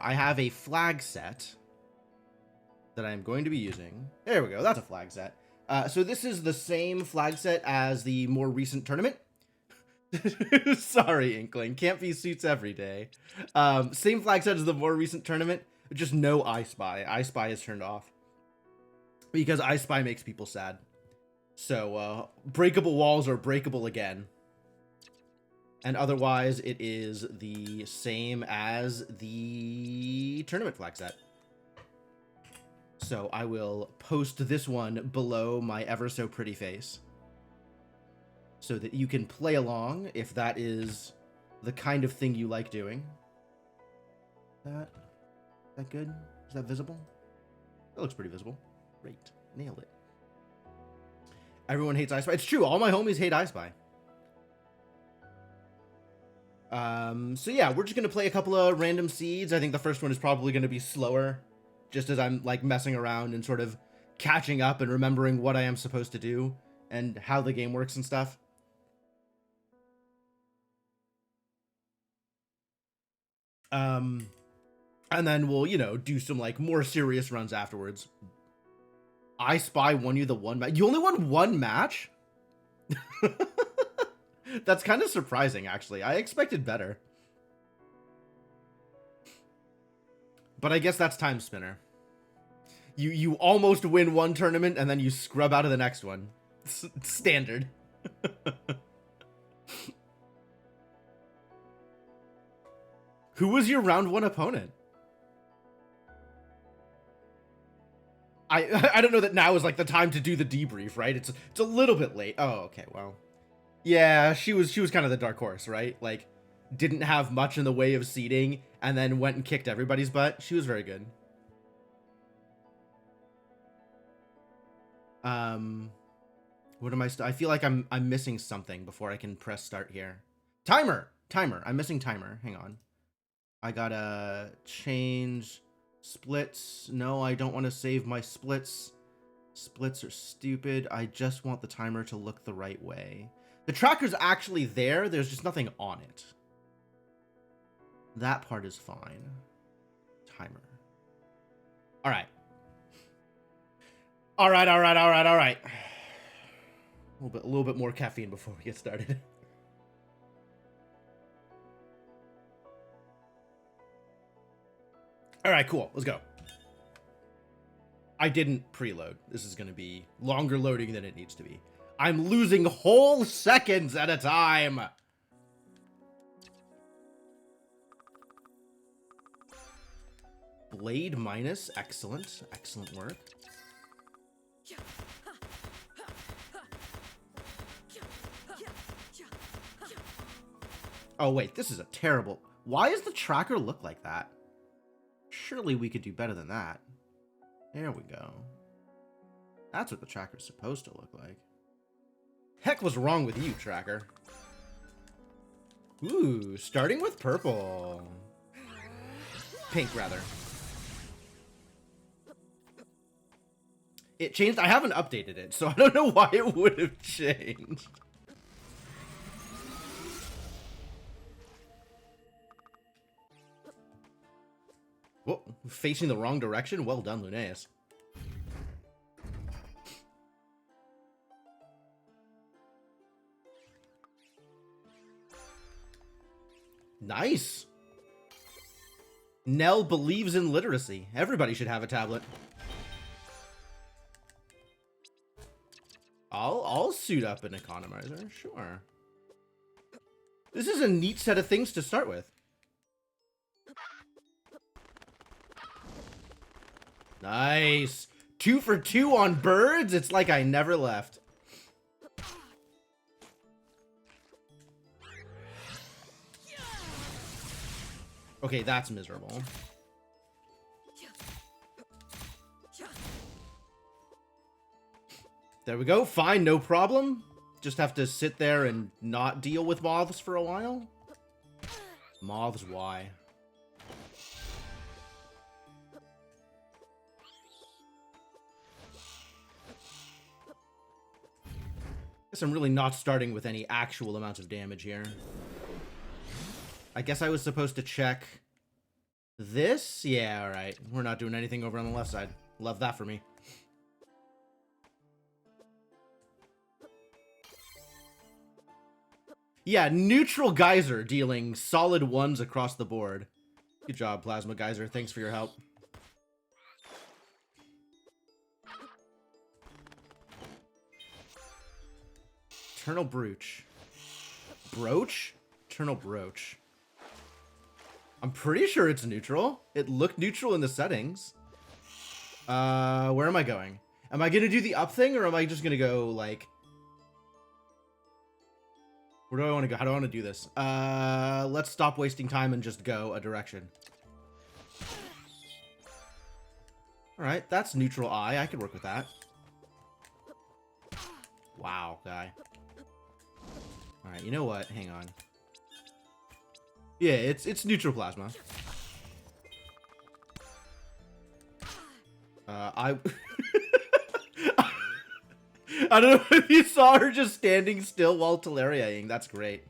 I have a flag set that I'm going to be using. There we go. That's a flag set. So this is the same flag set as the more recent tournament. Sorry, Inkling. Can't be suits every day. Same flag set as the more recent tournament. Just no I Spy. I Spy is turned off. Because I Spy makes people sad. So, breakable walls are breakable again. And otherwise, it is the same as the tournament flag set. So I will post this one below my ever so pretty face, so that you can play along if that is the kind of thing you like doing. Is that good? Is that visible? That looks pretty visible. Great. Nailed it. Everyone hates I Spy. It's true. All my homies hate I Spy. So yeah, we're just going to play a couple of random seeds. I think the first one is probably going to be slower, just as I'm like messing around and sort of catching up and remembering what I am supposed to do and how the game works and stuff. And then we'll, you know, do some like more serious runs afterwards. I Spy won you the one match. You only won one match? That's kind of surprising, actually. I expected better. But I guess that's Timespinner. You almost win one tournament and then you scrub out of the next one. Standard. Who was your round one opponent? I don't know that now is like the time to do the debrief, right? It's a little bit late. Oh, okay, well. Yeah, she was kind of the dark horse, right? Like, didn't have much in the way of seeding, and then went and kicked everybody's butt. She was very good. What am I feel like I'm missing something before I can press start here. Timer. I'm missing timer. Hang on. I gotta change splits. No, I don't want to save my splits. Splits are stupid. I just want the timer to look the right way. The tracker's actually there. There's just nothing on it. That part is fine. Timer. All right. All right. A little bit more caffeine before we get started. All right, cool. Let's go. I didn't preload. This is going to be longer loading than it needs to be. I'm losing whole seconds at a time. Blade minus. Excellent. Excellent work. Oh, wait. This is a terrible... Why does the tracker look like that? Surely we could do better than that. There we go. That's what the tracker's supposed to look like. Heck was wrong with you, tracker? Ooh, starting with purple. Pink, rather. It changed. I haven't updated it, so I don't know why it would have changed. Whoa, facing the wrong direction? Well done, Lunaeus. Nice. Nell believes in literacy. Everybody should have a tablet. I'll suit up an economizer, sure. This is a neat set of things to start with. Nice. 2 for 2 on birds? It's like I never left. Okay, that's miserable. There we go. Fine, no problem. Just have to sit there and not deal with moths for a while. Moths, why? Guess I'm really not starting with any actual amounts of damage here. I guess I was supposed to check This? Yeah, all right. We're not doing anything over on the left side. Love that for me. Yeah, neutral geyser dealing solid ones across the board. Good job, Plasma Geyser. Thanks for your help. Eternal Brooch. Brooch? Eternal Brooch. I'm pretty sure it's neutral. It looked neutral in the settings. Where am I going? Am I gonna do the up thing, or am I just gonna go, like... Where do I want to go? How do I want to do this? Let's stop wasting time and just go a direction. Alright, that's neutral eye. I could work with that. Wow, guy. Alright, you know what? Hang on. Yeah, it's neutral plasma. I don't know if you saw her just standing still while Teleriaing. That's great.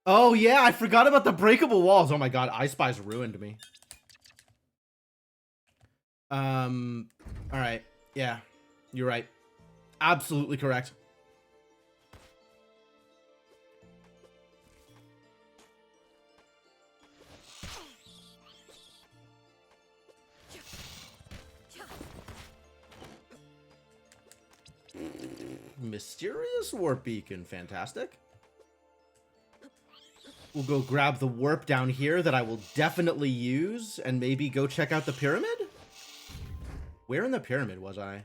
Oh yeah, I forgot about the breakable walls. Oh my god, I Spy's ruined me. Alright. Yeah, you're right. Absolutely correct. Mysterious warp beacon, fantastic. We'll go grab the warp down here that I will definitely use, and maybe go check out the pyramid? Where in the pyramid was I?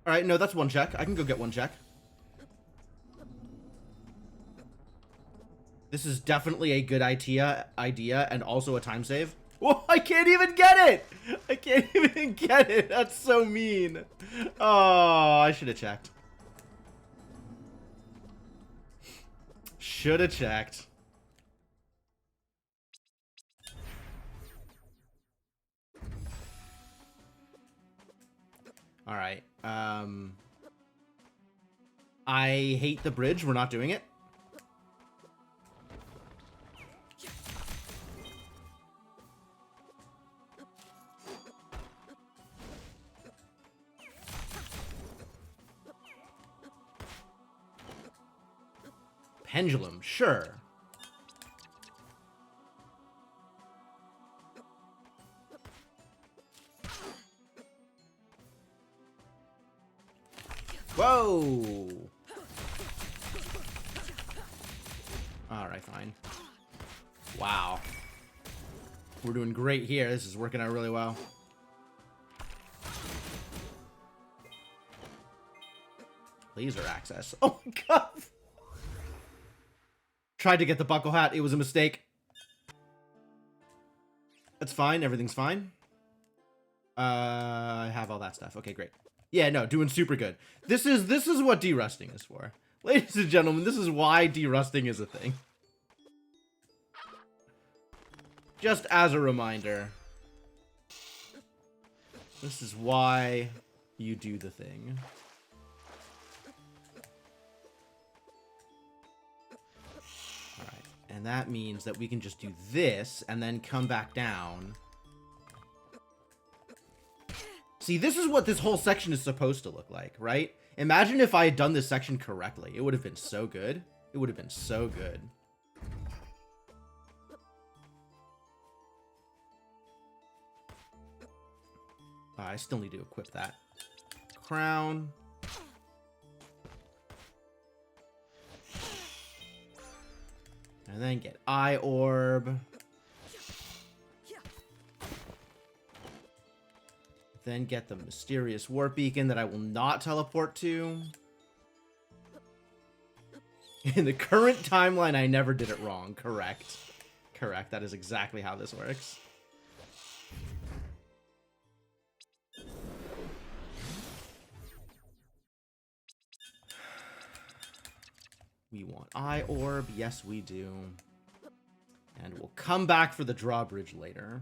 Alright, no, that's one check. I can go get one check. This is definitely a good idea and also a time save. Whoa, I can't even get it! I can't even get it! That's so mean. Oh, I should have checked. Should have checked. Alright, I hate the bridge. We're not doing it. Pendulum, sure. Whoa! Alright, fine. Wow. We're doing great here. This is working out really well. Laser access. Oh my god! Tried to get the buckle hat. It was a mistake. That's fine. Everything's fine. I have all that stuff. Okay, great. Yeah, no, doing super good. This is what de-rusting is for. Ladies and gentlemen, this is why de-rusting is a thing. Just as a reminder. This is why you do the thing. Alright, and that means that we can just do this and then come back down. See, this is what this whole section is supposed to look like, right? Imagine if I had done this section correctly. It would have been so good. It would have been so good. I still need to equip that. Crown. And then get Eye Orb. Then get the mysterious warp beacon that I will not teleport to. In the current timeline, I never did it wrong. Correct. Correct. That is exactly how this works. We want Eye Orb. Yes, we do. And we'll come back for the drawbridge later.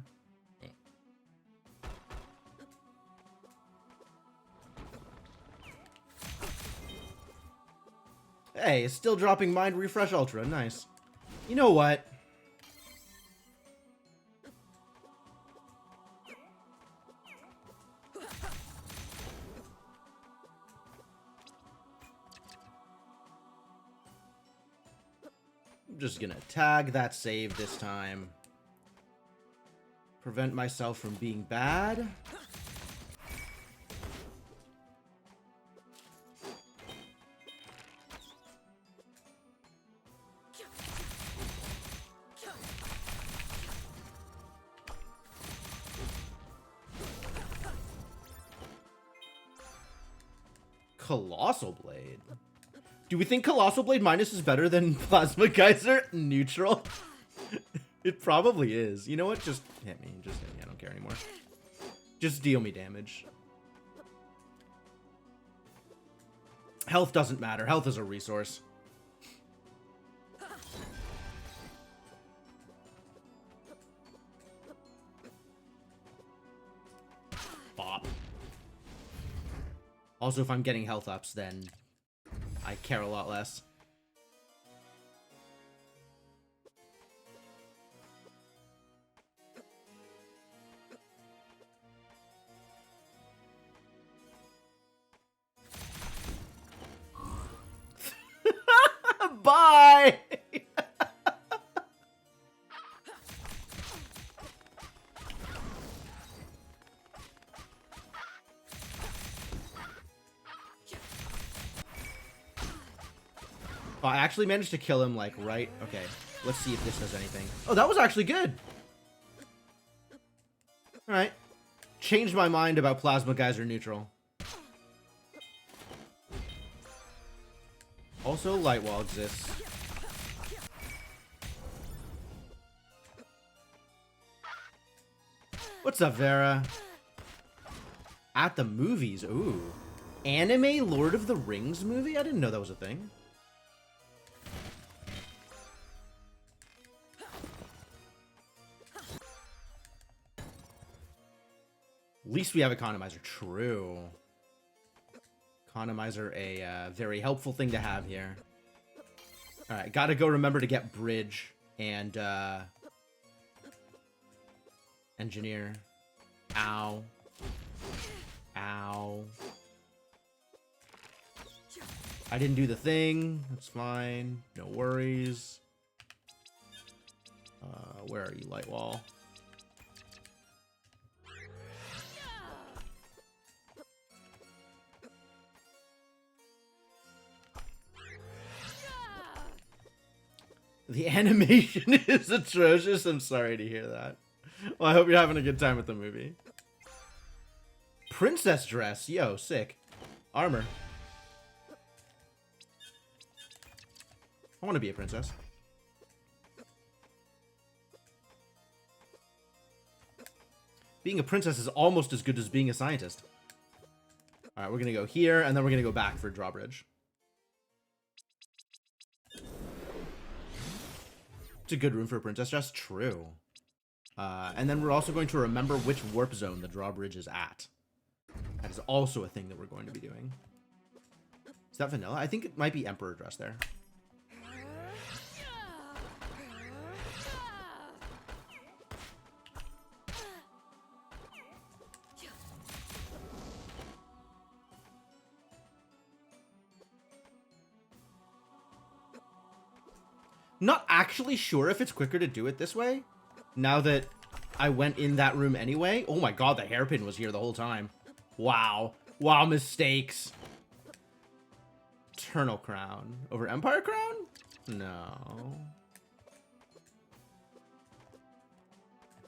Hey, it's still dropping Mind Refresh Ultra. Nice. You know what? I'm just gonna tag that save this time. Prevent myself from being bad. Colossal Blade. Do we think Colossal Blade minus is better than Plasma Geyser neutral? It probably is. You know what? Just hit me. Just hit me. I don't care anymore. Just deal me damage. Health doesn't matter. Health is a resource. Bop. Also, if I'm getting health ups, then I care a lot less. Bye! Oh, I actually managed to kill him, like, right? Okay, let's see if this does anything. Oh, that was actually good! Alright. Changed my mind about Plasma Geyser neutral. Also, Light Wall exists. What's up, Vera? At the movies, ooh. Anime Lord of the Rings movie? I didn't know that was a thing. At least we have Economizer. True. Economizer, a very helpful thing to have here. Alright, gotta go remember to get Bridge and, Engineer. Ow. Ow. I didn't do the thing. That's fine. No worries. Where are you, Lightwall? The animation is atrocious. I'm sorry to hear that. Well, I hope you're having a good time with the movie. Princess dress. Yo, sick. Armor. I want to be a princess. Being a princess is almost as good as being a scientist. Alright, we're going to go here, and then we're going to go back for drawbridge. It's a good room for a princess dress. True. And then we're also going to remember which warp zone the drawbridge is at. That is also a thing that we're going to be doing. Is that vanilla? I think it might be emperor dress there. Not actually sure if it's quicker to do it this way, now that I went in that room anyway. Oh my god, the hairpin was here the whole time. Wow. Wow, mistakes. Eternal Crown. Over Empire Crown? No.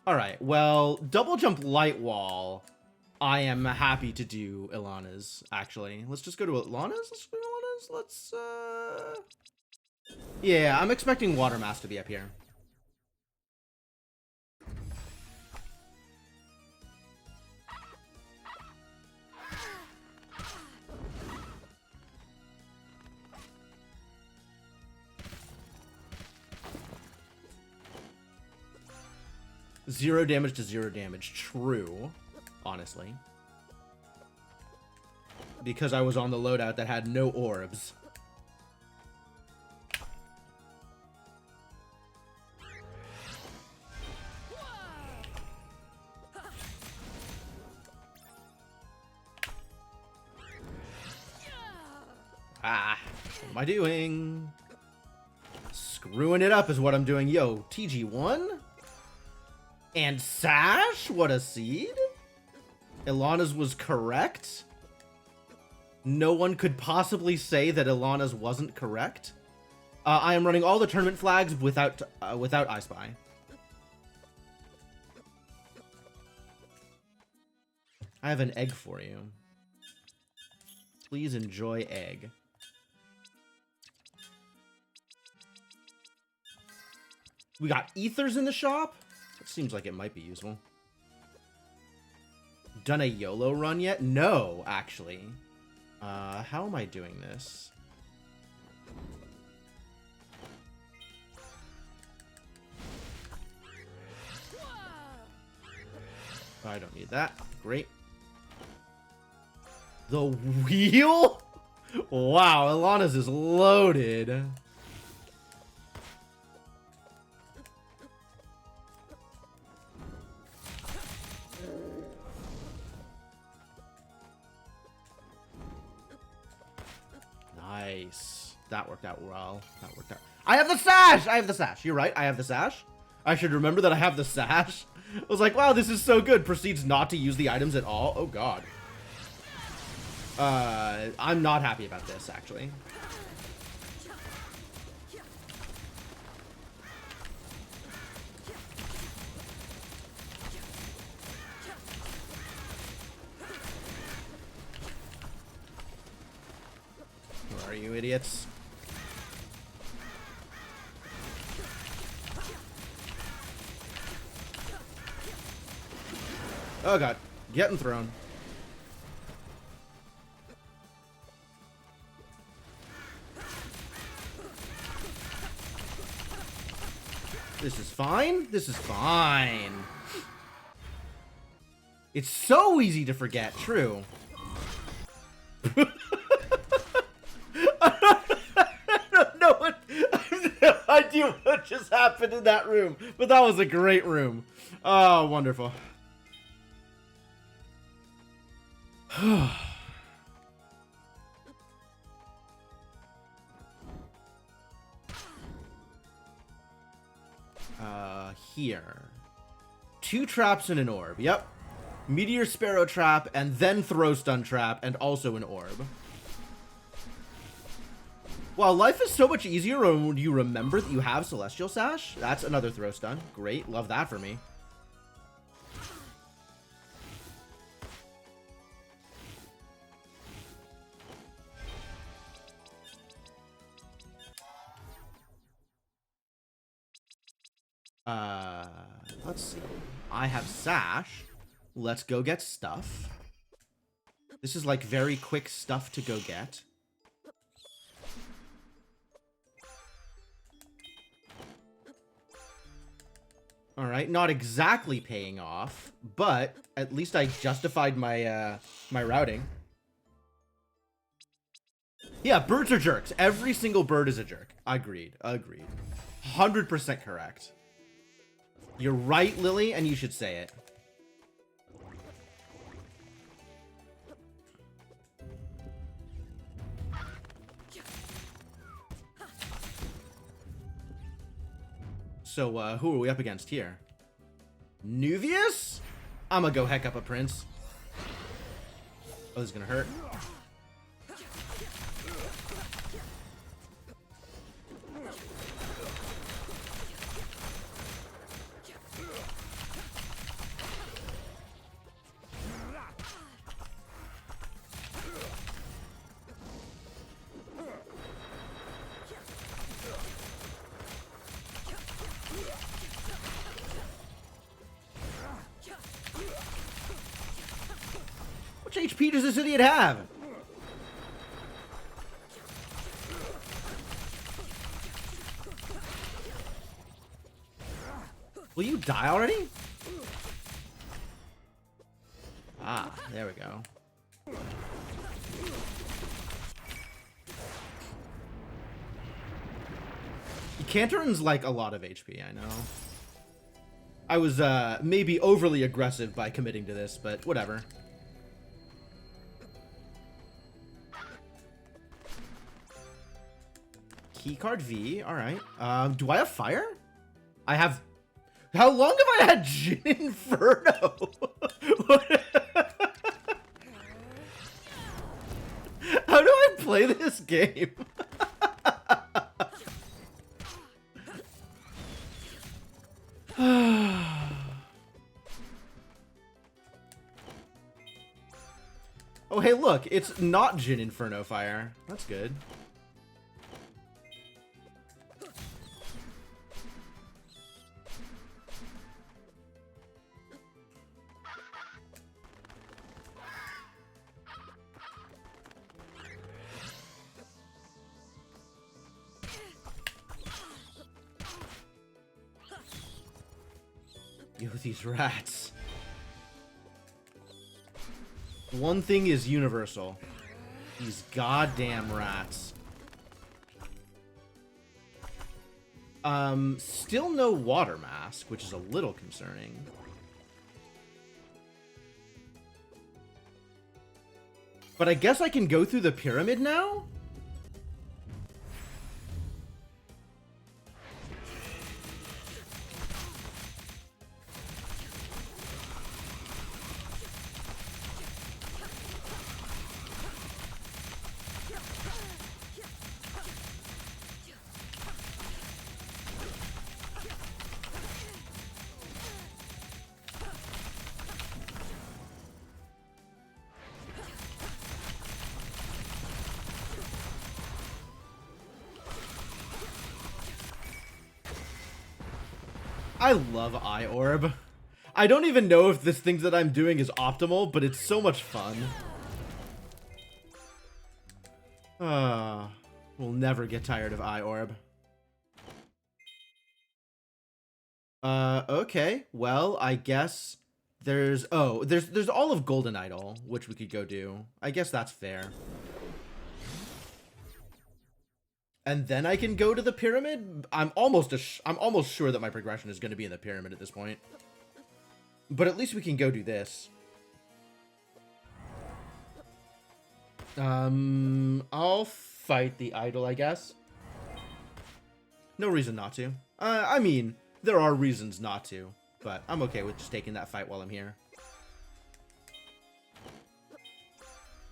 Alright, well, double jump light wall. I am happy to do Ilana's, actually. Let's just go to Ilana's? Let's go to Ilana's. Let's, yeah, I'm expecting Water Mass to be up here. Zero damage to zero damage. True, honestly. Because I was on the loadout that had no orbs. am I doing? Screwing it up is what I'm doing. Yo, TG1? And Sash? What a seed? Ilana's was correct? No one could possibly say that Ilana's wasn't correct. I am running all the tournament flags without I Spy. I have an egg for you. Please enjoy egg. We got ethers in the shop? That seems like it might be useful. Done a YOLO run yet? No, actually. How am I doing this? I don't need that. Great. The wheel? Wow, Ilana's is loaded. Nice. That worked out well. That worked out. I have the sash! I have the sash. You're right. I have the sash. I should remember that I have the sash. I was like, wow, this is so good. Proceeds not to use the items at all. Oh, God. I'm not happy about this, actually. Where are you, idiots? Oh, God. Getting thrown. This is fine. This is fine. It's so easy to forget. True. I have no idea what just happened in that room, but that was a great room. Oh, wonderful. Here. 2 traps and an orb. Yep. Meteor Sparrow trap, and then Throw Stun trap, and also an orb. Wow, life is so much easier when you remember that you have Celestial Sash. That's another Throw Stun. Great. Love that for me. Let's see. I have Sash. Let's go get stuff. This is like very quick stuff to go get. Alright, not exactly paying off, but at least I justified my, my routing. Yeah, birds are jerks. Every single bird is a jerk. Agreed. Agreed. 100% correct. You're right, Lily, and you should say it. So, who are we up against here? Nuvius? I'm gonna go heck up a prince. Oh, this is gonna hurt. Which HP does this idiot have? Will you die already? Ah, there we go. Cantorin's like a lot of HP, I know. I was maybe overly aggressive by committing to this, but whatever. Keycard V. All right. Do I have fire? I have. How long have I had Jin Inferno? How do I play this game? Oh, hey, look. It's not Jin Inferno Fire. That's good. Yo, these rats. One thing is universal. These goddamn rats. Still no water mask, which is a little concerning. But I guess I can go through the pyramid now? I love Eye Orb. I don't even know if this thing that I'm doing is optimal, but it's so much fun. We'll never get tired of Eye Orb. Okay. Well, I guess there's all of Golden Idol, which we could go do. I guess that's fair. And then I can go to the pyramid. I'm almost sure that my progression is going to be in the pyramid at this point. But at least we can go do this. I'll fight the idol, I guess. No reason not to. I mean, there are reasons not to, but I'm okay with just taking that fight while I'm here.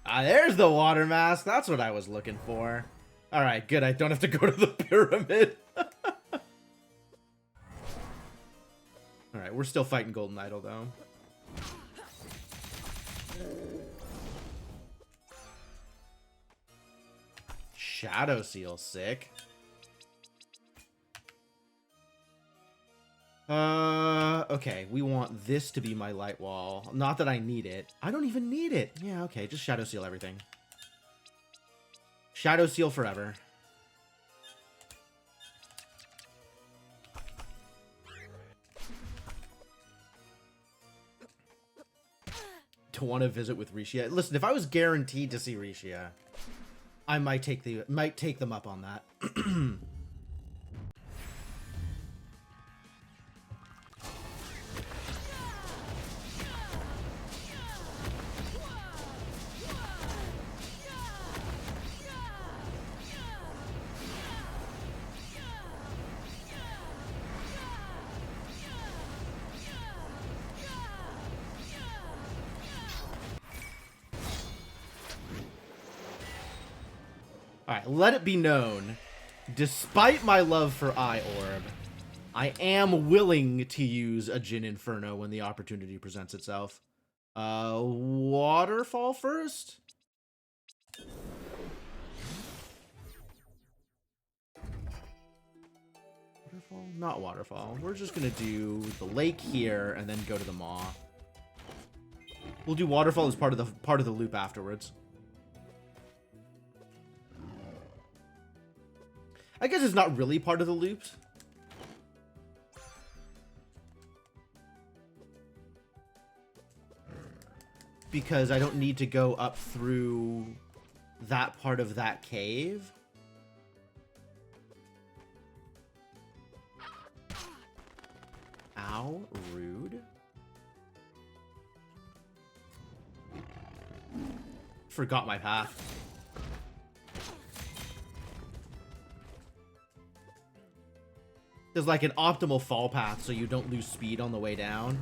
Ah, there's the water mask. That's what I was looking for. Alright, good. I don't have to go to the pyramid. Alright, we're still fighting Golden Idol, though. Shadow Seal, sick. Okay, we want this to be my light wall. Not that I need it. I don't even need it. Yeah, okay, just Shadow Seal everything. Shadow Seal forever. To want to visit with Rishia. Listen, if I was guaranteed to see Rishia, I might take them up on that. Alright, let it be known, despite my love for Eye Orb, I am willing to use a Jin Inferno when the opportunity presents itself. Waterfall first? Waterfall? Not Waterfall. We're just gonna do the lake here and then go to the Maw. We'll do Waterfall as part of the loop afterwards. I guess it's not really part of the loops. Because I don't need to go up through that part of that cave. Ow, rude. Forgot my path. There's like an optimal fall path so you don't lose speed on the way down.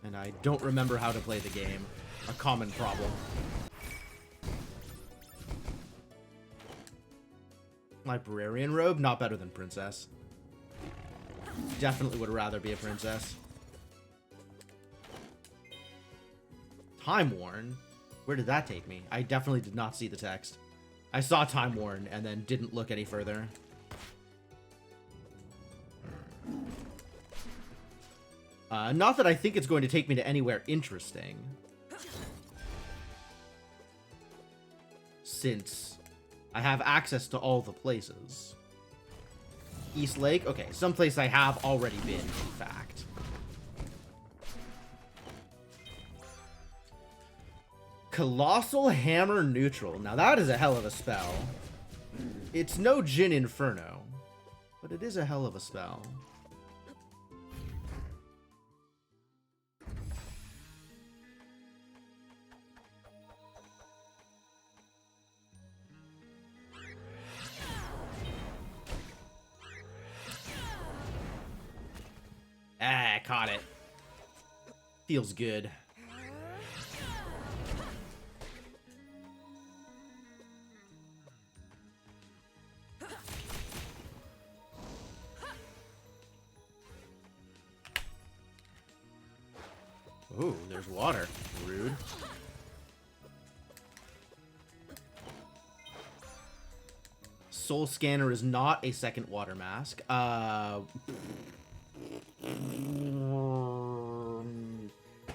And I don't remember how to play the game. A common problem. Librarian robe? Not better than princess. Definitely would rather be a princess. Time Worn? Where did that take me? I definitely did not see the text. I saw Time Worn and then didn't look any further. Not that I think it's going to take me to anywhere interesting. Since I have access to all the places. East Lake? Okay, someplace I have already been, in fact. Colossal Hammer Neutral. Now that is a hell of a spell. It's no Jin Inferno, but it is a hell of a spell. Ah, caught it. Feels good. Ooh, there's water. Rude. Soul Scanner is not a second water mask.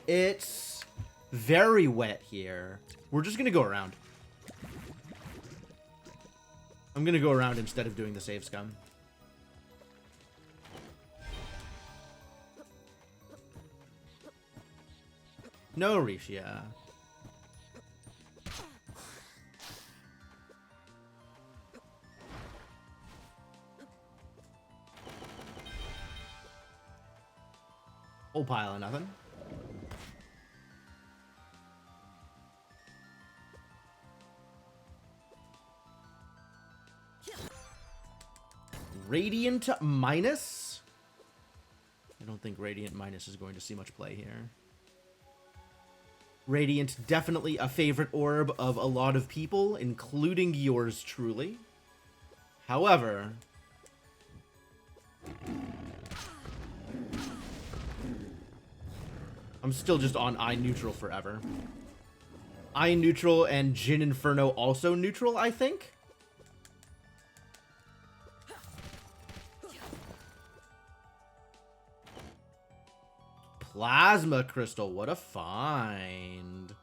It's very wet here. We're just gonna go around. I'm gonna go around instead of doing the save scum. No, Risha. Whole pile of nothing. Radiant minus? I don't think Radiant minus is going to see much play here. Radiant, definitely a favorite orb of a lot of people, including yours truly. However, I'm still just on I neutral forever. I neutral and Jin Inferno also neutral, I think. Plasma Crystal, what a find.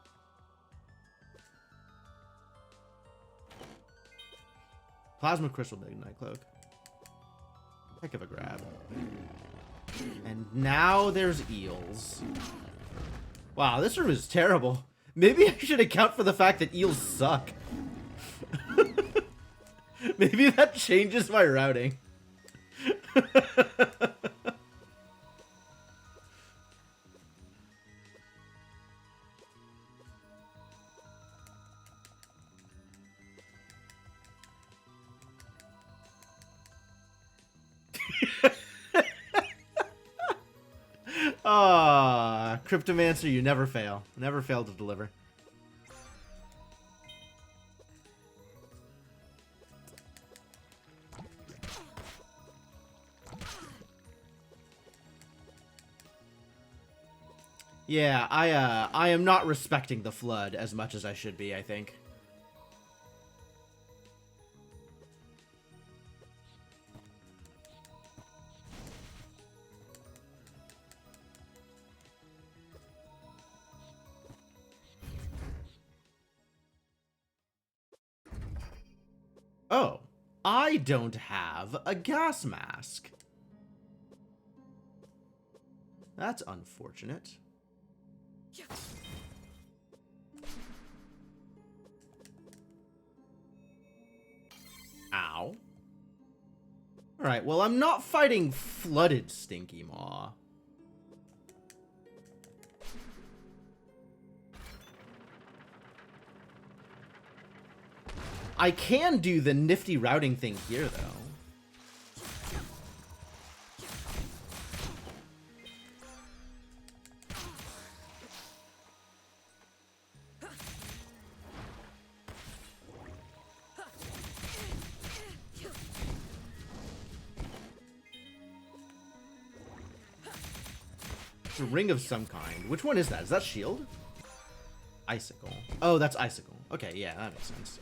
Plasma Crystal, Midnight Cloak. Heck of a grab. And now there's eels. Wow, this room is terrible. Maybe I should account for the fact that eels suck. Maybe that changes my routing. Ah, Cryptomancer, you never fail. Never fail to deliver. Yeah, I am not respecting the flood as much as I should be, I think. Oh, I don't have a gas mask. That's unfortunate. Ow. Alright, well, I'm not fighting flooded Stinky Maw. I can do the nifty routing thing here, though. It's a ring of some kind. Which one is that? Is that shield? Icicle. Oh, that's icicle. Okay, yeah, that makes sense.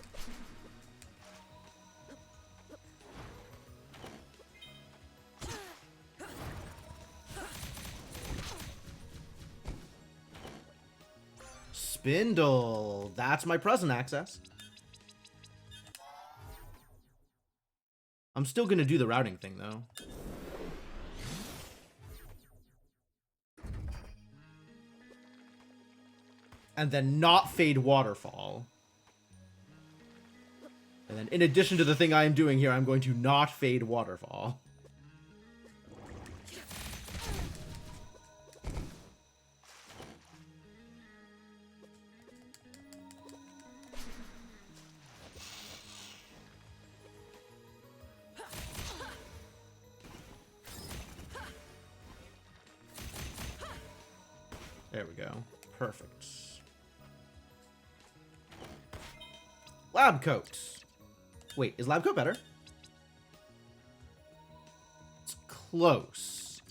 Spindle. That's my present access. I'm still gonna do the routing thing, though. And then not fade waterfall. And then in addition to the thing I am doing here, I'm going to not fade waterfall. There we go. Perfect. Lab coat. Wait, is lab coat better? It's close.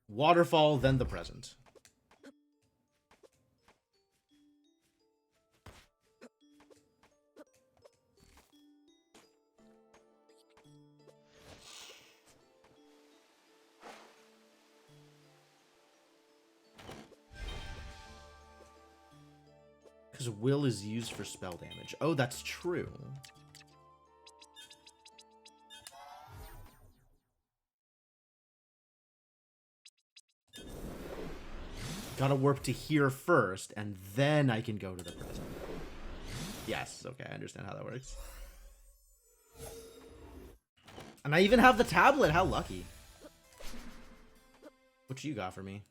Waterfall, then the present. Because will is used for spell damage. Oh, that's true. Gotta warp to here first, and then I can go to the present. Yes, okay, I understand how that works. And I even have the tablet, how lucky. What you got for me?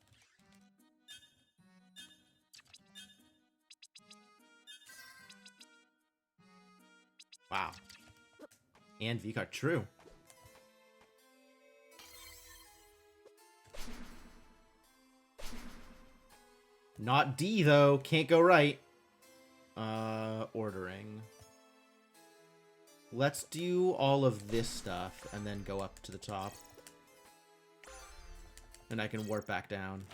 Wow. And V-Card, true. Not D, though. Can't go right. Ordering. Let's do all of this stuff and then go up to the top. And I can warp back down.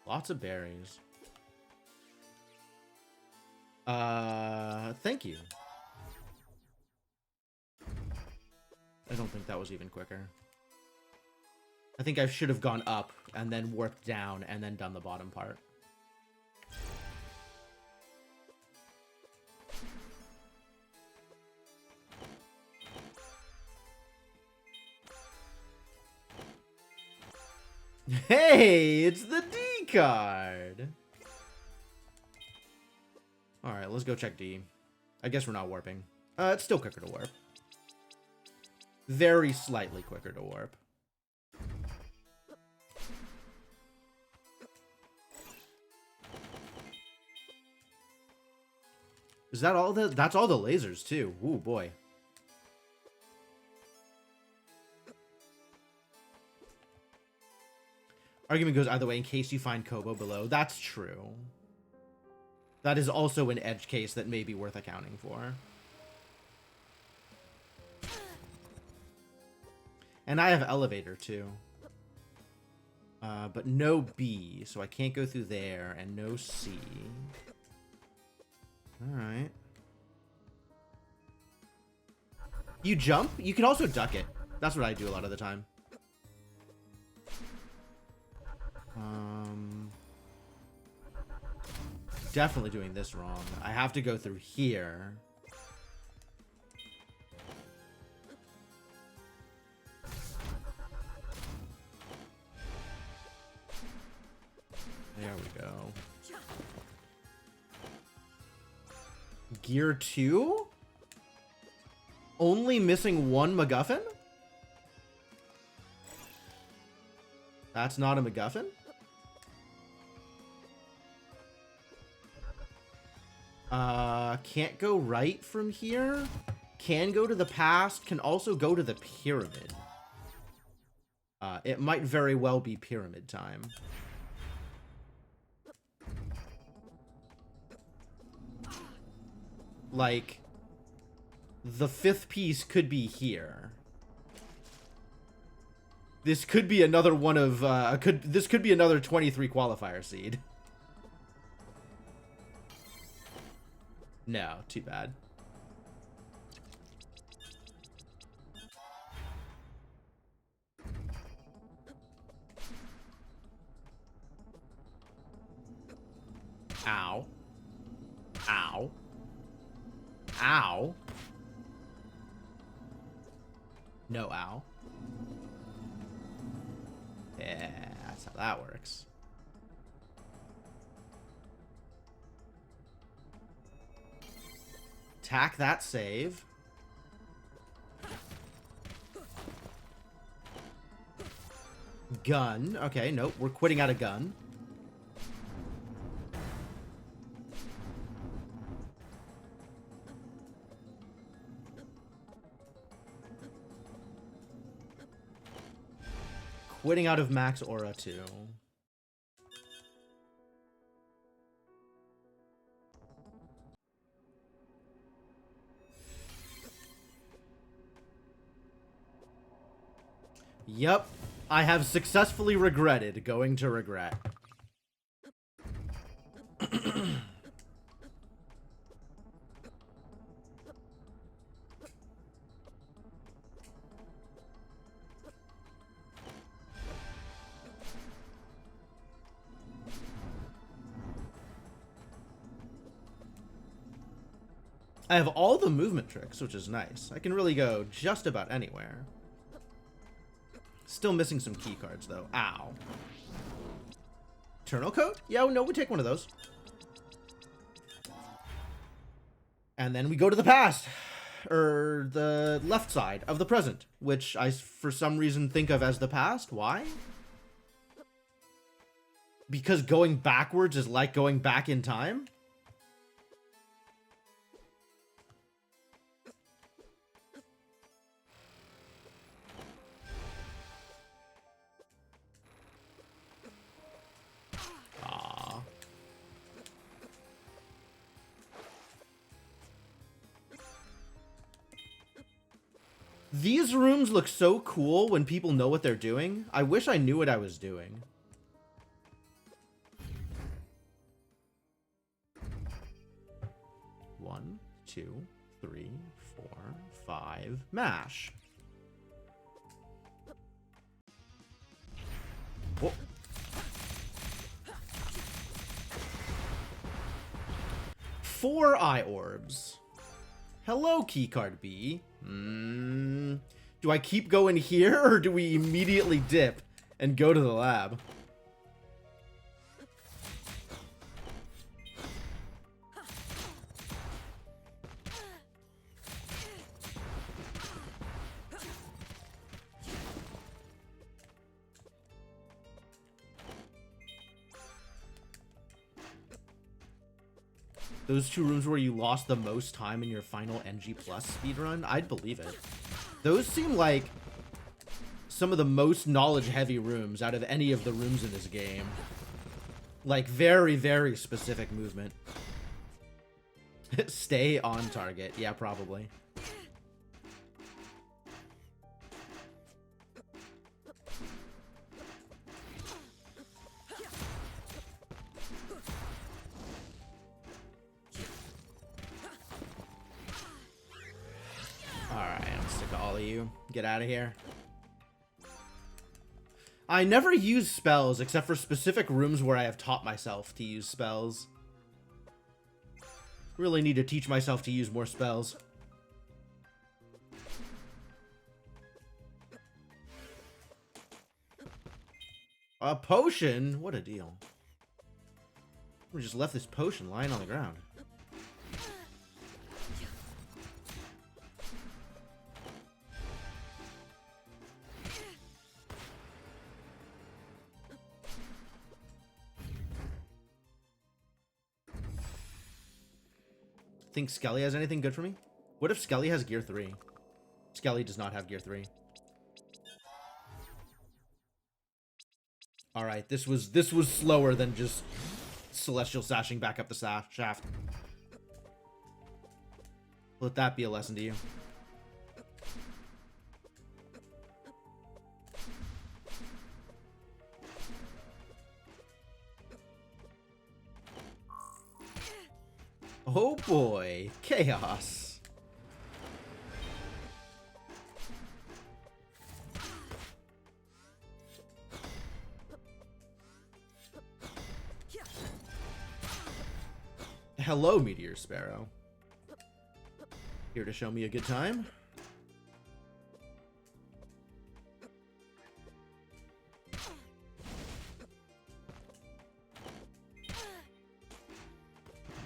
Lots of berries. Thank you. I don't think that was even quicker. I think I should have gone up and then warped down and then done the bottom part. Hey, it's the D card. All right, let's go check D. I guess we're not warping. It's still quicker to warp. Very slightly quicker to warp. Is that all the... That's all the lasers, too. Ooh, boy. Argument goes either way in case you find Kobo below. That's true. That is also an edge case that may be worth accounting for. And I have elevator, too. But no B, so I can't go through there, and no C. Alright. You jump? You can also duck it. That's what I do a lot of the time. Definitely doing this wrong. I have to go through here. There we go. Gear 2? Only missing one MacGuffin? That's not a MacGuffin? Can't go right from here. Can go to the past. Can also go to the pyramid. It might very well be pyramid time. Like, the 5th piece could be here. This could be another one of, this could be another 23 qualifier seed. No, too bad. Ow. Ow. Ow. No ow. Yeah, that's how that works. Attack that save. Gun. Okay, nope. We're quitting out a gun. Quitting out of max aura too. Yep, I have successfully regretted going to regret. I have all the movement tricks, which is nice. I can really go just about anywhere. Still missing some key cards, though. Ow. Eternal Coat? Yeah, no, we take one of those. And then we go to the past. Or the left side of the present, which I, for some reason, think of as the past. Why? Because going backwards is like going back in time? These rooms look so cool when people know what they're doing. I wish I knew what I was doing. One, two, three, 4, 5. Mash. Whoa. Four eye orbs. Hello, keycard B. Do I keep going here, or do we immediately dip and go to the lab? Those two rooms where you lost the most time in your final NG Plus speedrun? I'd believe it. Those seem like some of the most knowledge-heavy rooms out of any of the rooms in this game. Like, very, very specific movement. Stay on target. Yeah, probably. You get out of here. I never use spells except for specific rooms where I have taught myself to use spells. Really need to teach myself to use more spells. A potion? What a deal. We just left this potion lying on the ground. think Skelly has anything good for me. What if Skelly has gear 3? Skelly does not have gear 3. All right, this was slower than just Celestial Sashing back up the shaft. Let that be a lesson to you. Oh boy, chaos. Hello, Meteor Sparrow. Here to show me a good time.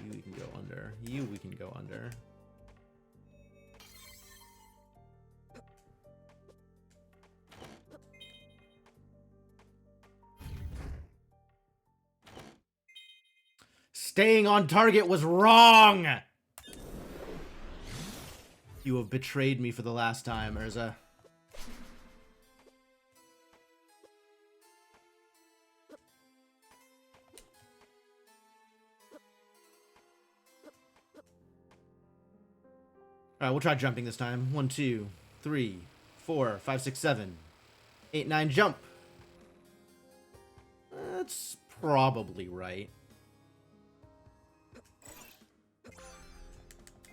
You we can go under. You we can go under. Staying on target was wrong! You have betrayed me for the last time, Urza. Alright, we'll try jumping this time. 1, 2, 3, 4, 5, 6, 7, 8, 9, jump! That's probably right.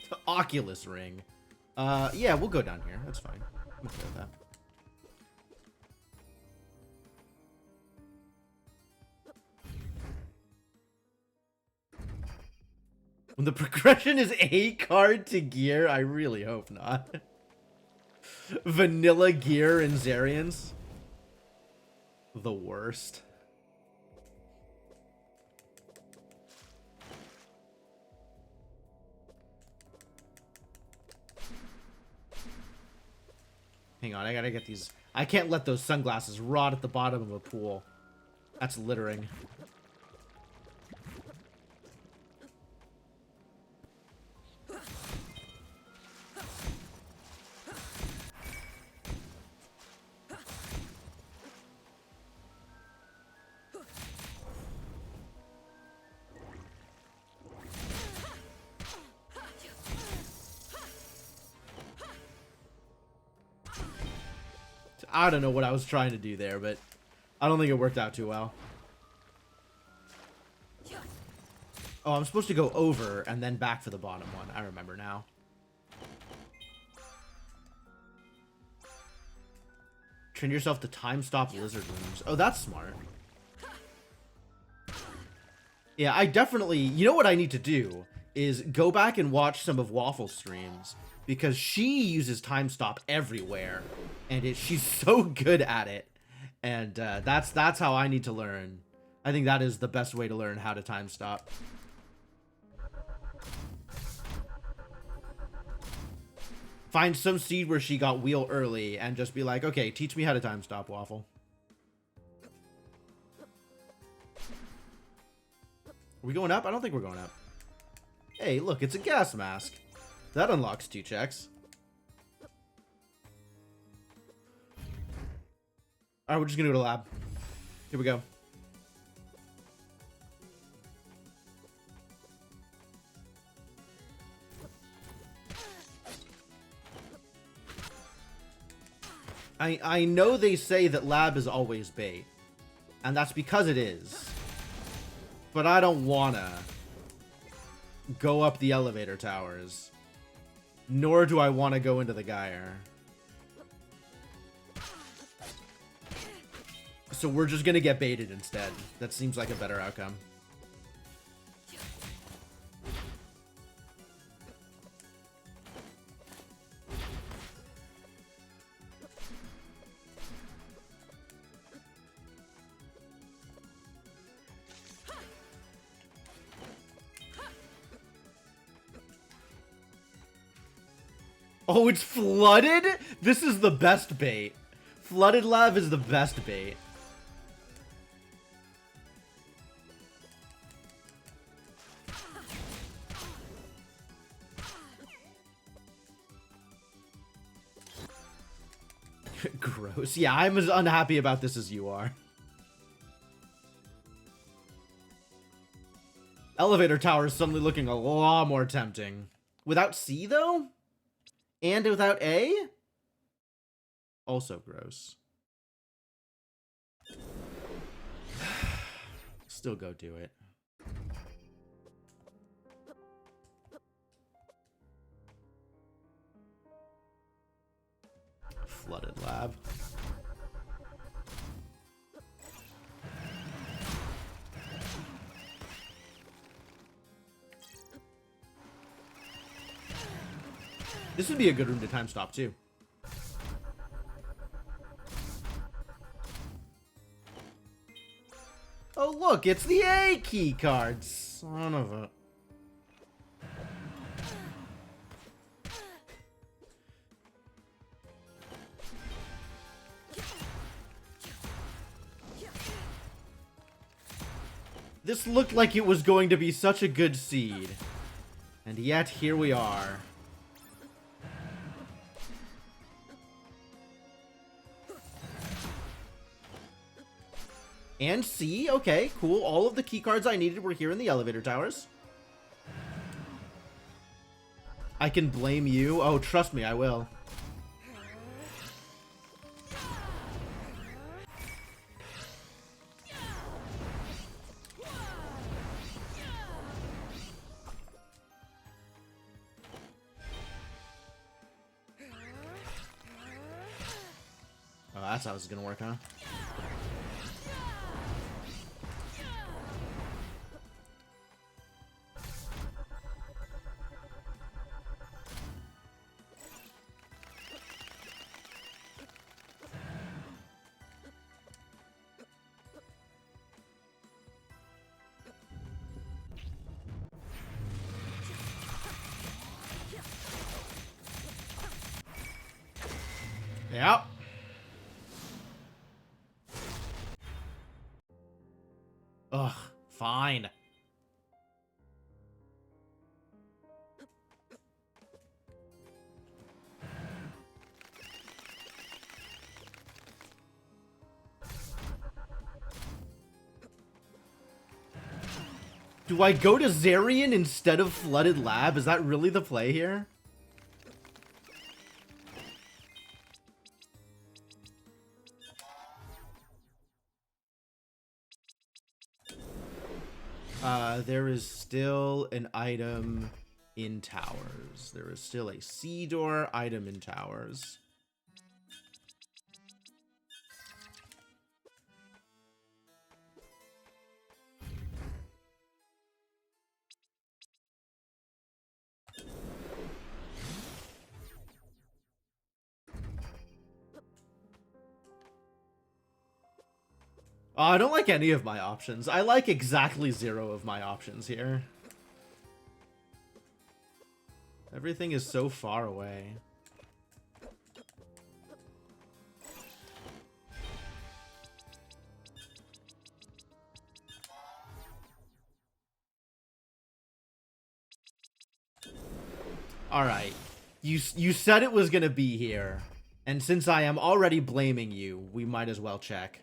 The Oculus ring. Yeah, we'll go down here. That's fine. I'm okay with that. When the progression is A card to gear, I really hope not. Vanilla gear and Zarians. The worst. Hang on, I gotta get these. I can't let those sunglasses rot at the bottom of a pool. That's littering. I don't know what I was trying to do there, but I don't think it worked out too well. Oh, I'm supposed to go over and then back for the bottom one. I remember now. Train yourself to time stop lizard rooms. Oh, that's smart. Yeah, I definitely... You know what I need to do is go back and watch some of Waffle's streams, because she uses time stop everywhere, and she's so good at it. And that's how I need to learn. I think that is the best way to learn how to time stop. Find some seed where she got wheel early and just be like, okay, teach me how to time stop, Waffle. Are we going up? I don't think we're going up. Hey, look, it's a gas mask. That unlocks 2 checks. Alright, we're just gonna go to lab. Here we go. I know they say that lab is always bait, and that's because it is. But I don't wanna go up the elevator towers. Nor do I want to go into the gyre. So we're just gonna get baited instead. That seems like a better outcome. Oh, it's flooded? This is the best bait. Flooded lab is the best bait. Gross. Yeah, I'm as unhappy about this as you are. Elevator tower is suddenly looking a lot more tempting. Without C, though? And without A? Also gross. Still go do it. Flooded lab. This would be a good room to time stop, too. Oh, look, it's the A key card. Son of a... This looked like it was going to be such a good seed. And yet, here we are. And C, okay, cool. All of the key cards I needed were here in the elevator towers. I can blame you. Oh, trust me, I will. Oh, that's how this is gonna work, huh? Yep. Ugh, fine. Do I go to Zarian instead of Flooded Lab? Is that really the play here? There is still an item in towers. There is still a C door item in towers. Oh, I don't like any of my options. I like exactly 0 of my options here. Everything is so far away. Alright. You said it was gonna be here. And since I am already blaming you, we might as well check.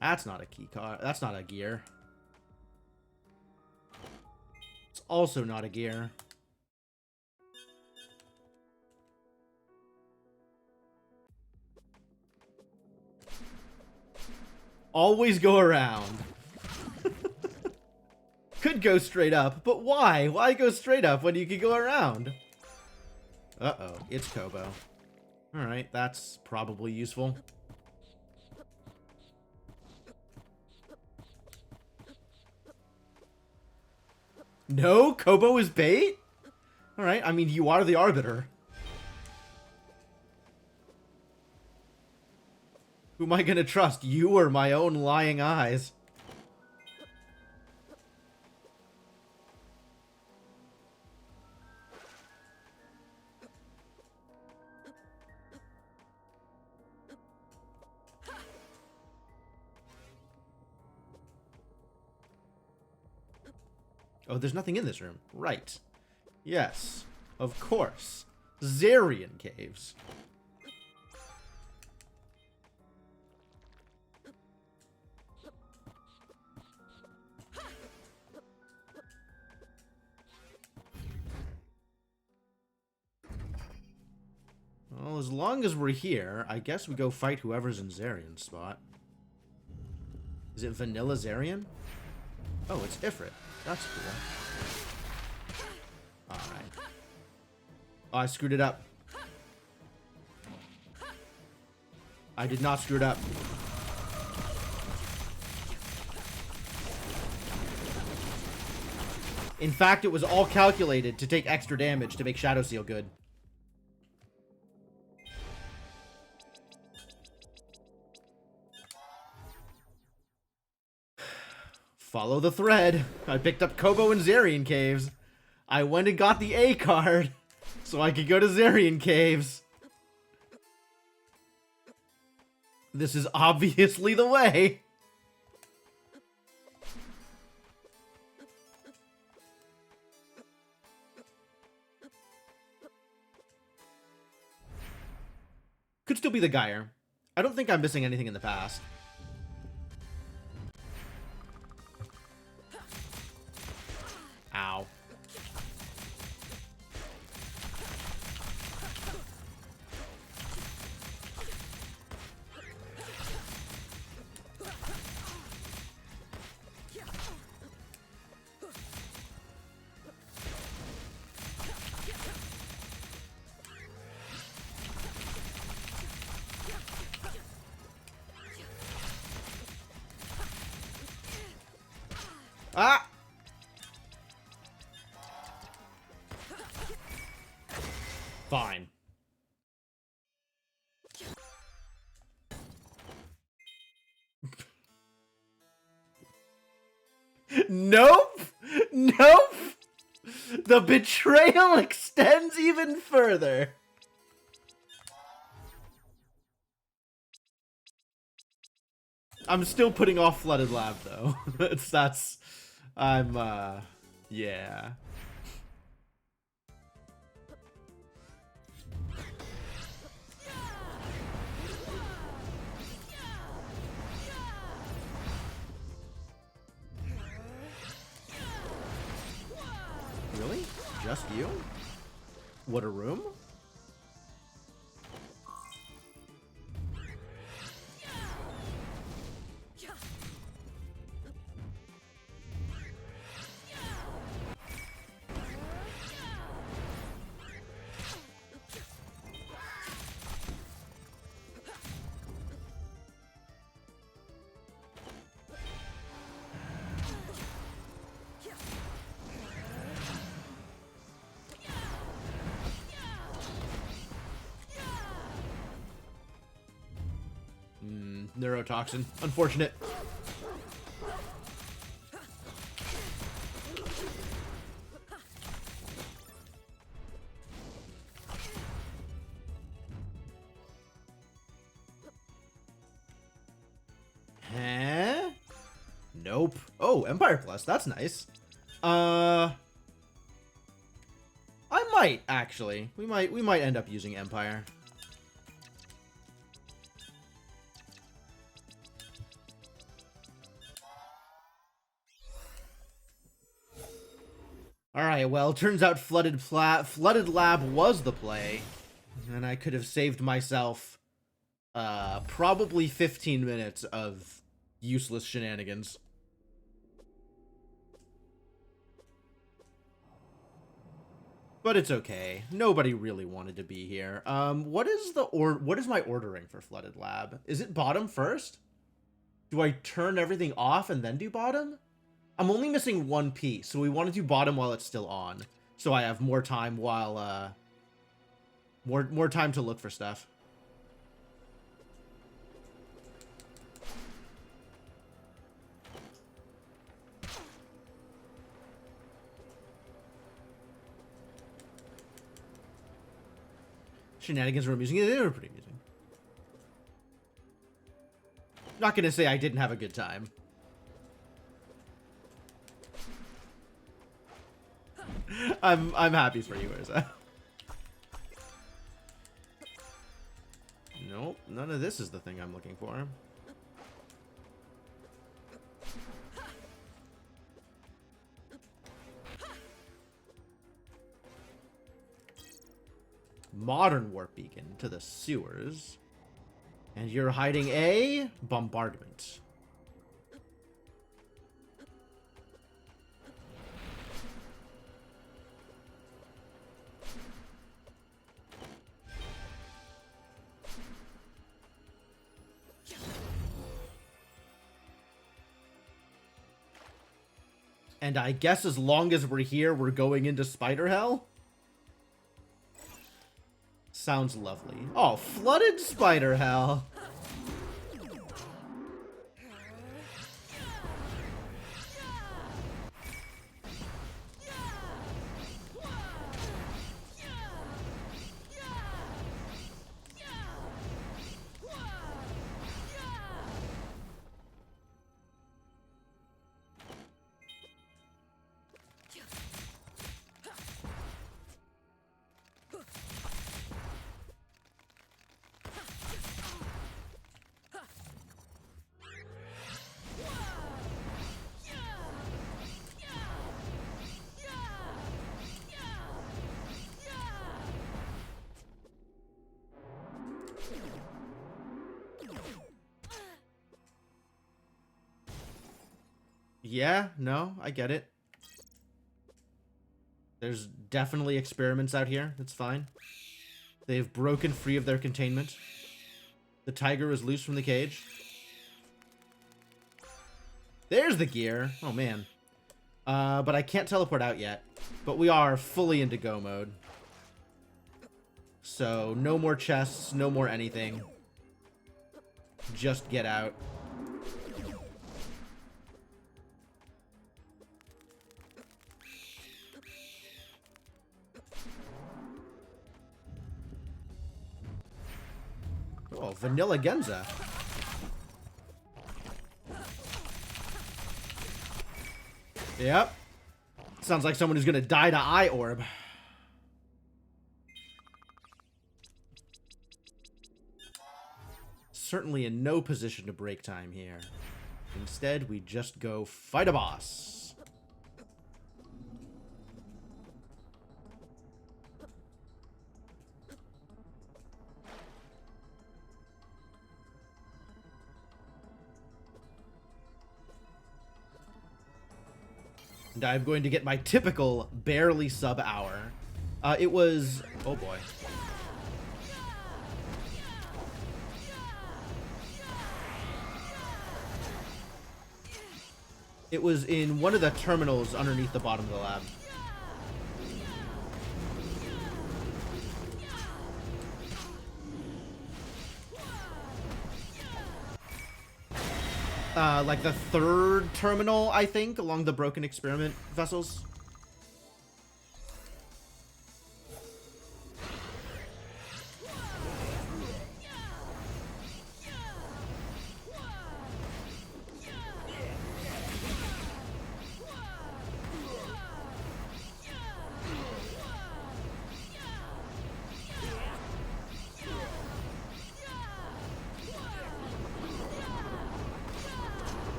That's not a key card. That's not a gear. It's also not a gear. Always go around. Could go straight up, but why? Why go straight up when you could go around? Uh-oh, it's Kobo. Alright, that's probably useful. No? Kobo is bait? Alright, I mean, you are the arbiter. Who am I gonna trust? You or my own lying eyes? Oh, there's nothing in this room. Right. Yes. Of course. Zarian caves. Well, as long as we're here, I guess we go fight whoever's in Zarian's spot. Is it Vanilla Zarian? Oh, it's Ifrit. That's cool. Alright. Oh, I screwed it up. I did not screw it up. In fact, it was all calculated to take extra damage to make Shadow Seal good. Follow the thread. I picked up Kobo and Zarian Caves. I went and got the A card so I could go to Zarian Caves. This is obviously the way. Could still be the Geyer. I don't think I'm missing anything in the past. Ow. Ah! Fine. Nope! Nope! The betrayal extends even further. I'm still putting off Flooded Lab, though. Yeah. Really? Just you? What a room? Neurotoxin. Unfortunate. Huh? Nope. Oh, Empire Plus. That's nice. I might, actually. We might end up using Empire. Alright, well, turns out Flooded Lab was the play. And I could have saved myself, probably 15 minutes of useless shenanigans. But it's okay. Nobody really wanted to be here. What is my ordering for Flooded Lab? Is it bottom first? Do I turn everything off and then do bottom? I'm only missing one piece, so we want to do bottom while it's still on. So I have more time while, more time to look for stuff. Shenanigans were amusing. Yeah, they were pretty amusing. Not gonna say I didn't have a good time. I'm happy for you, Urza. Nope, none of this is the thing I'm looking for. Modern warp beacon to the sewers. And you're hiding a bombardment. And I guess as long as we're here, we're going into Spider Hell? Sounds lovely. Oh, flooded Spider Hell. Yeah, no, I get it. There's definitely experiments out here. It's fine. They've broken free of their containment. The tiger is loose from the cage. There's the gear. Oh, man. But I can't teleport out yet. But we are fully into go mode. So, no more chests, no more anything. Just get out. Oh, Vanilla Genza. Yep. Sounds like someone who's gonna die to Eye Orb. Certainly in no position to break time here. Instead, we just go fight a boss. And I'm going to get my typical barely sub hour. It was... Oh boy. It was in one of the terminals underneath the bottom of the lab. Like the third terminal, I think, along the broken experiment vessels.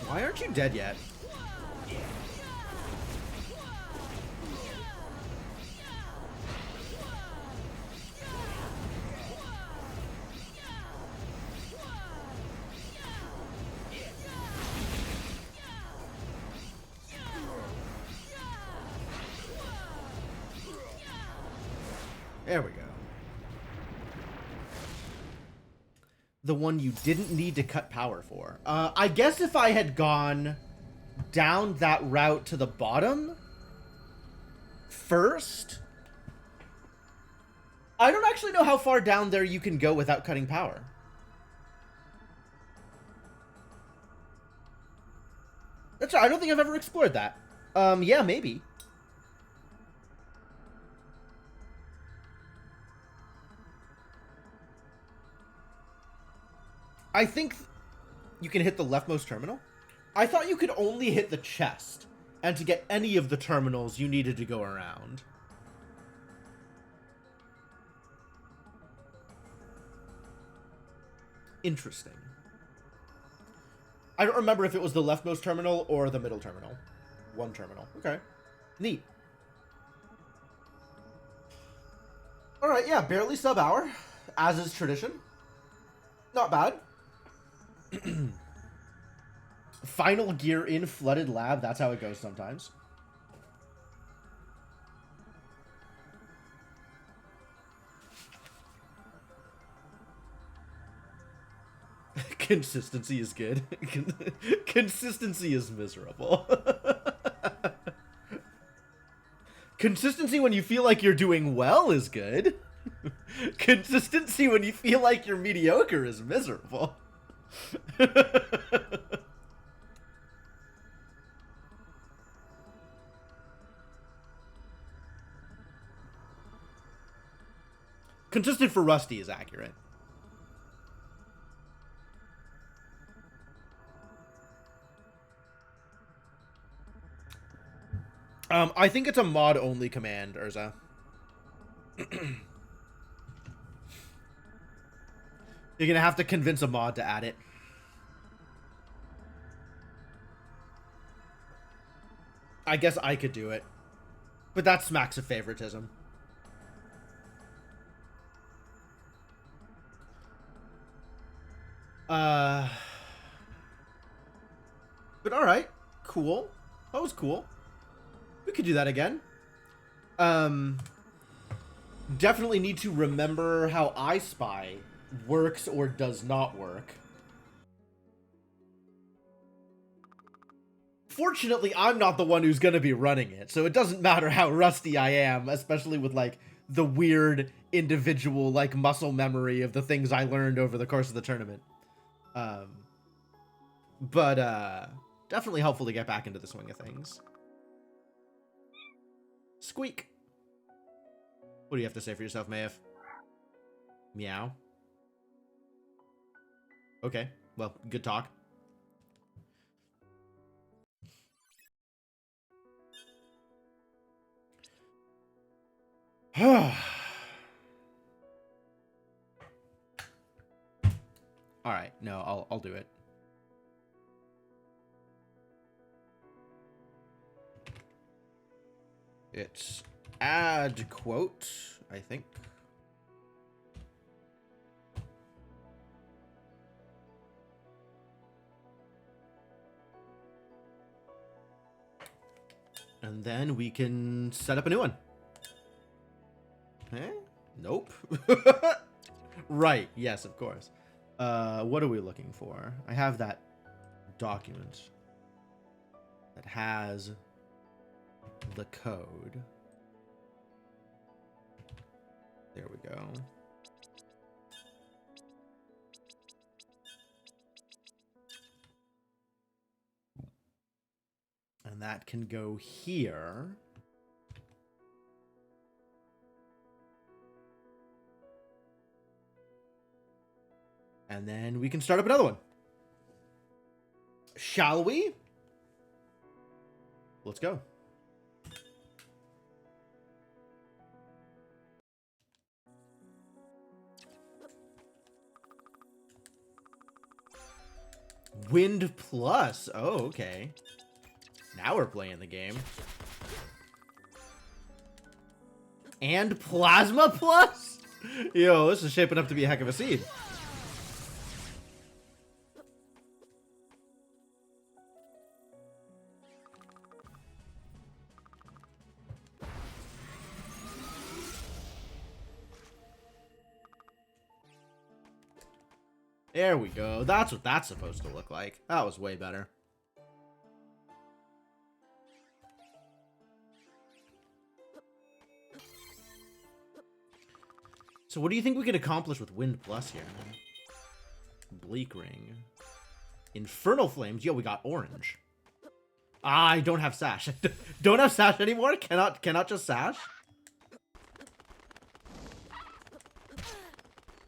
Why aren't you dead yet? There we go. The one you didn't need to cut power for. I guess if I had gone down that route to the bottom first... I don't actually know how far down there you can go without cutting power. That's right, I don't think I've ever explored that. Yeah, maybe. I think you can hit the leftmost terminal. I thought you could only hit the chest, and to get any of the terminals, you needed to go around. Interesting. I don't remember if it was the leftmost terminal or the middle terminal. One terminal. Okay. Neat. Alright, yeah, barely sub-hour, as is tradition. Not bad. Final gear in flooded lab. That's how it goes sometimes. Consistency is good. Consistency is miserable. Consistency when you feel like you're doing well is good. Consistency when you feel like you're mediocre is miserable. Consistent for Rusty is accurate. I think it's a mod-only command, Urza. You're gonna have to convince a mod to add it. I guess I could do it. But that smacks of favoritism. But alright. Cool. That was cool. We could do that again. Definitely need to remember how I Spy works or does not work. Fortunately, I'm not the one who's gonna be running it, so it doesn't matter how rusty I am, especially with, like, the weird individual, like, muscle memory of the things I learned over the course of the tournament. Definitely helpful to get back into the swing of things. Squeak. What do you have to say for yourself, Maeve? Meow. Okay, well, good talk. Alright, no, I'll do it. It's add quote, I think. And then we can set up a new one. Eh? Nope. Right, yes, of course. What are we looking for? I have that document that has the code. There we go. And that can go here. And then we can start up another one. Shall we? Let's go. Wind Plus. Oh, okay. Now we're playing the game. And Plasma Plus? Yo, this is shaping up to be a heck of a seed. There we go. That's what that's supposed to look like. That was way better. So what do you think we could accomplish with Wind Plus here? Bleak Ring. Infernal Flames. Yo, we got orange. Ah, I don't have Sash. Don't have Sash anymore? Cannot just Sash?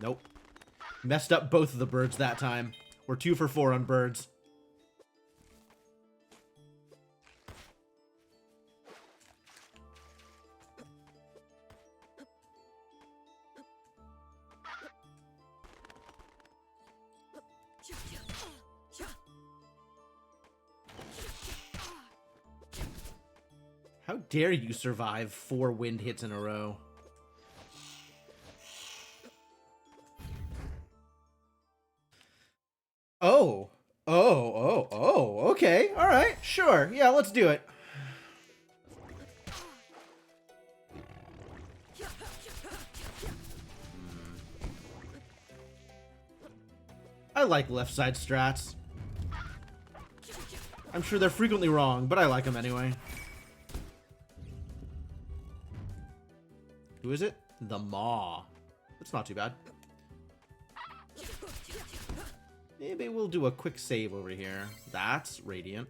Nope. Messed up both of the birds that time. We're 2 for 4 on birds. How dare you survive 4 wind hits in a row? Oh, okay, alright, sure, yeah, let's do it. I like left side strats. I'm sure they're frequently wrong, but I like them anyway. Who is it? The Maw. That's not too bad. Maybe we'll do a quick save over here. That's Radiant.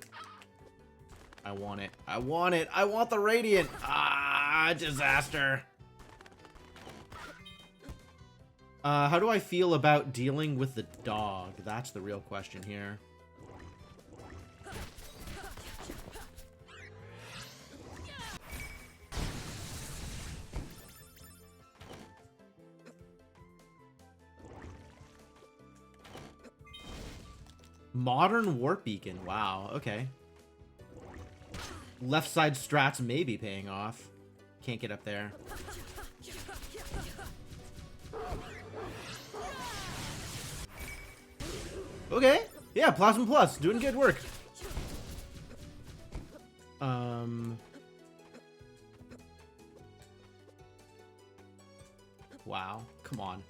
I want it. I want it. I want the Radiant. Ah, disaster. How do I feel about dealing with the dog? That's the real question here. Modern Warp Beacon. Wow, okay. Left side strats may be paying off. Can't get up there. Okay. Yeah, Plasma Plus. Doing good work. Wow. Come on.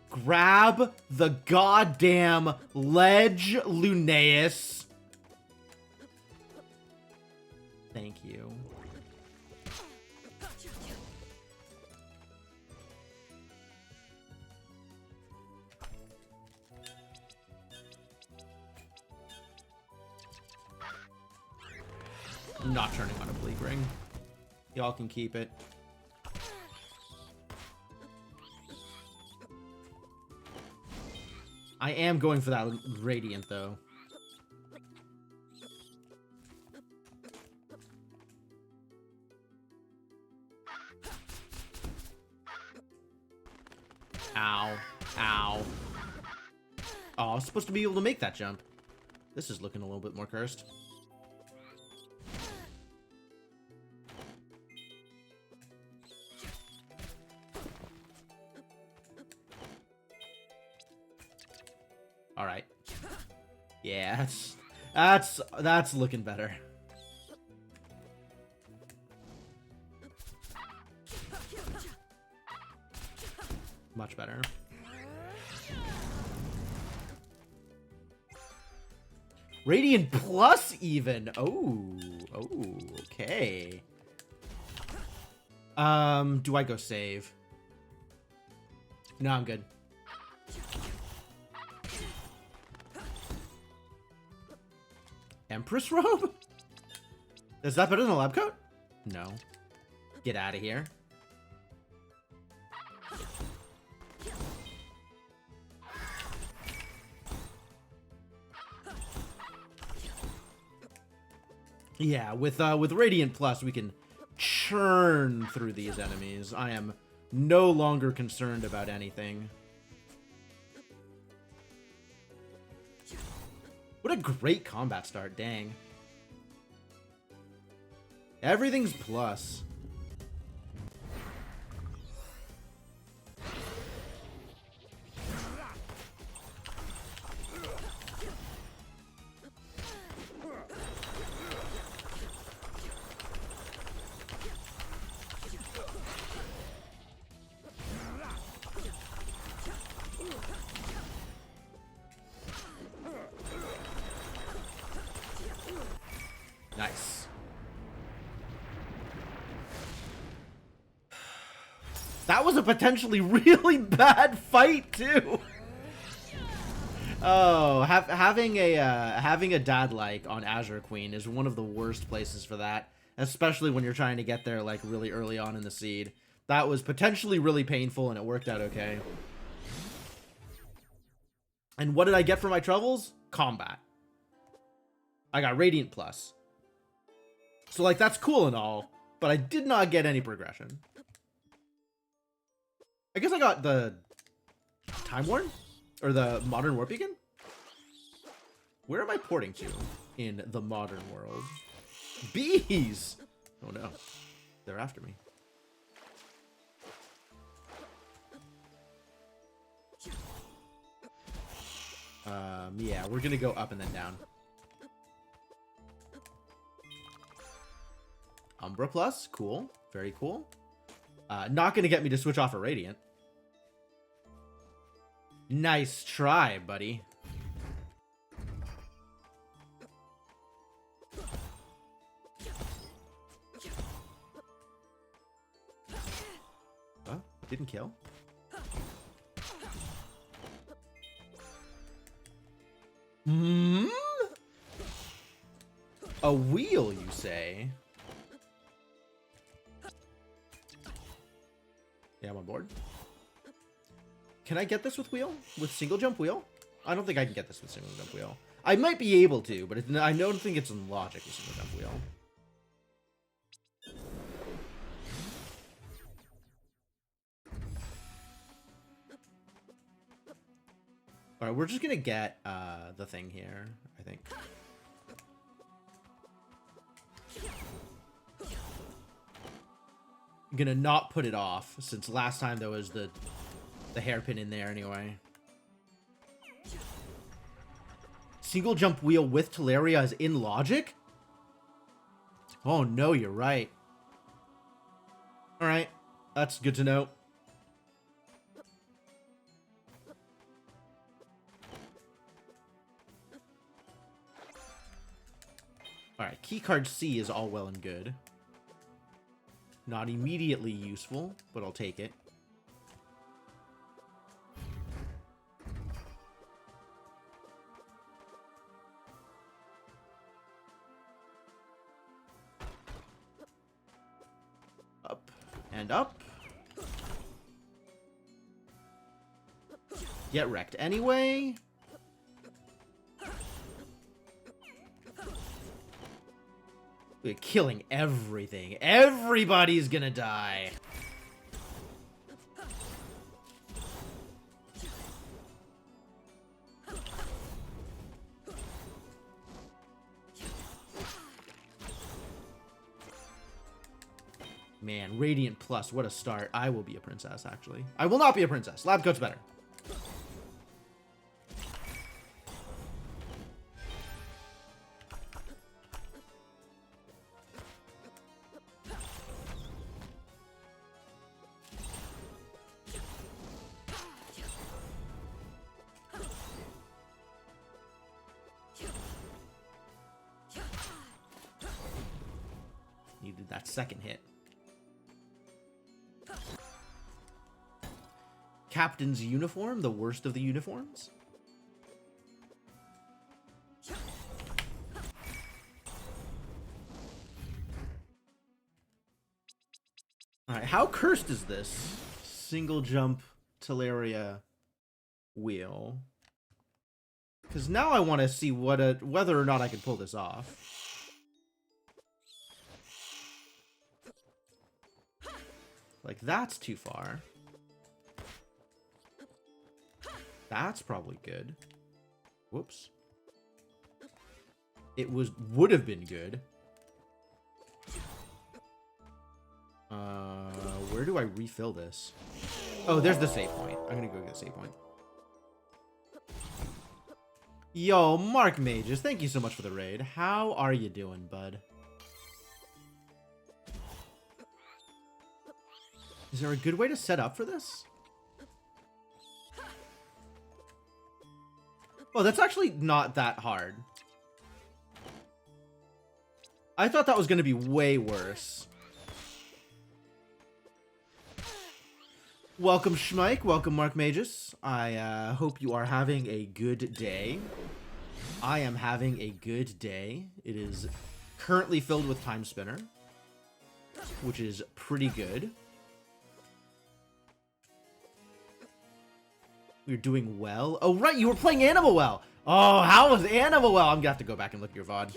Grab the goddamn ledge, Lunaeus. Thank you. I'm not turning on a Bleak Ring. Y'all can keep it. I am going for that Radiant, though. Ow. Ow. Oh, I was supposed to be able to make that jump. This is looking a little bit more cursed. All right. Yeah, that's looking better. Much better. Radiant Plus even. Oh, okay. Do I go save? No, I'm good. Empress Robe? Is that better than a lab coat? No. Get out of here. Yeah, with Radiant Plus, we can churn through these enemies. I am no longer concerned about anything. What a great combat start, dang. Everything's plus. That was a potentially really bad fight too. Oh, having a dad like on Azure Queen is one of the worst places for that, especially when you're trying to get there like really early on in the seed. That was potentially really painful, and it worked out okay. And what did I get for my troubles? Combat. I got Radiant Plus. So like that's cool and all, but I did not get any progression. I guess I got the Time Worn? Or the Modern Warp Beacon? Where am I porting to in the modern world? Bees! Oh no. They're after me. Yeah, we're gonna go up and then down. Umbra Plus, cool. Very cool. Not gonna get me to switch off a Radiant. Nice try, buddy. Oh, didn't kill. A wheel, you say? Yeah, I'm on board. Can I get this with wheel? With single jump wheel? I don't think I can get this with single jump wheel. I might be able to, but I don't think it's in logic with single jump wheel. Alright, we're just gonna get the thing here, I think. I'm gonna not put it off, since last time there was the hairpin in there anyway. Single jump wheel with Teleria is in logic? Oh no, you're right. Alright, that's good to know. Alright, keycard C is all well and good. Not immediately useful, but I'll take it. Up and up. Get wrecked anyway. We're killing everything. Everybody's gonna die. Man, Radiant Plus, what a start. I will be a princess, actually. I will not be a princess. Lab coat's better. Needed that second hit. Captain's uniform, the worst of the uniforms. Alright, how cursed is this? Single jump Teleria wheel. Because now I want to see whether or not I can pull this off. Like, that's too far. That's probably good. Whoops. It would have been good. Where do I refill this? Oh, there's the save point. I'm gonna go get a save point. Yo, Mark Mages, thank you so much for the raid. How are you doing, bud? Is there a good way to set up for this? Oh, that's actually not that hard. I thought that was going to be way worse. Welcome, Schmike. Welcome, Mark Magus. I hope you are having a good day. I am having a good day. It is currently filled with Timespinner, which is pretty good. We're doing well. Oh, right, you were playing Animal Well. Oh, how was Animal Well? I'm gonna have to go back and look at your VOD.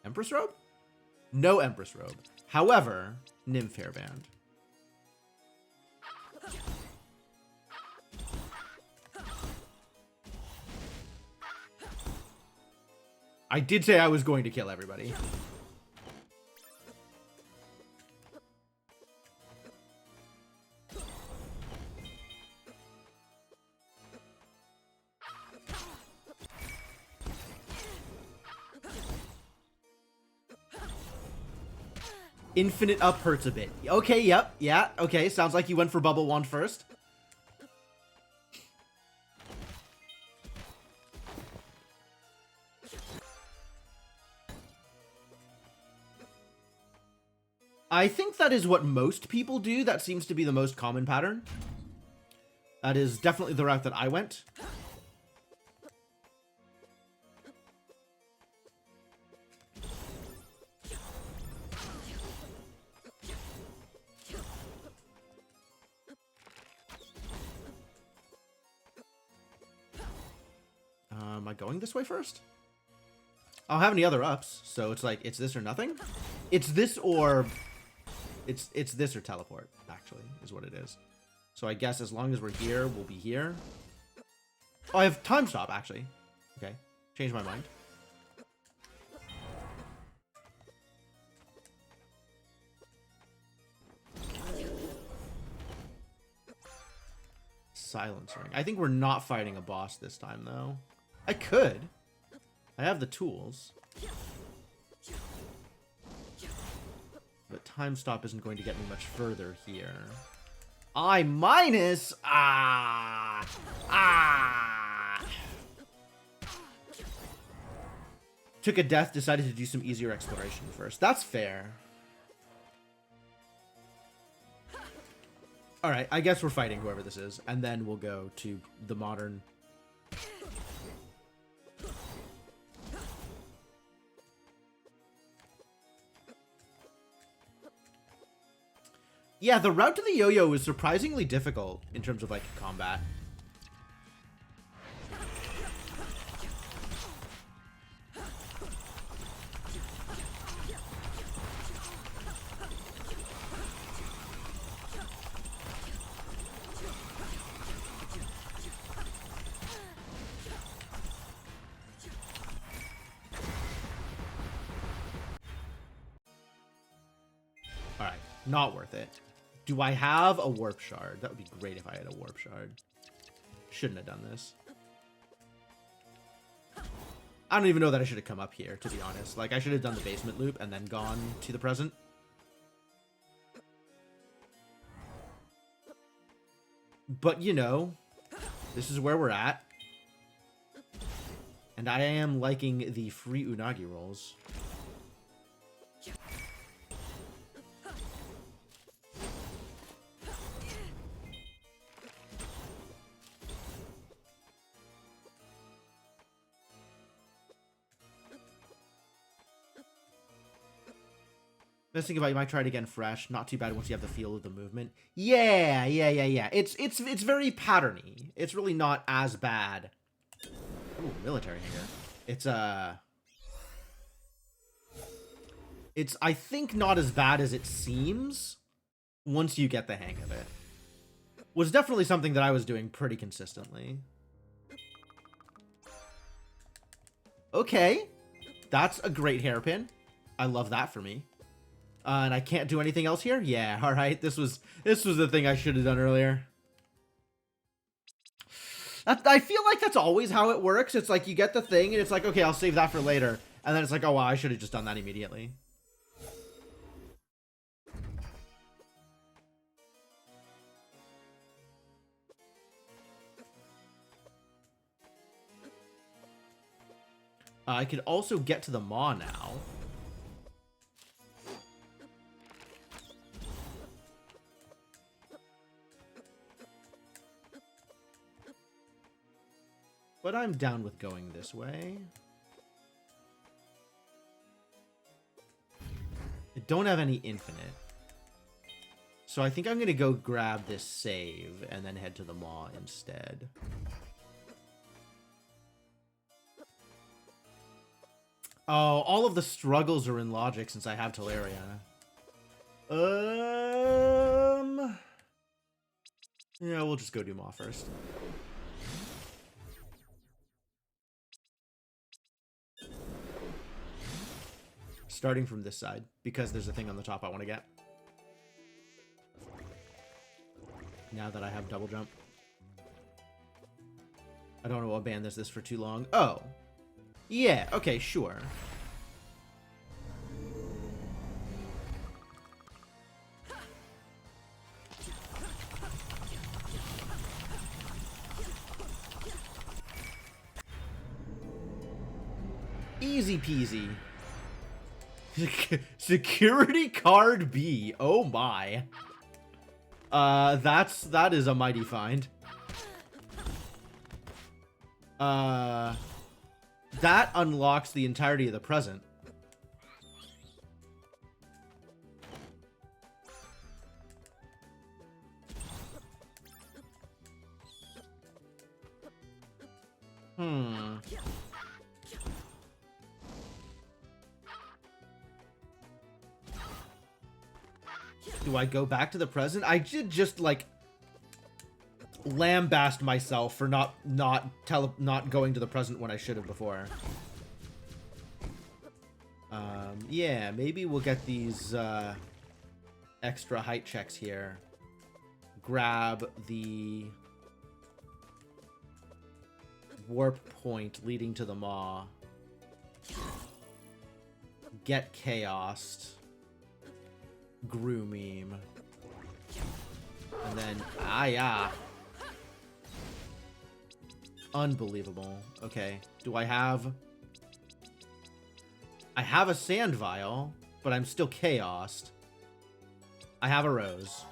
Empress Robe? No Empress Robe. However, Nymph Hairband. I did say I was going to kill everybody. Infinite up hurts a bit. Okay, yep, yeah, okay. Sounds like you went for Bubble Wand first. I think that is what most people do. That seems to be the most common pattern. That is definitely the route that I went. Am I going this way first? I don't have any other ups, so it's like, it's this or nothing? It's this or... It's this or teleport, actually, is what it is. So I guess as long as we're here, we'll be here. Oh, I have time stop, actually. Okay, changed my mind. Silence ring. I think we're not fighting a boss this time, though. I could. I have the tools. But time stop isn't going to get me much further here. I minus. Took a death, decided to do some easier exploration first. That's fair. Alright, I guess we're fighting whoever this is, and then we'll go to the modern. Yeah, the route to the yo-yo is surprisingly difficult in terms of, like, combat. Alright, not worth it. Do I have a warp shard? That would be great if I had a warp shard. Shouldn't have done this. I don't even know that I should have come up here, to be honest. Like, I should have done the basement loop and then gone to the present. But, you know, this is where we're at. And I am liking the free Unagi rolls. Best thing about you might try it again fresh. Not too bad once you have the feel of the movement. Yeah. It's very patterny. It's really not as bad. Ooh, military hanger. It's I think not as bad as it seems once you get the hang of it. Was definitely something that I was doing pretty consistently. Okay. That's a great hairpin. I love that for me. And I can't do anything else here? Yeah, alright. This was the thing I should have done earlier. I feel like that's always how it works. It's like you get the thing and it's like, okay, I'll save that for later. And then it's like, oh wow, I should have just done that immediately. I could also get to the maw now. But I'm down with going this way. I don't have any infinite. So I think I'm going to go grab this save and then head to the Maw instead. Oh, all of the struggles are in logic since I have Teleria. Yeah, we'll just go do Maw first. Starting from this side, because there's a thing on the top I want to get. Now that I have double jump. I don't want to abandon this for too long. Oh. Yeah, okay, sure. Easy peasy. Security card B. Oh my. That is a mighty find. That unlocks the entirety of the present. Do I go back to the present? I did just like lambast myself for not going to the present when I should have before. Yeah, maybe we'll get these extra height checks here. Grab the warp point leading to the Maw. Get chaosed. Grew meme. And then, yeah. Unbelievable. Okay. Do I have... I have a sand vial, but I'm still chaosed. I have a rose.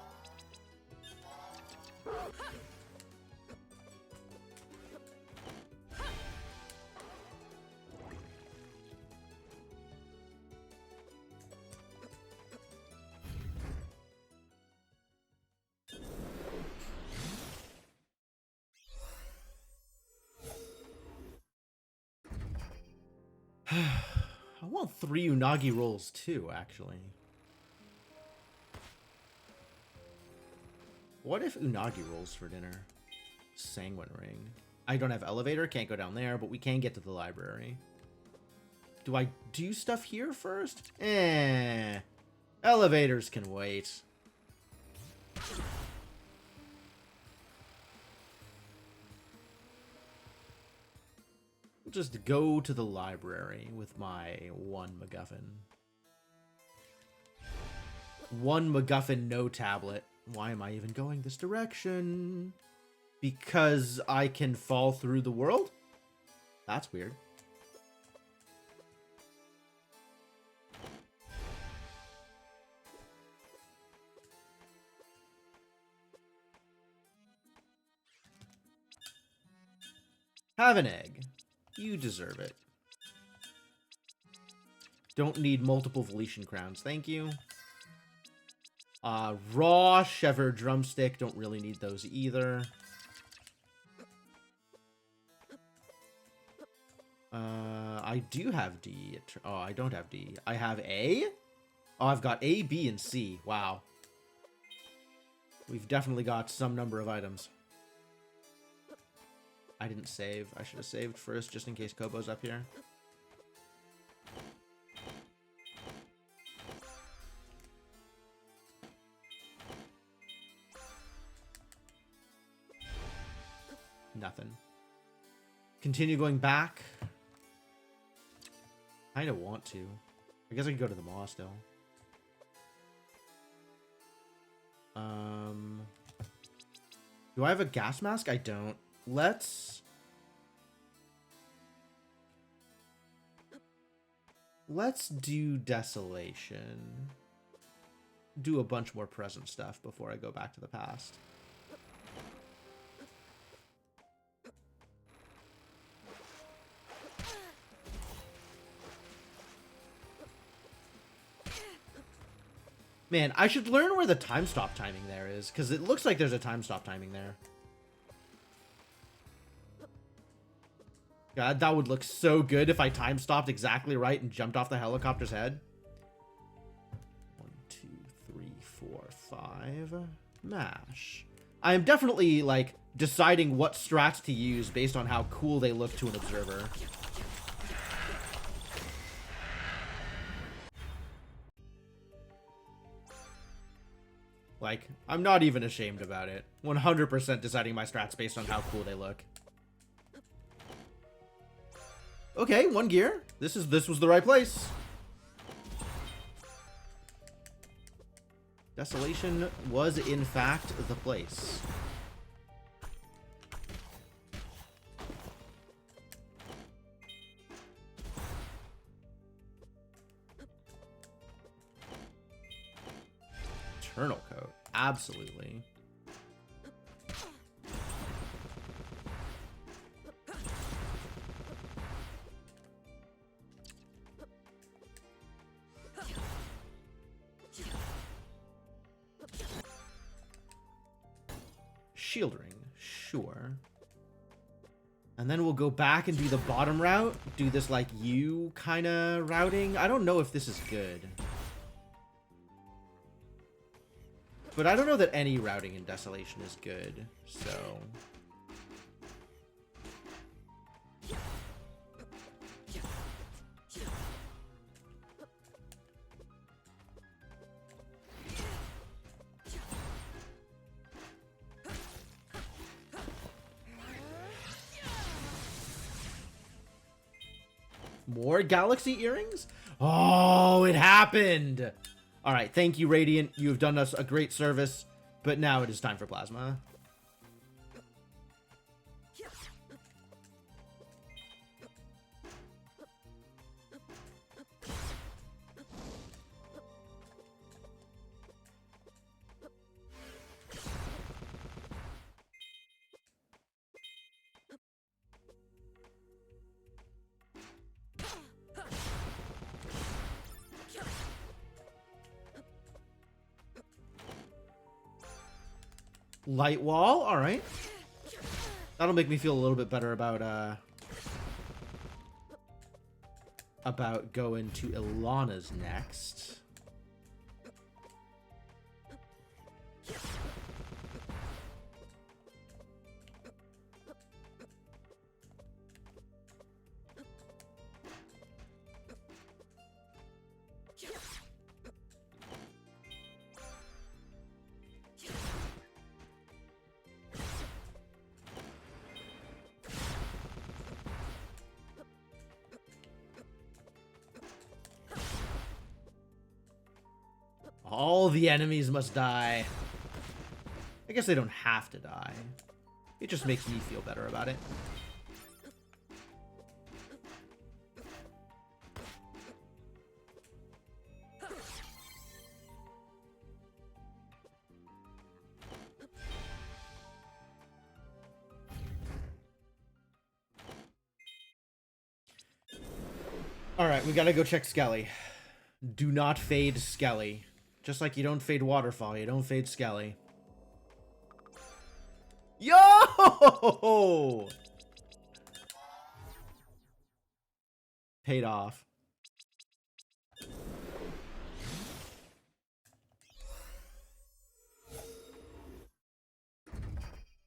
I want 3 Unagi rolls too, actually. What if Unagi rolls for dinner? Sanguine Ring. I don't have elevator, can't go down there, but we can get to the library. Do I do stuff here first? Elevators can wait. Just go to the library with my 1 MacGuffin. 1 MacGuffin, no tablet. Why am I even going this direction? Because I can fall through the world? That's weird. Have an egg. You deserve it. Don't need multiple Veletian crowns. Thank you. Raw Shever drumstick. Don't really need those either. I do have D. Oh, I don't have D. I have A? Oh, I've got A, B, and C. Wow. We've definitely got some number of items. I didn't save. I should have saved first, just in case Kobo's up here. Nothing. Continue going back. I don't want to. I guess I can go to the Maw still. Do I have a gas mask? I don't. Let's do Desolation. Do a bunch more present stuff before I go back to the past. Man, I should learn where the time stop timing there is, because it looks like there's a time stop timing there. God, that would look so good if I time stopped exactly right and jumped off the helicopter's head. 1, 2, 3, 4, 5. Mash. I am definitely, like, deciding what strats to use based on how cool they look to an observer. Like, I'm not even ashamed about it. 100% deciding my strats based on how cool they look. Okay, 1 gear. This was the right place. Desolation was, in fact, the place. Eternal coat. Absolutely. Shield ring, sure. And then we'll go back and do the bottom route. Do this, like, U kind of routing. I don't know if this is good. But I don't know that any routing in Desolation is good, so... More galaxy earrings? Oh, it happened! Alright, thank you, Radiant. You have done us a great service. But now it is time for Plasma. Light wall, all right. That'll make me feel a little bit better about going to Ilana's next. All the enemies must die. I guess they don't have to die. It just makes me feel better about it. Alright, we gotta go check Skelly. Do not fade Skelly. Just like you don't fade Waterfall, you don't fade Skelly. Yo! Paid off.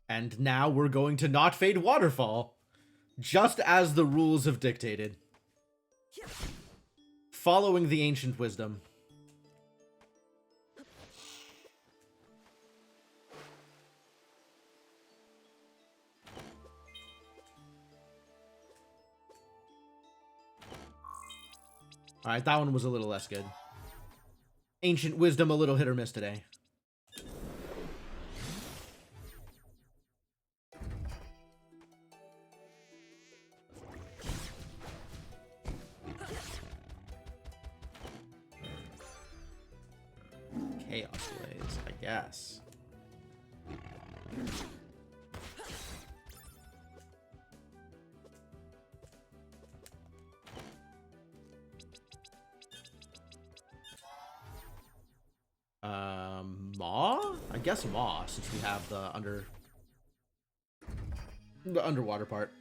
And now we're going to not fade Waterfall. Just as the rules have dictated. Following the ancient wisdom. Alright, that one was a little less good. Ancient wisdom, a little hit or miss today. Chaos Blaze, I guess. Maw? I guess Maw, since we have the underwater part.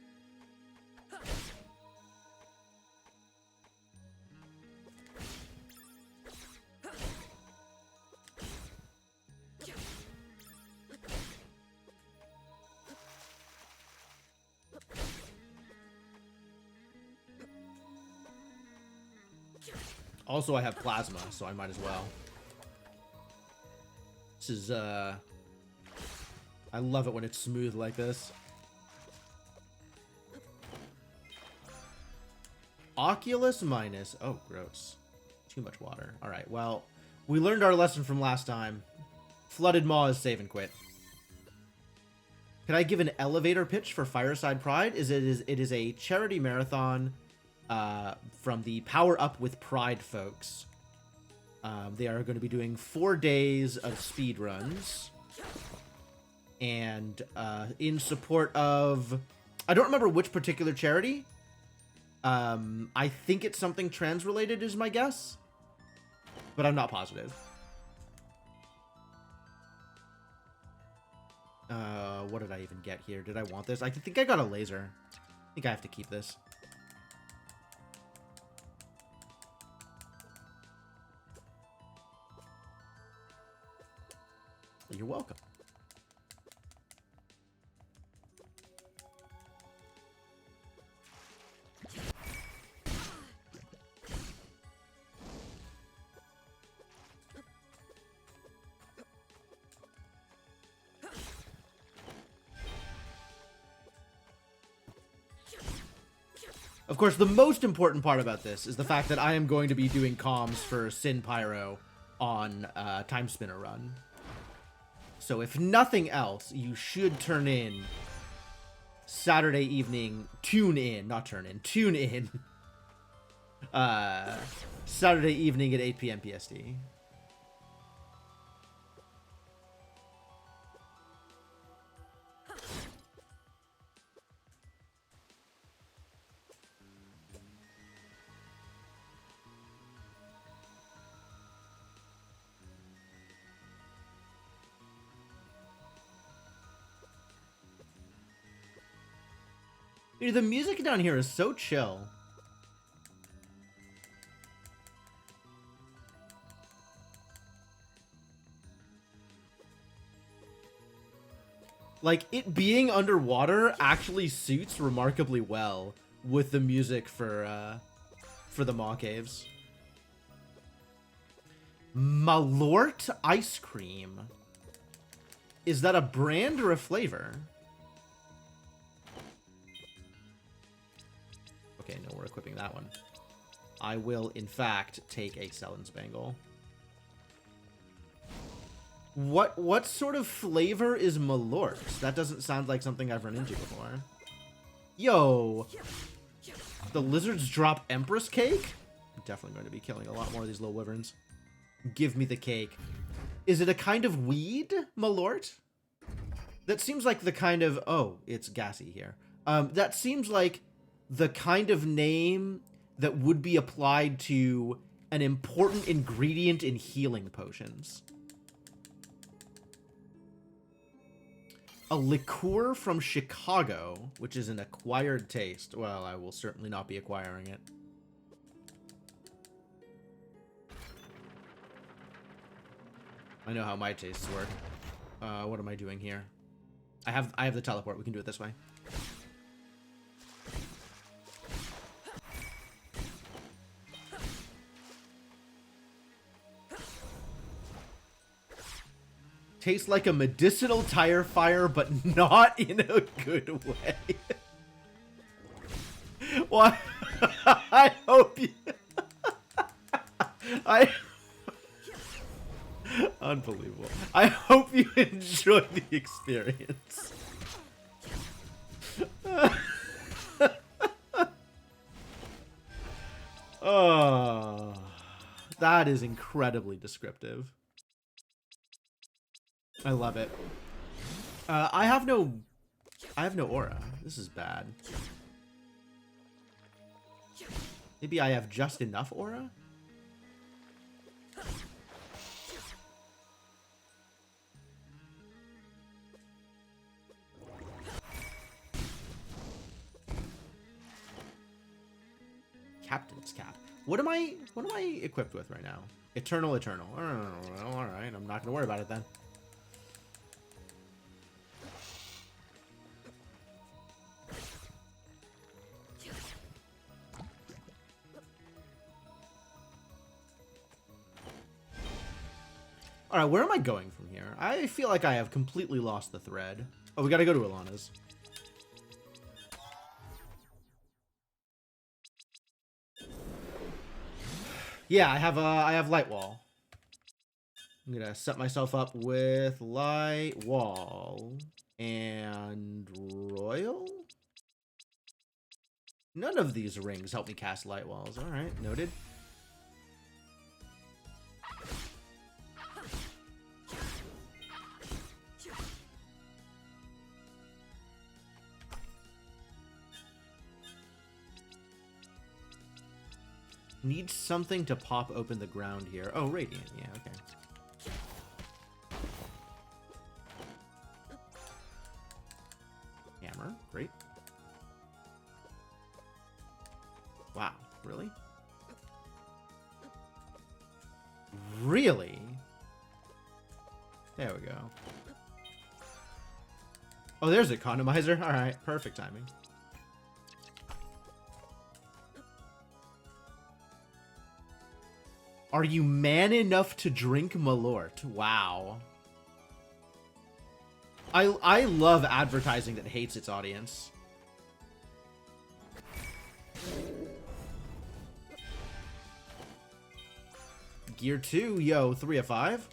Also, I have plasma, so I might as well. This is, I love it when it's smooth like this. Oculus minus. Oh, gross. Too much water. Alright, well, we learned our lesson from last time. Flooded Maw is save and quit. Can I give an elevator pitch for Fireside Pride? It is a charity marathon from the Power Up with Pride folks. They are going to be doing 4 days of speed runs. And in support of... I don't remember which particular charity. I think it's something trans-related is my guess. But I'm not positive. What did I even get here? Did I want this? I think I got a laser. I think I have to keep this. You're welcome. Of course, the most important part about this is the fact that I am going to be doing comms for Sin Pyro on Timespinner Run. So if nothing else, you should turn in Saturday evening, tune in Saturday evening at 8 p.m. PST. Dude, the music down here is so chill. Like, it being underwater actually suits remarkably well with the music for the Maw Caves. Malort ice cream. Is that a brand or a flavor? Okay, no, we're equipping that one. I will, in fact, take a Sellen's Bangle. What sort of flavor is Malort? That doesn't sound like something I've run into before. Yo! The lizards drop Empress Cake? I'm definitely going to be killing a lot more of these little wyverns. Give me the cake. Is it a kind of weed, Malort? That seems like the kind of... Oh, it's gassy here. That seems like the kind of name that would be applied to an important ingredient in healing potions. A liqueur from Chicago, which is an acquired taste. Well, I will certainly not be acquiring it. I know how my tastes work. What am I doing here? I have the teleport. We can do it this way. Tastes like a medicinal tire fire, but not in a good way. Well, I hope you... Unbelievable. I hope you enjoy the experience. Oh, that is incredibly descriptive. I love it. I have no aura. This is bad. Maybe I have just enough aura? Captain's cap. What am I equipped with right now? Eternal. Oh, all right, I'm not gonna worry about it then. All right, where am I going from here? I feel like I have completely lost the thread. Oh, we gotta go to Alana's. Yeah, I have light wall. I'm gonna set myself up with light wall and royal. None of these rings help me cast light walls. All right, noted. Need something to pop open the ground here. Oh, radiant. Yeah, okay. Hammer. Great. Wow. Really? Really? There we go. Oh, there's a Randomizer. All right. Perfect timing. Are you man enough to drink Malort? Wow. I love advertising that hates its audience. Gear 2, yo, 3 of 5.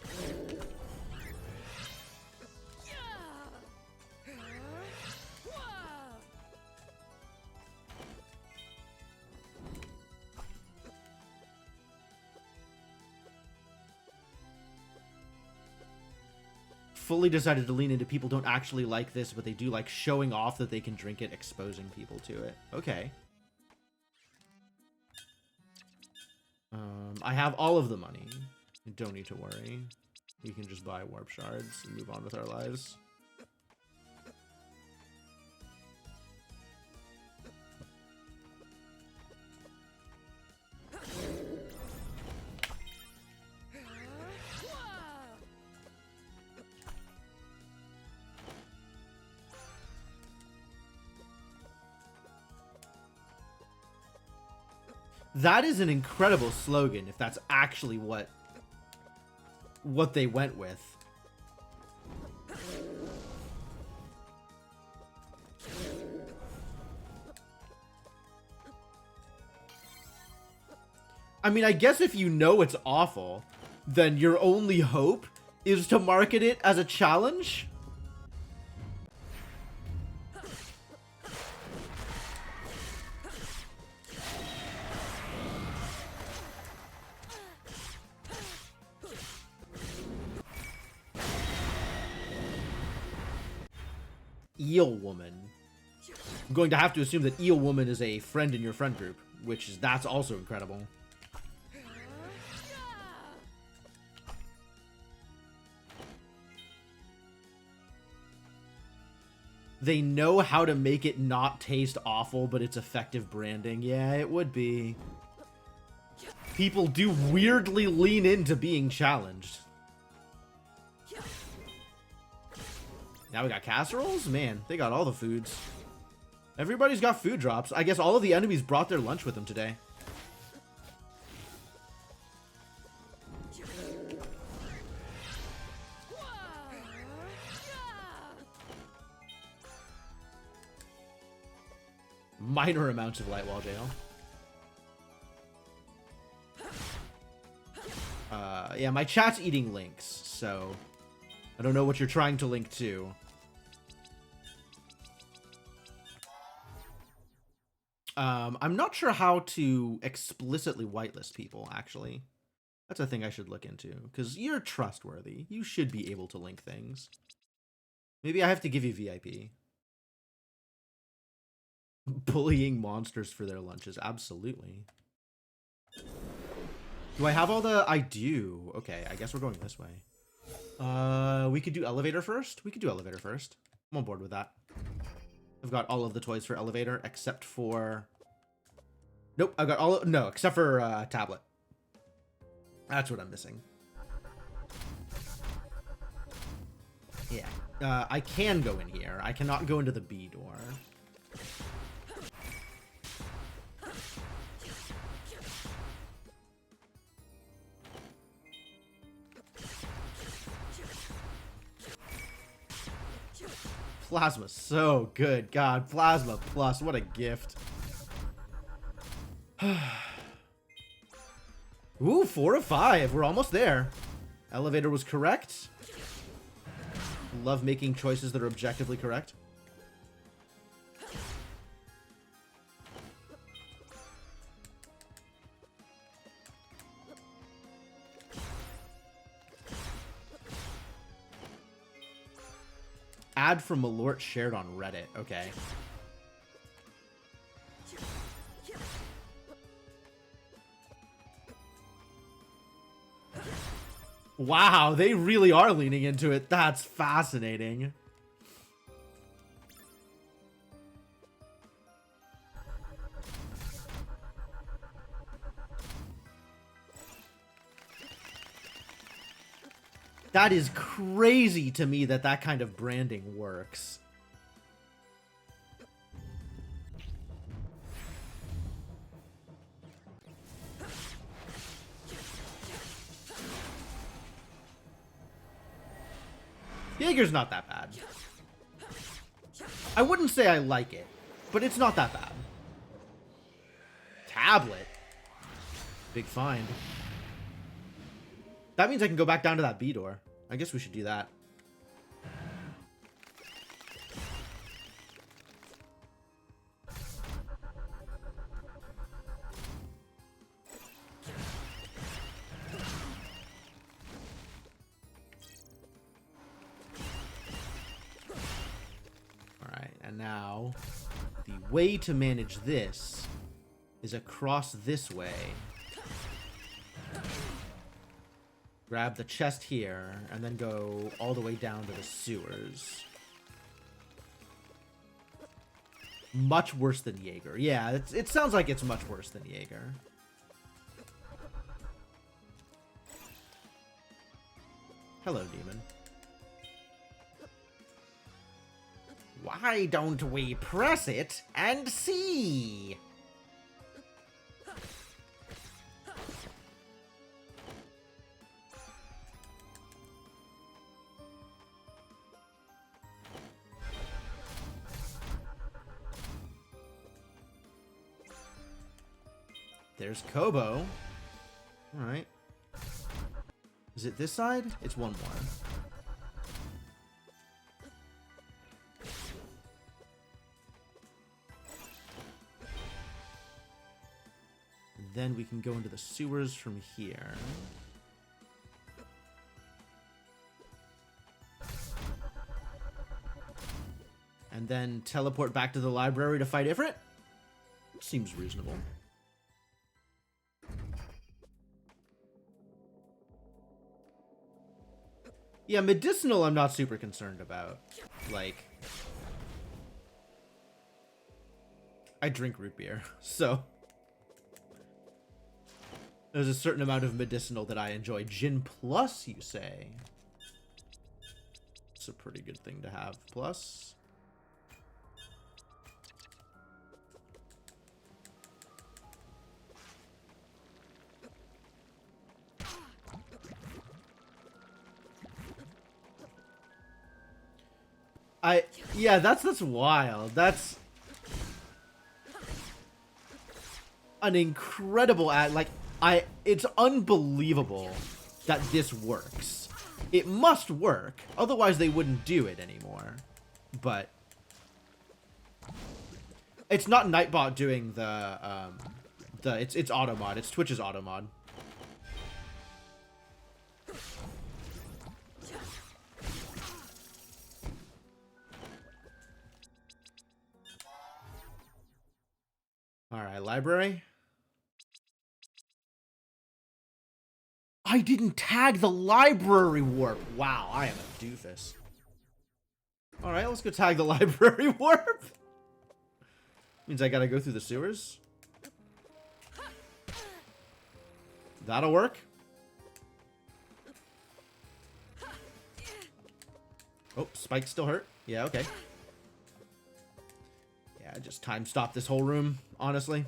Fully decided to lean into people don't actually like this, but they do like showing off that they can drink it, exposing people to it. Okay. I have all of the money. You don't need to worry. We can just buy warp shards and move on with our lives. That is an incredible slogan, if that's actually what they went with. I mean, I guess if you know it's awful, then your only hope is to market it as a challenge. Eel Woman. I'm going to have to assume that Eel Woman is a friend in your friend group, that's also incredible. They know how to make it not taste awful, but it's effective branding. Yeah, it would be. People do weirdly lean into being challenged. Now we got casseroles? Man, they got all the foods. Everybody's got food drops. I guess all of the enemies brought their lunch with them today. Minor amounts of light wall jail. Yeah, my chat's eating links, so I don't know what you're trying to link to. I'm not sure how to explicitly whitelist people, actually. That's a thing I should look into, because you're trustworthy. You should be able to link things. Maybe I have to give you VIP. Bullying monsters for their lunches. Absolutely. Do I have all the... I do. Okay, I guess we're going this way. We could do elevator first? We could do elevator first. I'm on board with that. I've got all of the toys for elevator, except for Nope, I got all... No, except for tablet. That's what I'm missing. Yeah. I can go in here. I cannot go into the B door. Plasma, so good. God, Plasma Plus, what a gift. Ooh, 4 of 5. We're almost there. Elevator was correct. Love making choices that are objectively correct. Ad from Malort shared on Reddit. Okay. Wow, they really are leaning into it. That's fascinating. That is crazy to me that that kind of branding works. Jaeger's not that bad. I wouldn't say I like it, but it's not that bad. Tablet. Big find. That means I can go back down to that B door. I guess we should do that. Alright, and now the way to manage this is across this way. Grab the chest here, and then go all the way down to the sewers. Much worse than Jaeger. Yeah, it sounds like it's much worse than Jaeger. Hello, demon. Why don't we press it and see? There's Kobo. Alright. Is it this side? It's one more. And then we can go into the sewers from here. And then teleport back to the library to fight Ifrit? Seems reasonable. Yeah, medicinal I'm not super concerned about. Like, I drink root beer, so there's a certain amount of medicinal that I enjoy. Gin plus, you say? It's a pretty good thing to have. Plus. Yeah, that's wild. That's an incredible ad. Like, it's unbelievable that this works. It must work, otherwise they wouldn't do it anymore. But it's not Nightbot doing it's auto mod. It's Twitch's auto mod. Alright, library. I didn't tag the library warp. Wow, I am a doofus. Alright, let's go tag the library warp. Means I gotta go through the sewers. That'll work. Oh, spikes still hurt. Yeah, okay. Yeah, just time stop this whole room, honestly.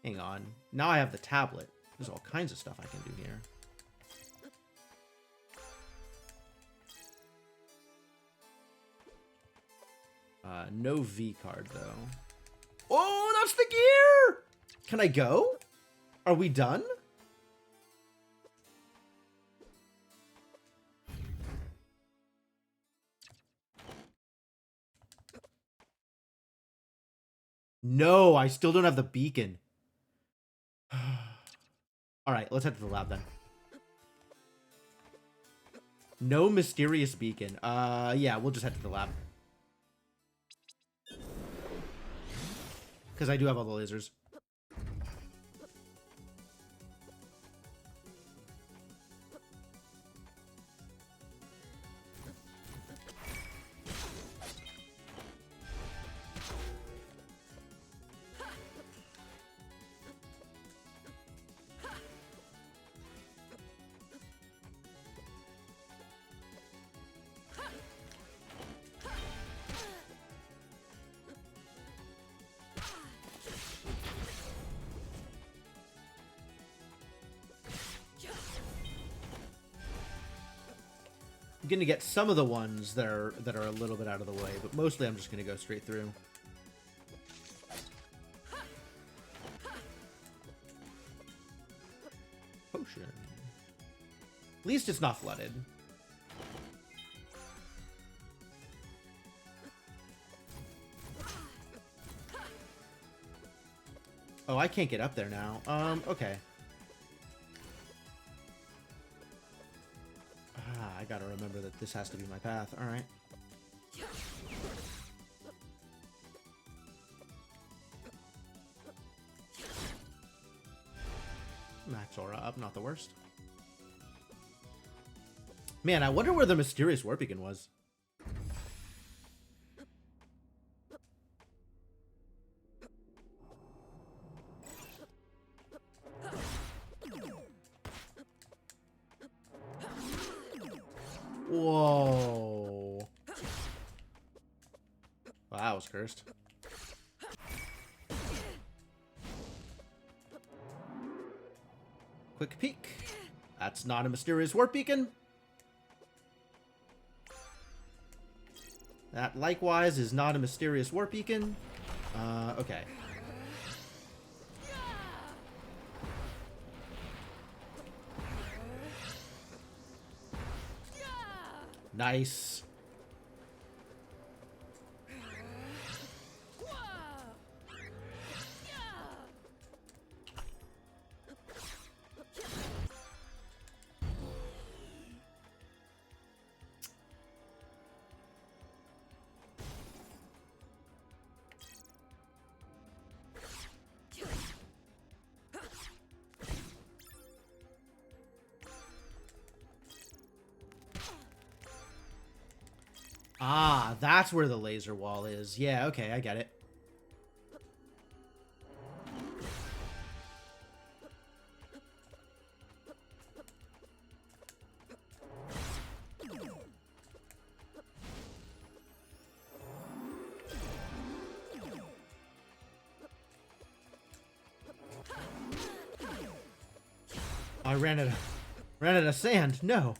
Hang on. Now I have the tablet. There's all kinds of stuff I can do here. No V card, though. Oh, that's the gear! Can I go? Are we done? No, I still don't have the beacon. Alright, let's head to the lab then. No mysterious beacon. Yeah, we'll just head to the lab. Because I do have all the lasers. I'm gonna get some of the ones that are a little bit out of the way, but mostly I'm just gonna go straight through. Potion. At least it's not flooded. Oh, I can't get up there now. Okay. I gotta remember that this has to be my path. Alright. Max aura up, not the worst. Man, I wonder where the mysterious warp beacon was. Whoa. Well, that was cursed. Quick peek. That's not a mysterious warp beacon. That likewise is not a mysterious warp beacon. Okay. Nice. Ah, that's where the laser wall is. Yeah, okay, I get it. I ran out of sand. No.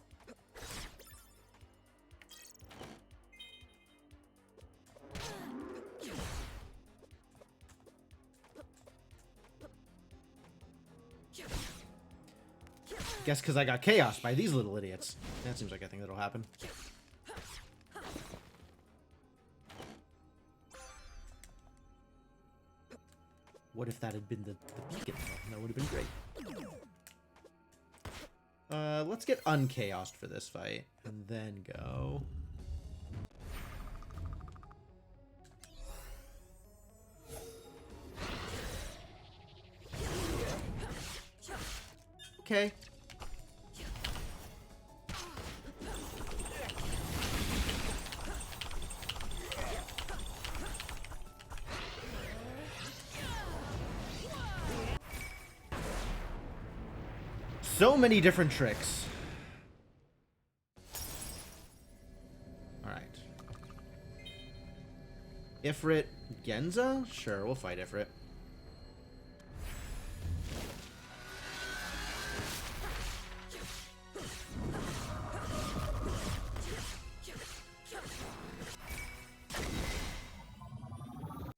Guess because I got chaos by these little idiots. That seems like a thing that'll happen. What if that had been the beacon? That would have been great. Let's get unchaosed for this fight, and then go. Okay. So many different tricks. Alright. Ifrit Genza? Sure, we'll fight Ifrit.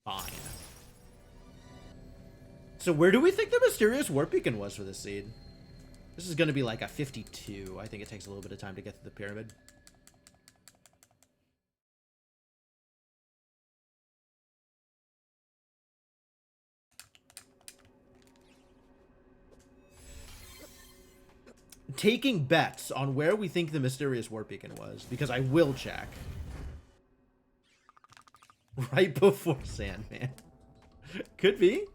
Fine. So where do we think the mysterious warp beacon was for this seed? This is going to be like a 52. I think it takes a little bit of time to get to the pyramid. Taking bets on where we think the mysterious warp beacon was, because I will check. Right before Sandman. Could be.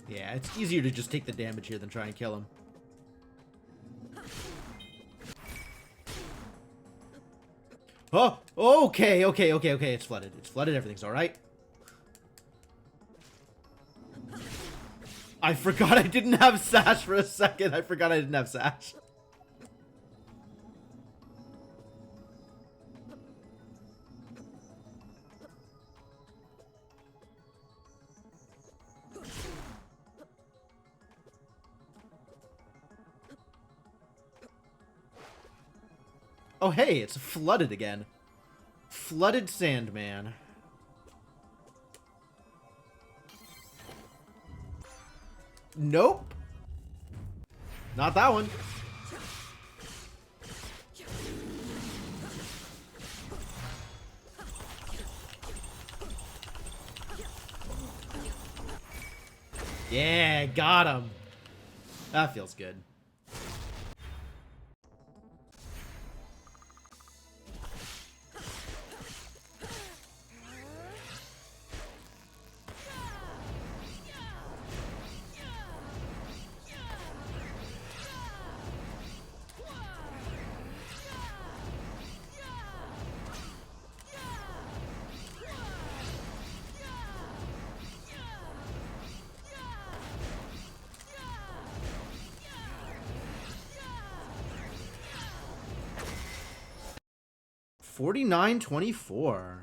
Yeah, it's easier to just take the damage here than try and kill him. Oh, okay. It's flooded. It's flooded. Everything's all right. I forgot I didn't have Sash for a second. I forgot I didn't have Sash. Oh, hey, it's flooded again. Flooded Sandman. Nope. Not that one. Yeah, got him. That feels good. $49.24.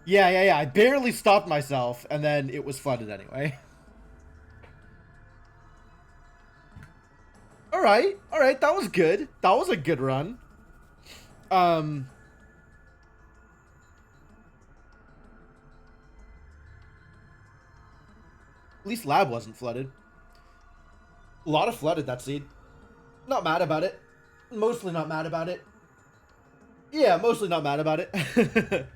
Yeah. I barely stopped myself, and then it was flooded anyway. All right. That was good. That was a good run. At least lab wasn't flooded. A lot of flooded, that seed. Not mad about it. Mostly not mad about it. Yeah, mostly not mad about it.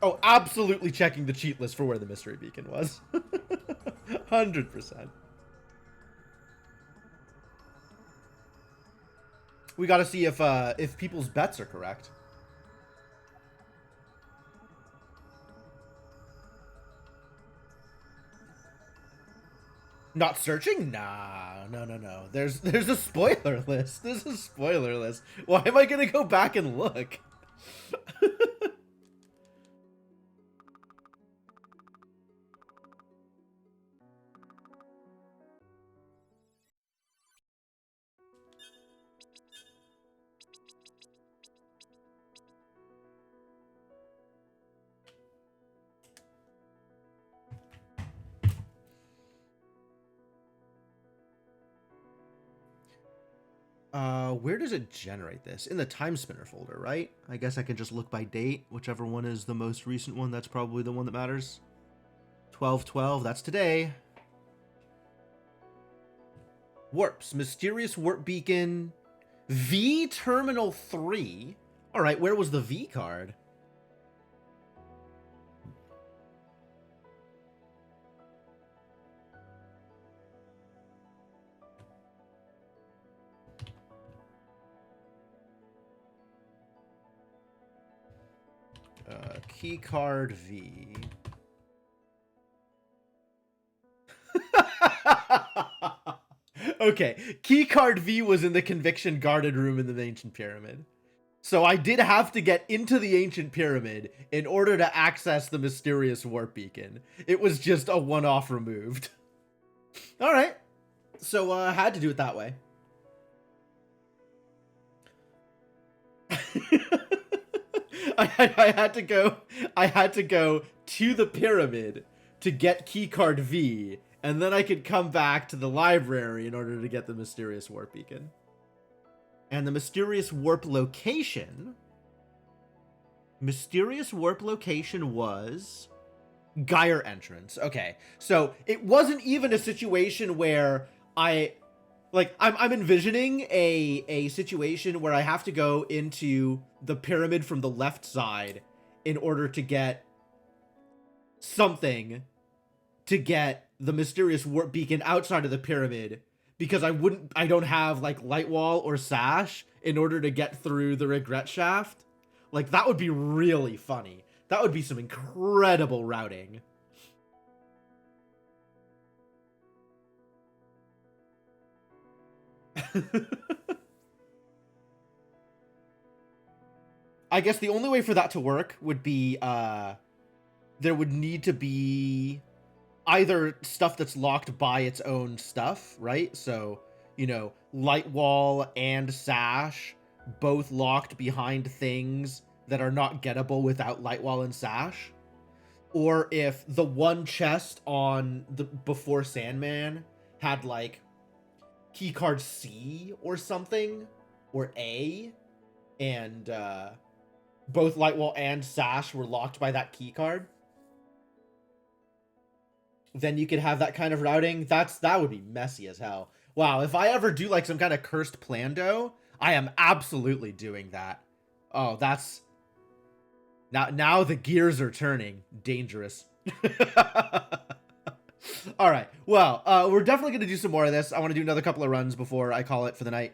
Oh, absolutely checking the cheat list for where the mystery beacon was. 100%. We gotta see if people's bets are correct. Not searching? Nah, no. There's a spoiler list. There's a spoiler list. Why am I gonna go back and look? 'Where does it generate this? In the Timespinner folder, right? I guess I can just look by date. Whichever one is the most recent one, that's probably the one that matters. 12/12, that's today. Warps. Mysterious Warp Beacon. V Terminal 3. Alright, where was the V card? key card V. Okay, key card V was in the conviction guarded room in the ancient pyramid. So I did have to get into the ancient pyramid in order to access the mysterious warp beacon. It was just a one-off removed. All right. So I had to do it that way. I had to go to the pyramid to get keycard V, and then I could come back to the library in order to get the mysterious warp beacon. And the mysterious warp location was Gyre entrance. Okay, so it wasn't even a situation where I'm envisioning a situation where I have to go into the pyramid from the left side in order to get something to get the mysterious warp beacon outside of the pyramid, because I don't have like light wall or sash in order to get through the regret shaft. Like, that would be really funny. That would be some incredible routing. I guess the only way for that to work would be there would need to be either stuff that's locked by its own stuff, right? So, you know, light wall and sash both locked behind things that are not gettable without light wall and sash. Or if the one chest on the before Sandman had like keycard C or something, or A, and both light wall and sash were locked by that keycard, then you could have that kind of routing. That would be messy as hell. Wow, if I ever do like some kind of cursed plando, I am absolutely doing that. Oh, that's now the gears are turning. Dangerous. All right. Well, we're definitely going to do some more of this. I want to do another couple of runs before I call it for the night.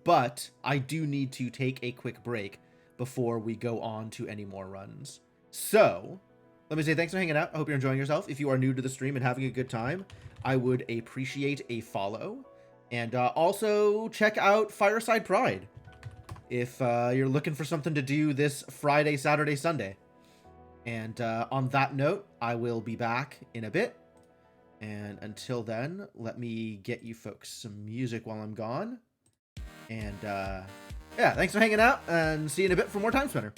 But I do need to take a quick break before we go on to any more runs. So, let me say thanks for hanging out. I hope you're enjoying yourself. If you are new to the stream and having a good time, I would appreciate a follow. And also check out Fireside Pride if you're looking for something to do this Friday, Saturday, Sunday. And on that note, I will be back in a bit. And until then, let me get you folks some music while I'm gone. And yeah, thanks for hanging out, and see you in a bit for more Timespinner.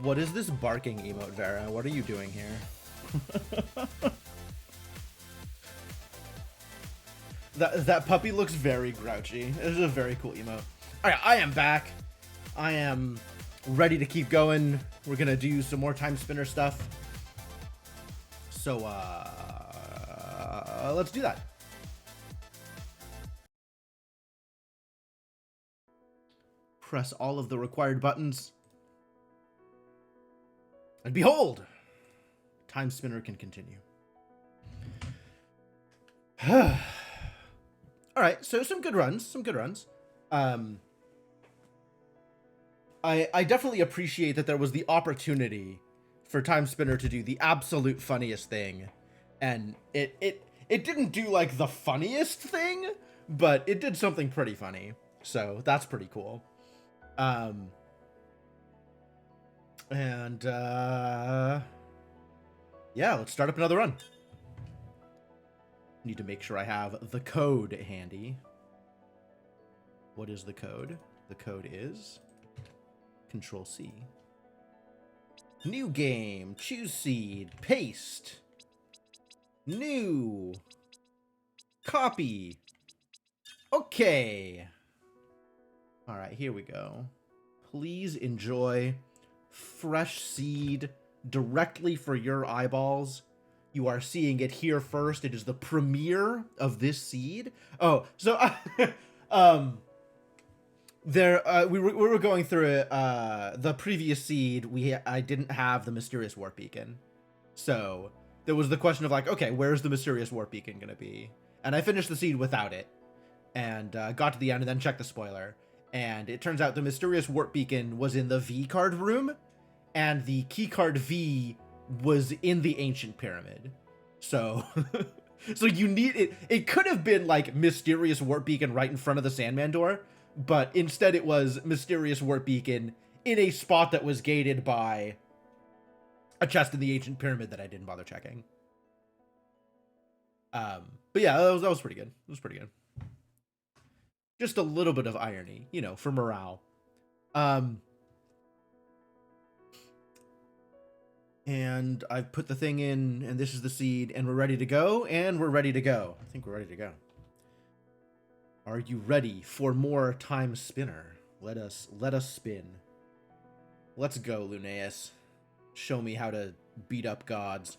What is this barking emote, Vera? What are you doing here? That puppy looks very grouchy. This is a very cool emote. Alright, I am back. I am ready to keep going. We're gonna do some more Timespinner stuff. So, let's do that. Press all of the required buttons. And behold! Timespinner can continue. Alright, so some good runs. I definitely appreciate that there was the opportunity for Timespinner to do the absolute funniest thing. And it didn't do, like, the funniest thing, but it did something pretty funny. So, that's pretty cool. Yeah, let's start up another run. Need to make sure I have the code handy. What is the code? The code is Control-C. New game. Choose seed. Paste. New. Copy. Okay. All right, here we go. Please enjoy fresh seed directly for your eyeballs. You are seeing it here first. It is the premiere of this seed. Oh, so we were going through it. The previous seed, I didn't have the mysterious warp beacon, so there was the question of like, okay, where's the mysterious warp beacon gonna be? And I finished the seed without it, and got to the end and then checked the spoiler, and it turns out the mysterious warp beacon was in the V card room, and the key card V was in the ancient pyramid. So so you need it. It could have been like mysterious warp beacon right in front of the Sandman door, but instead it was mysterious warp beacon in a spot that was gated by a chest in the ancient pyramid that I didn't bother checking. But yeah, that was pretty good. It was pretty good. Just a little bit of irony, you know, for morale. And I've put the thing in, and this is the seed, and we're ready to go, and we're ready to go. I think we're ready to go. Are you ready for more Timespinner? Let us spin. Let's go, Lunaeus. Show me how to beat up gods.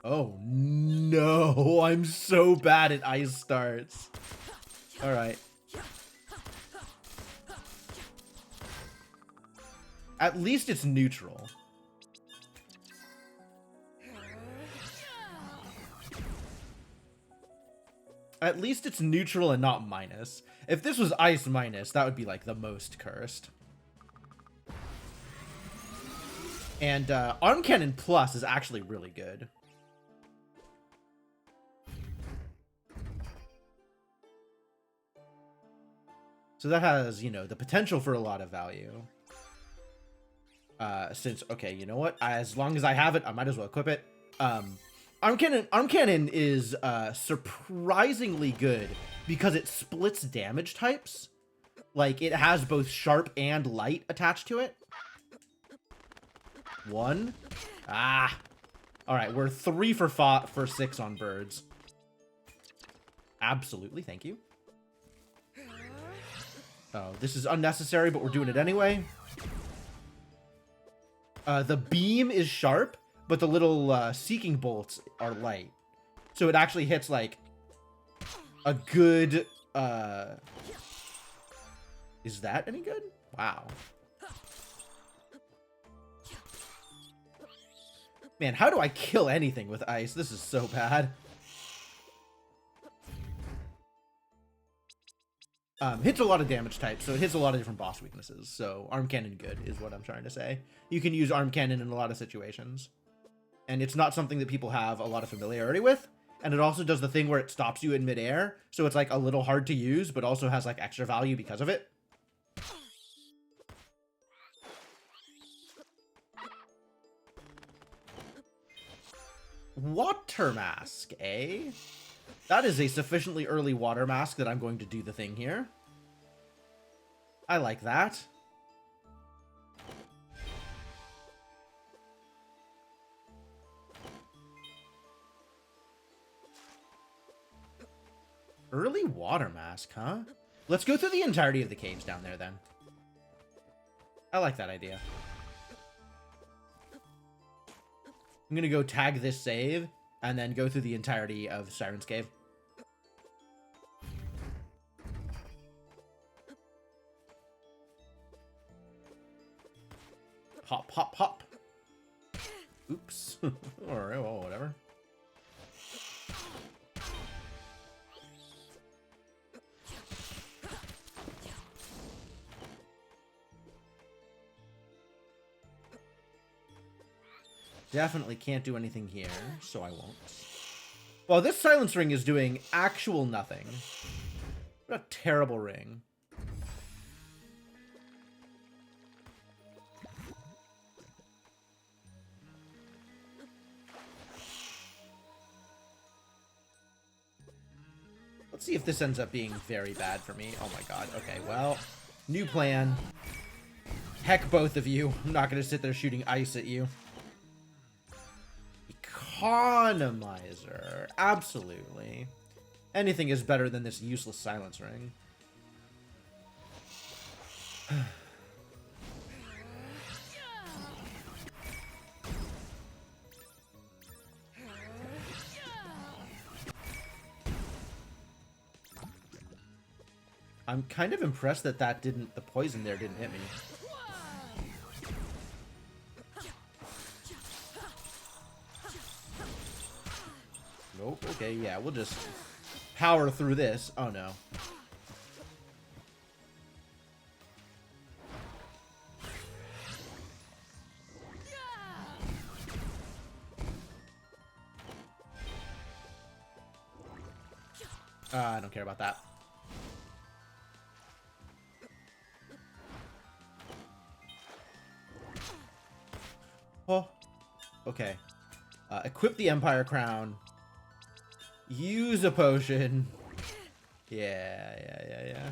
Oh no, I'm so bad at ice starts. All right. At least it's neutral. At least it's neutral and not minus. If this was ice minus, that would be like the most cursed. And Arm Cannon Plus is actually really good. So that has, you know, the potential for a lot of value. Since, okay, you know what? As long as I have it, I might as well equip it. Arm Cannon is surprisingly good because it splits damage types. Like, it has both sharp and light attached to it. One. Ah. All right, we're 3 for 6 on birds. Absolutely, thank you. Oh, this is unnecessary, but we're doing it anyway. The beam is sharp, but the little seeking bolts are light. So it actually hits, like, a good... Is that any good? Wow. Man, how do I kill anything with ice? This is so bad. Hits a lot of damage types, so it hits a lot of different boss weaknesses. So Arm Cannon good is what I'm trying to say. You can use Arm Cannon in a lot of situations. And it's not something that people have a lot of familiarity with. And it also does the thing where it stops you in midair. So it's like a little hard to use, but also has like extra value because of it. Water Mask, eh? That is a sufficiently early water mask that I'm going to do the thing here. I like that. Early water mask, huh? Let's go through the entirety of the caves down there, then. I like that idea. I'm gonna go tag this save, and then go through the entirety of Siren's Cave. Hop, hop, hop. Oops. Alright, well, whatever. Definitely can't do anything here, so I won't. Well, this silence ring is doing actual nothing. What a terrible ring. Let's see if this ends up being very bad for me. Oh my god. Okay, well, new plan. Heck both of you. I'm not going to sit there shooting ice at you. Economizer. Absolutely. Anything is better than this useless silence ring. I'm kind of impressed that the poison there didn't hit me. Nope, okay, yeah, we'll just power through this. Oh no. I don't care about that. Oh, okay. Equip the Empire Crown. Use a potion. Yeah.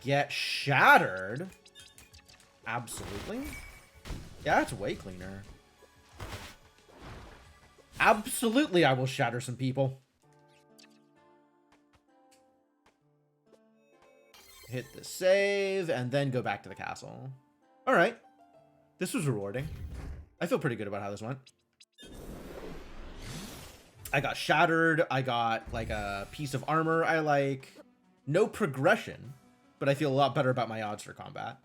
Get shattered? Absolutely. Yeah, that's way cleaner. Absolutely, I will shatter some people. Hit the save, and then go back to the castle. Alright. This was rewarding. I feel pretty good about how this went. I got shattered. I got, like, a piece of armor I like. No progression, but I feel a lot better about my odds for combat.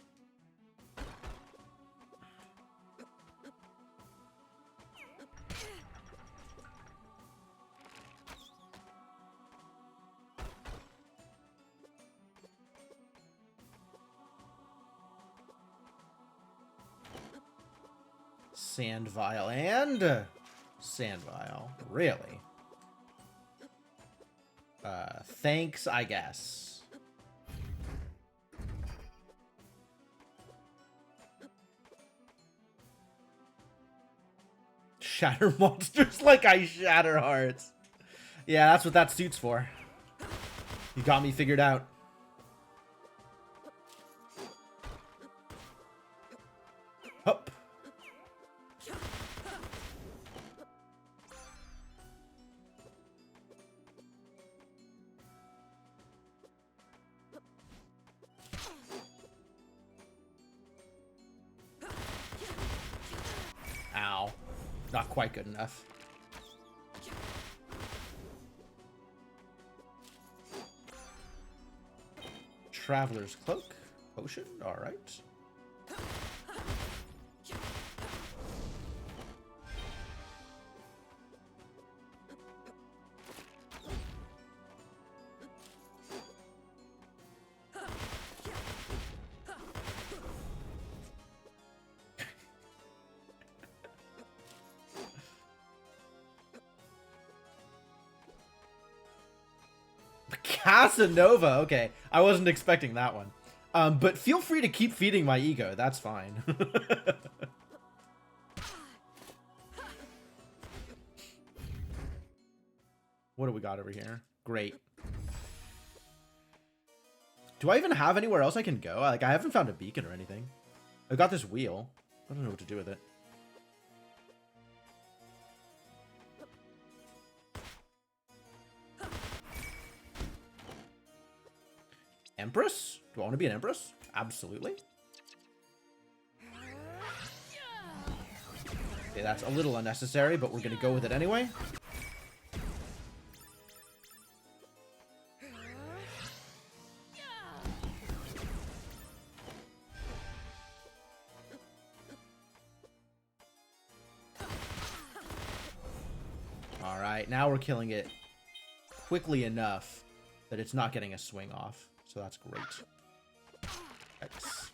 Sand vial and sand vial. Really? Thanks, I guess. Shatter monsters like I shatter hearts. Yeah, that's what that suit's for. You got me figured out. Hup. Ow. Not quite good enough. Traveler's Cloak. Potion. Alright. Casanova. Okay, I wasn't expecting that one. But feel free to keep feeding my ego. That's fine. What do we got over here? Great. Do I even have anywhere else I can go? Like, I haven't found a beacon or anything. I've got this wheel. I don't know what to do with it. Empress? Do I want to be an Empress? Absolutely. Okay, that's a little unnecessary, but we're going to go with it anyway. Alright, now we're killing it quickly enough that it's not getting a swing off. So that's great. X.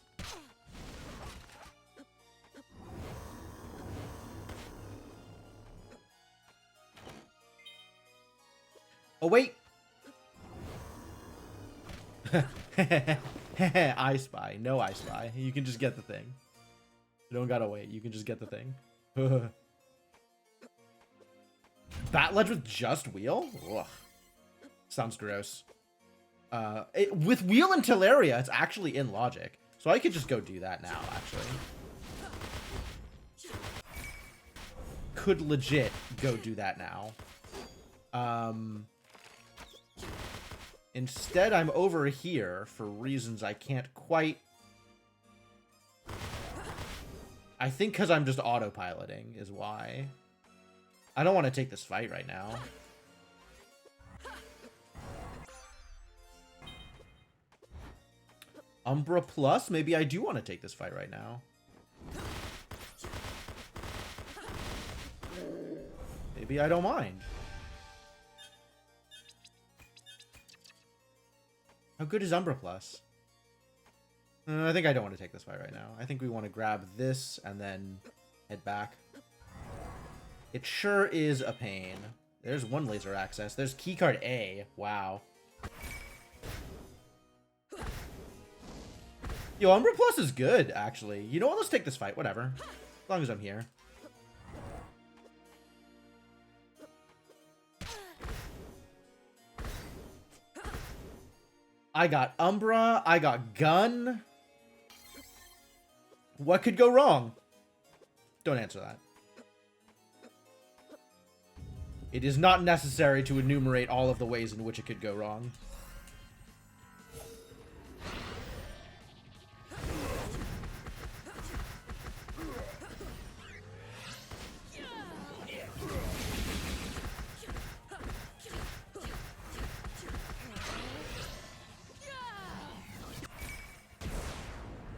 Oh, wait! I Spy. No I Spy. You can just get the thing. You don't gotta wait. You can just get the thing. Bat ledge with just wheel? Ugh. Sounds gross. With wheel and Teleria, it's actually in logic. So I could just go do that now, actually. Could legit go do that now. Instead, I'm over here for reasons I can't quite... I think because I'm just autopiloting is why. I don't want to take this fight right now. Umbra Plus? Maybe I do want to take this fight right now. Maybe I don't mind. How good is Umbra Plus? I think I don't want to take this fight right now. I think we want to grab this and then head back. It sure is a pain. There's one laser access. There's keycard A. Wow. Yo, Umbra Plus is good, actually. You know what? Let's take this fight. Whatever. As long as I'm here. I got Umbra. I got Gun. What could go wrong? Don't answer that. It is not necessary to enumerate all of the ways in which it could go wrong.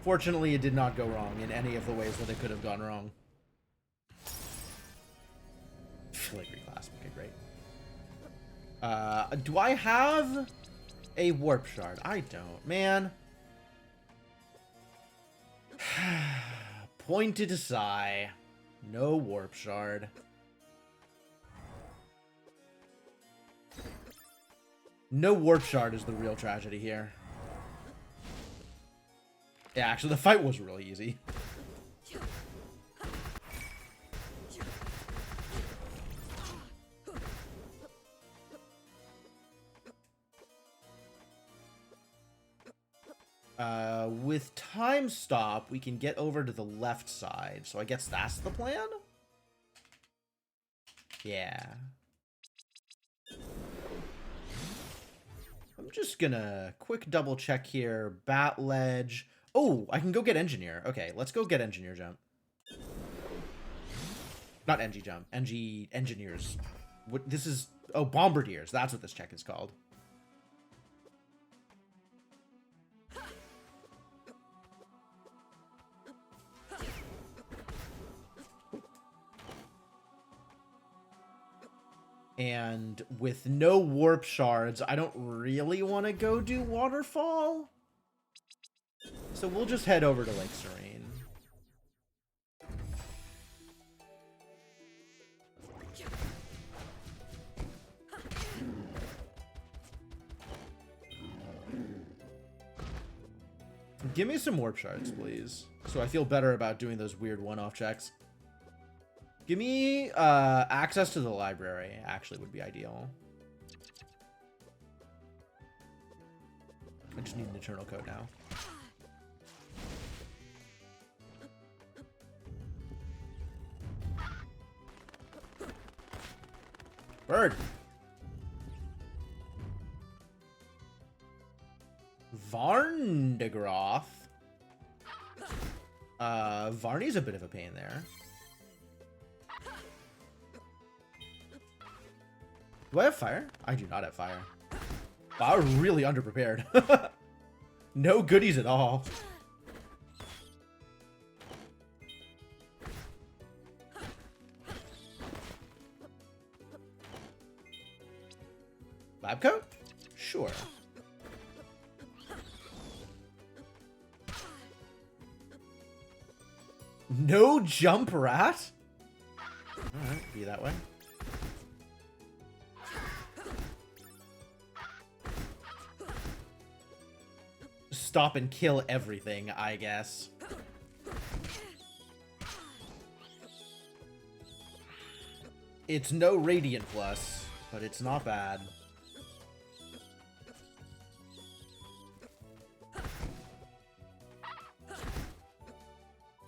Fortunately, it did not go wrong in any of the ways that it could have gone wrong. Filigree clasp. Okay, great. Do I have a warp shard? I don't, man. Pointed sigh. No warp shard. No warp shard is the real tragedy here. Yeah, actually, the fight was really easy. With time stop, we can get over to the left side. So I guess that's the plan? Yeah. I'm just gonna quick double check here. Bat ledge. Oh, I can go get engineer. Okay, let's go get engineer jump. Not NG jump. NG engineers. What this is? Oh, bombardiers. That's what this check is called. And with no warp shards, I don't really want to go do waterfall. So we'll just head over to Lake Serene. Give me some warp shards, please. So I feel better about doing those weird one-off checks. Give me access to the library, actually, would be ideal. just need an eternal coat now. Bird. Varndegroth. Varney's a bit of a pain there. Do I have fire? I do not have fire. Wow, I'm really underprepared. No goodies at all. Lab coat? Sure. No jump rat? Alright, be that way. Stop and kill everything, I guess. It's no Radiant Plus, but it's not bad.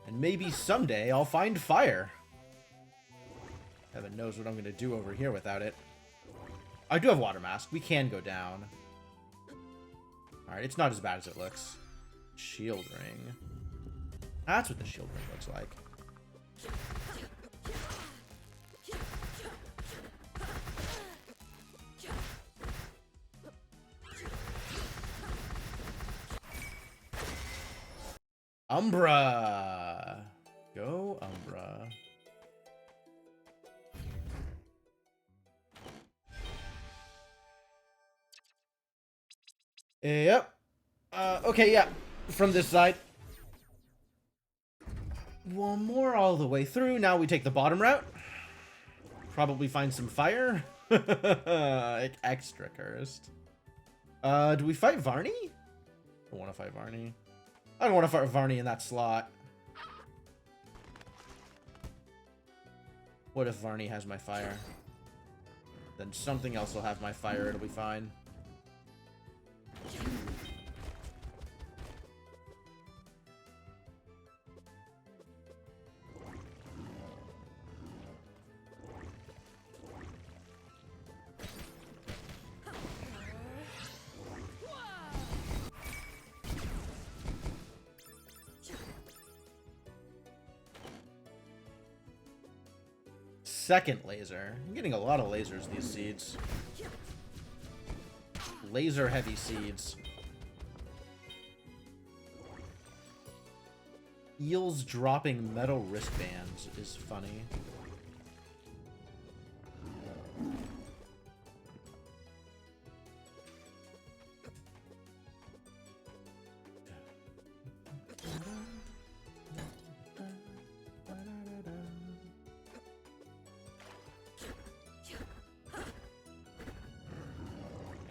And maybe someday I'll find fire. Heaven knows what I'm going to do over here without it. I do have Water Mask. We can go down. Alright, it's not as bad as it looks. Shield Ring. That's what the Shield Ring looks like. Umbra! Go Umbra. Yep. Okay, yeah. From this side. One more all the way through. Now we take the bottom route. Probably find some fire. Extra cursed. Do we fight Varney? I don't want to fight Varney. I don't want to fight Varney in that slot. What if Varney has my fire? Then something else will have my fire. It'll be fine. Second laser. I'm getting a lot of lasers, these seeds. Laser heavy seeds. Eels dropping metal wristbands is funny.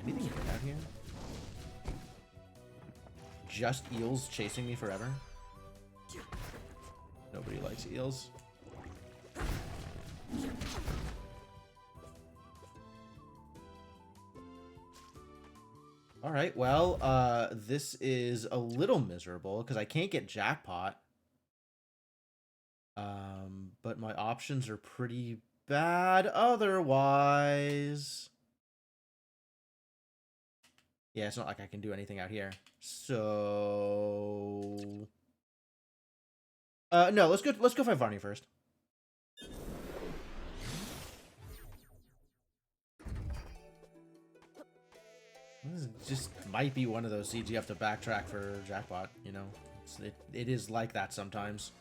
Anything good out here? Just eels chasing me forever? Nobody likes eels. Alright, well, this is a little miserable because I can't get jackpot. But my options are pretty bad otherwise. Yeah, it's not like I can do anything out here. So no, let's go fight Varney first. This just might be one of those seeds you have to backtrack for jackpot, you know. It is like that sometimes.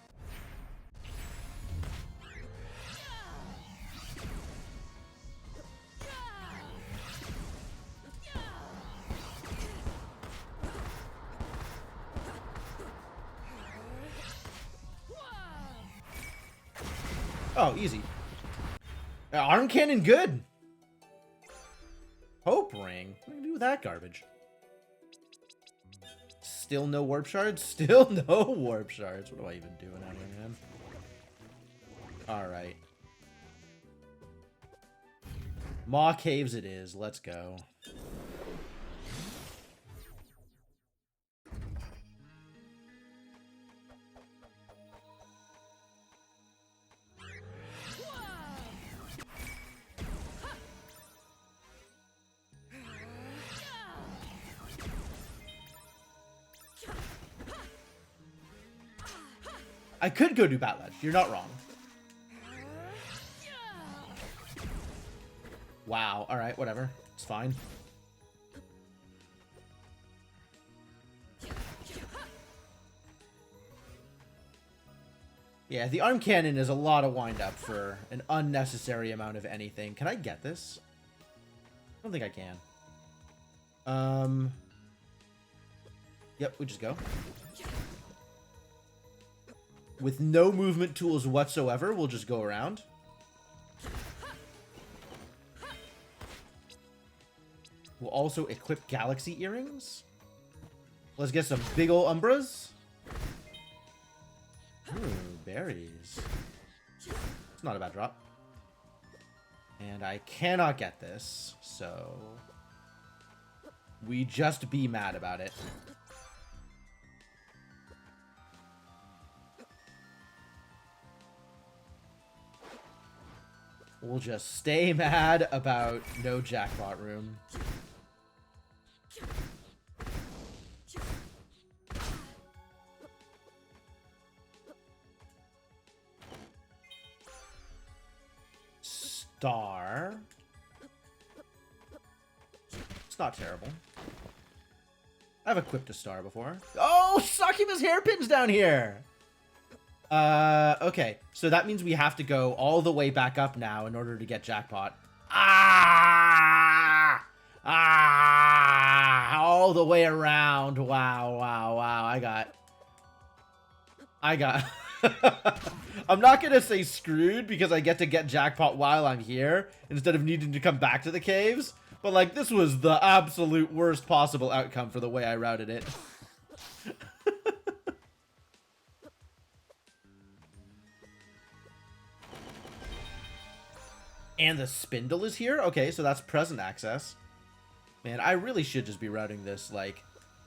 Oh, easy. Arm cannon, good. Hope ring. What do we do with that garbage? Still no warp shards? Still no warp shards. What am I even doing out here, man? Alright. Maw Caves it is. Let's go. I could go do Bat Ledge. You're not wrong. Wow. All right, whatever. It's fine. Yeah, the arm cannon is a lot of wind-up for an unnecessary amount of anything. Can I get this? I don't think I can. Yep, we just go. With no movement tools whatsoever, we'll just go around. We'll also equip Galaxy Earrings. Let's get some big ol' Umbras. Ooh, berries. It's not a bad drop. And I cannot get this, so... we just be mad about it. We'll just stay mad about no jackpot room. Star. It's not terrible. I've equipped a star before. Oh, Succubus hairpins down here! Okay. So that means we have to go all the way back up now in order to get jackpot. Ah! Ah! All the way around. Wow, wow, wow. I got... I'm not gonna say screwed because I get to get jackpot while I'm here instead of needing to come back to the caves. But, like, this was the absolute worst possible outcome for the way I routed it. And the spindle is here? Okay, so that's present access. Man, I really should just be routing this, like...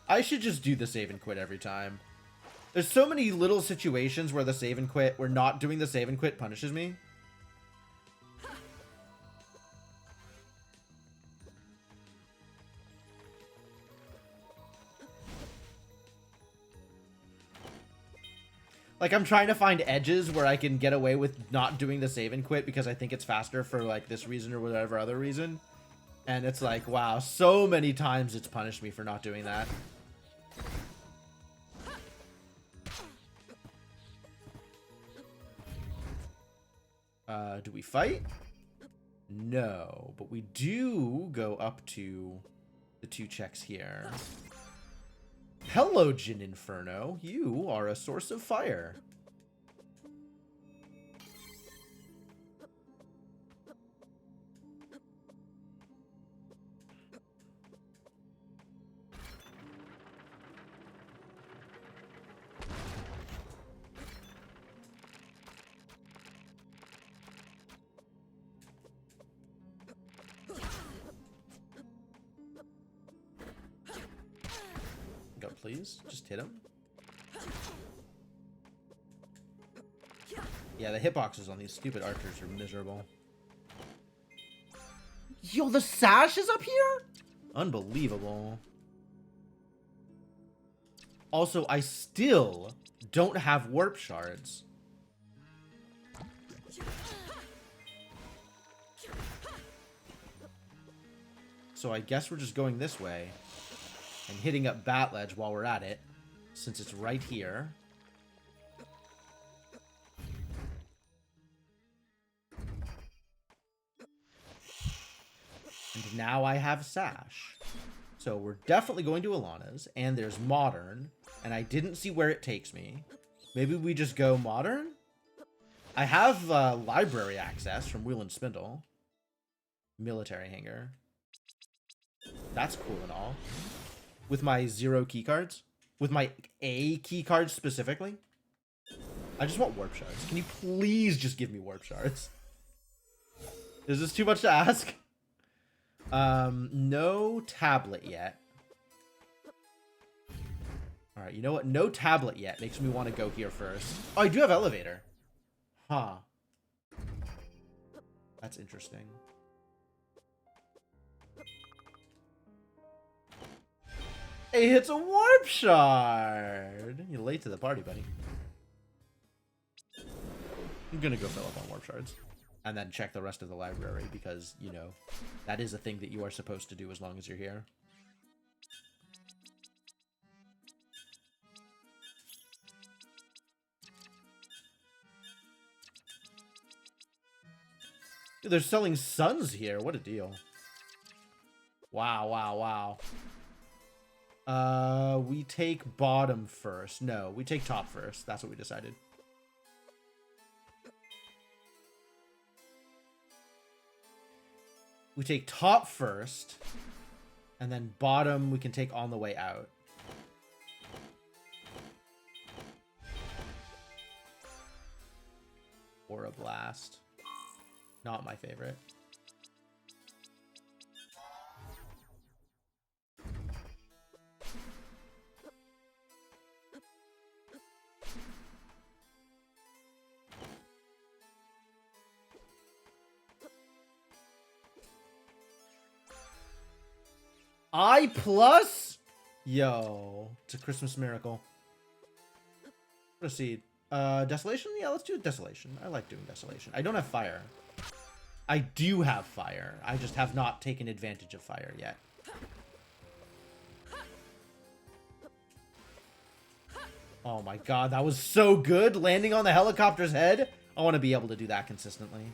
I should just do the save and quit every time. There's so many little situations where the save and quit, where not doing the save and quit punishes me. Like, I'm trying to find edges where I can get away with not doing the save and quit because I think it's faster for, like, this reason or whatever other reason. And it's like, wow, so many times it's punished me for not doing that. Do we fight? No, but we do go up to the 2 checks here. Hello, Jin Inferno. You are a source of fire. Go, please. Just hit him. Yeah, the hitboxes on these stupid archers are miserable. Yo, the sash is up here? Unbelievable. Also, I still don't have warp shards. So I guess we're just going this way. And hitting up Bat Ledge while we're at it, since it's right here. And now I have Sash. So we're definitely going to Alana's, and there's Modern, and I didn't see where it takes me. Maybe we just go Modern? I have library access from Wheel and Spindle. Military hangar. That's cool and all. With my 0 keycards? With my A keycards specifically? I just want warp shards. Can you please just give me warp shards? Is this too much to ask? No tablet yet. Alright, you know what? No tablet yet makes me want to go here first. Oh, I do have elevator. Huh. That's interesting. Hey, it's a warp shard. You're late to the party, buddy. I'm gonna go fill up on warp shards. And then check the rest of the library because, you know, that is a thing that you are supposed to do as long as you're here. Dude, they're selling suns here. What a deal. Wow, wow, wow. We take bottom first. No, we take top first. That's what we decided. We take top first, and then bottom we can take on the way out. Aura Blast. Not my favorite. I plus? Yo, it's a Christmas miracle. Proceed. Desolation? Yeah, let's do Desolation. I like doing Desolation. I don't have fire. I do have fire. I just have not taken advantage of fire yet. Oh my god, that was so good! Landing on the helicopter's head? I want to be able to do that consistently.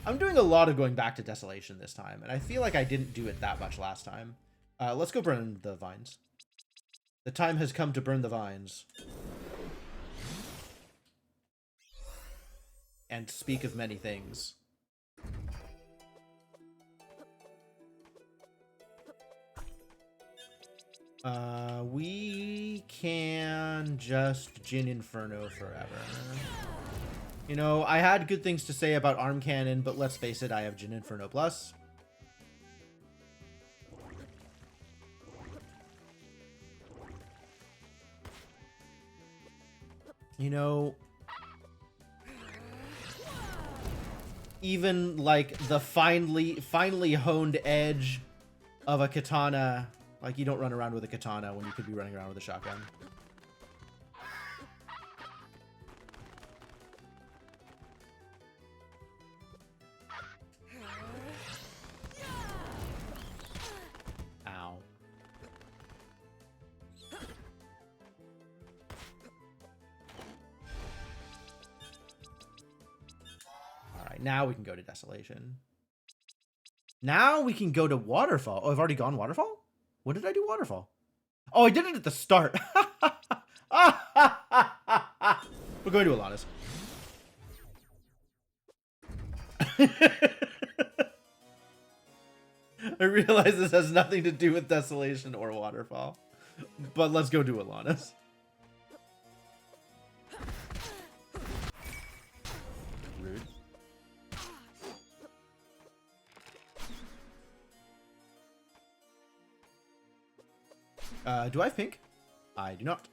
I'm doing a lot of going back to Desolation this time, and I feel like I didn't do it that much last time. Let's go burn the vines. The time has come to burn the vines. And speak of many things. We can just Jin Inferno forever. You know, I had good things to say about Arm Cannon, but let's face it, I have Jin Inferno Plus. You know, even like the finely honed edge of a katana, like you don't run around with a katana when you could be running around with a shotgun. Ow. Alright, now we can go to Desolation. Now we can go to Waterfall. Oh, I've already gone Waterfall? When did I do Waterfall? Oh, I did it at the start. We're going to Alana's. I realize this has nothing to do with Desolation or Waterfall. But let's go do Alana's. Rude. Do I have pink? I do not.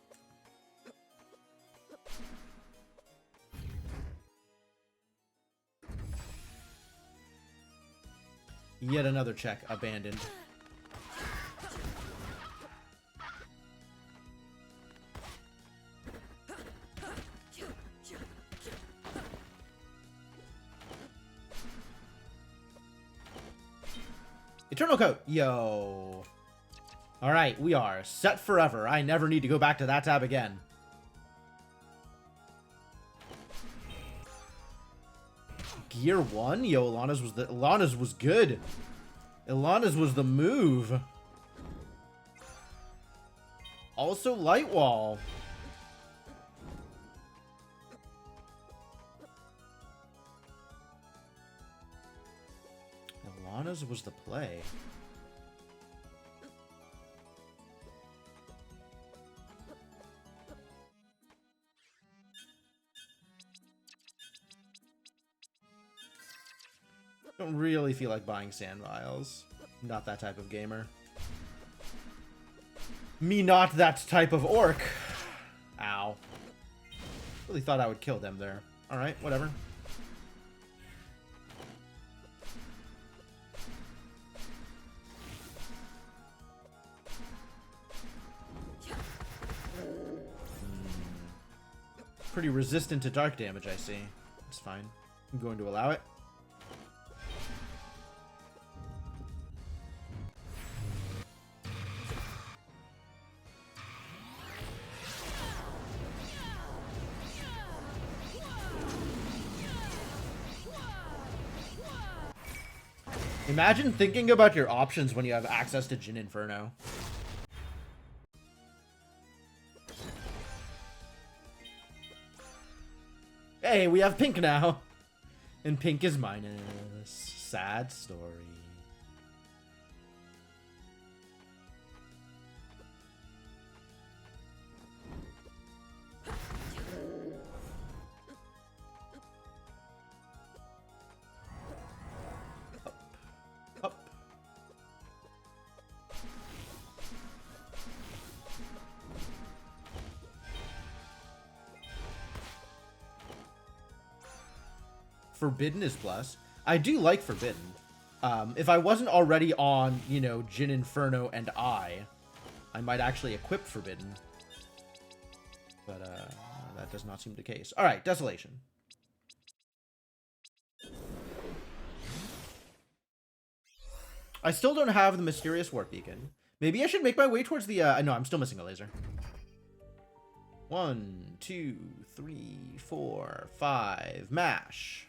Yet another check abandoned. Eternal Coat. Yo. All right, we are set forever. I never need to go back to that tab again. Gear 1? Yo, Ilana's was good. Ilana's was the move. Also Light Wall. Ilana's was the play. Don't really feel like buying sand vials. Not that type of gamer. Me not that type of orc. Ow. Really thought I would kill them there. Alright, whatever. Pretty resistant to dark damage, I see. It's fine. I'm going to allow it. Imagine thinking about your options when you have access to Jin Inferno. Hey, we have pink now. And pink is minus. Sad story. Up. Forbidden is plus. I do like Forbidden. If I wasn't already on, you know, Jin Inferno and I might actually equip Forbidden. But that does not seem the case. All right, Desolation. I still don't have the Mysterious Warp Beacon. Maybe I should make my way towards the... no, I'm still missing a laser. 1, 2, 3, 4, 5. Mash.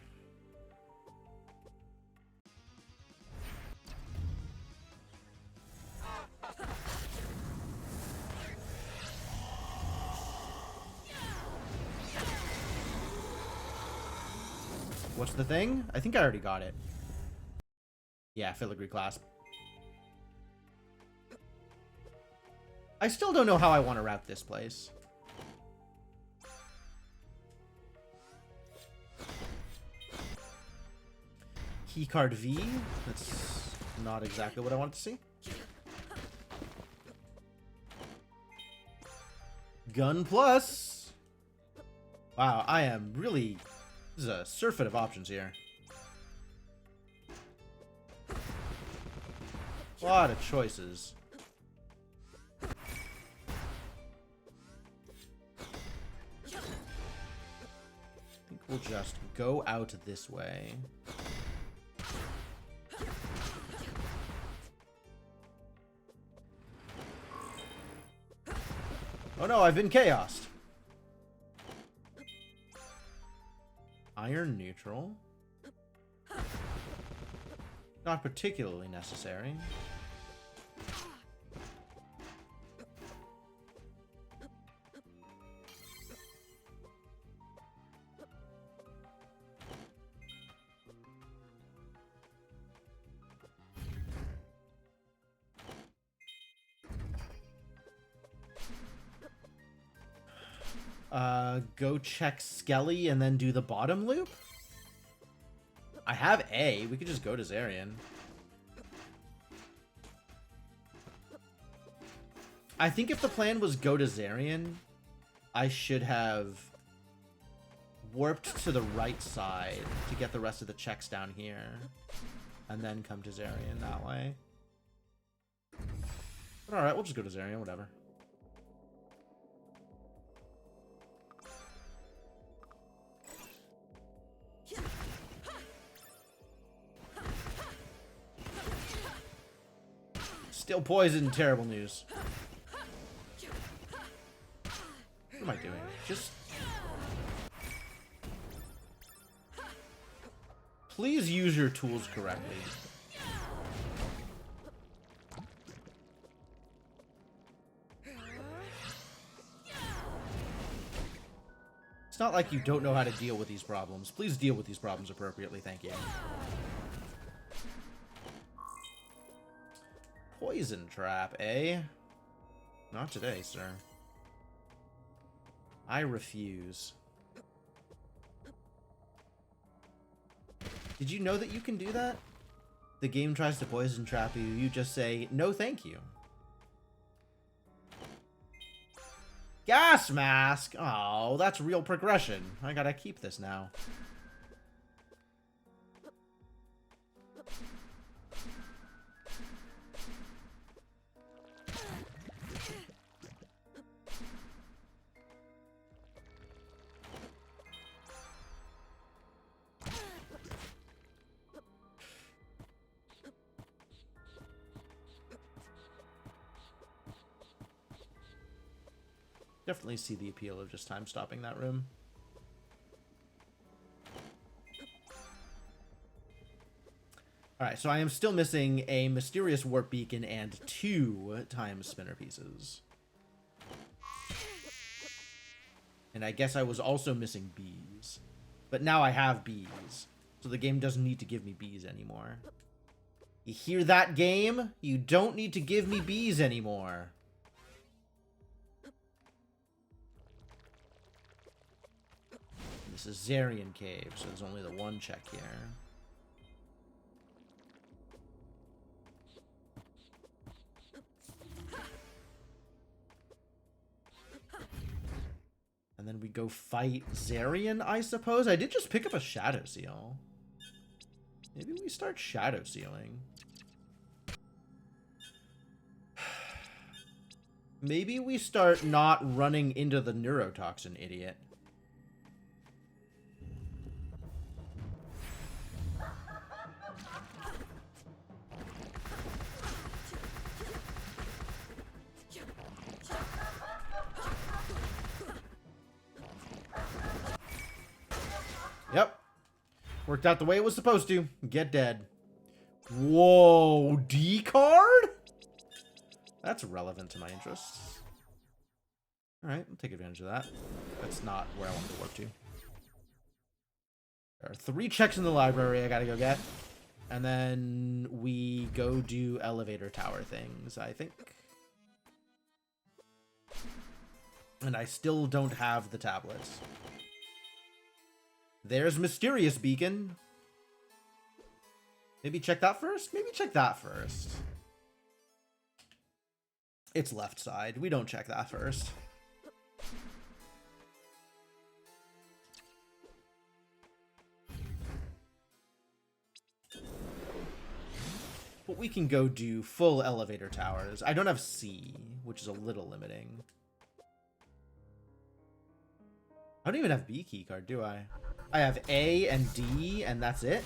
What's the thing? I think I already got it. Yeah, Filigree Clasp. I still don't know how I want to route this place. Keycard V. That's not exactly what I wanted to see. Gun Plus. Wow, I am really... This is a surfeit of options here. A lot of choices. I think we'll just go out this way. Oh no, I've been chaosed. Iron neutral. Not particularly necessary. Go check Skelly and then do the bottom loop? I have A. We could just go to Zarian. I think if the plan was go to Zarian, I should have warped to the right side to get the rest of the checks down here. And then come to Zarian that way. But alright, we'll just go to Zarian, whatever. Still poisoned, terrible news. What am I doing? Just... Please use your tools correctly. It's not like you don't know how to deal with these problems. Please deal with these problems appropriately, thank you. Poison trap, eh? Not today, sir. I refuse. Did you know that you can do that? The game tries to poison trap you, you just say, no thank you. Gas mask! Oh, that's real progression. I gotta keep this now. Definitely see the appeal of just time stopping that room. Alright, so I am still missing a mysterious warp beacon and 2 time spinner pieces. And I guess I was also missing bees. But now I have bees. So the game doesn't need to give me bees anymore. You hear that, game? You don't need to give me bees anymore. This is Zarian Cave, so there's only the one check here. And then we go fight Zarian, I suppose? I did just pick up a Shadow Seal. Maybe we start Shadow Sealing. Maybe we start not running into the neurotoxin idiot. Yep. Worked out the way it was supposed to. Get dead. Whoa, D card? That's relevant to my interests. Alright, I'll take advantage of that. That's not where I want to warp to. There are 3 checks in the library I gotta go get. And then we go do elevator tower things, I think. And I still don't have the tablets. There's Mysterious Beacon. Maybe check that first? Maybe check that first. It's left side. We don't check that first. But we can go do full elevator towers. I don't have C, which is a little limiting. I don't even have B key card, do I? I have A and D, and that's it?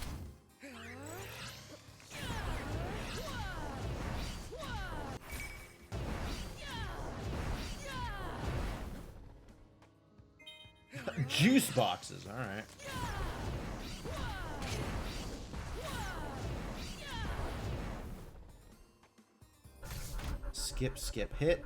Juice boxes, alright. Skip, skip, hit.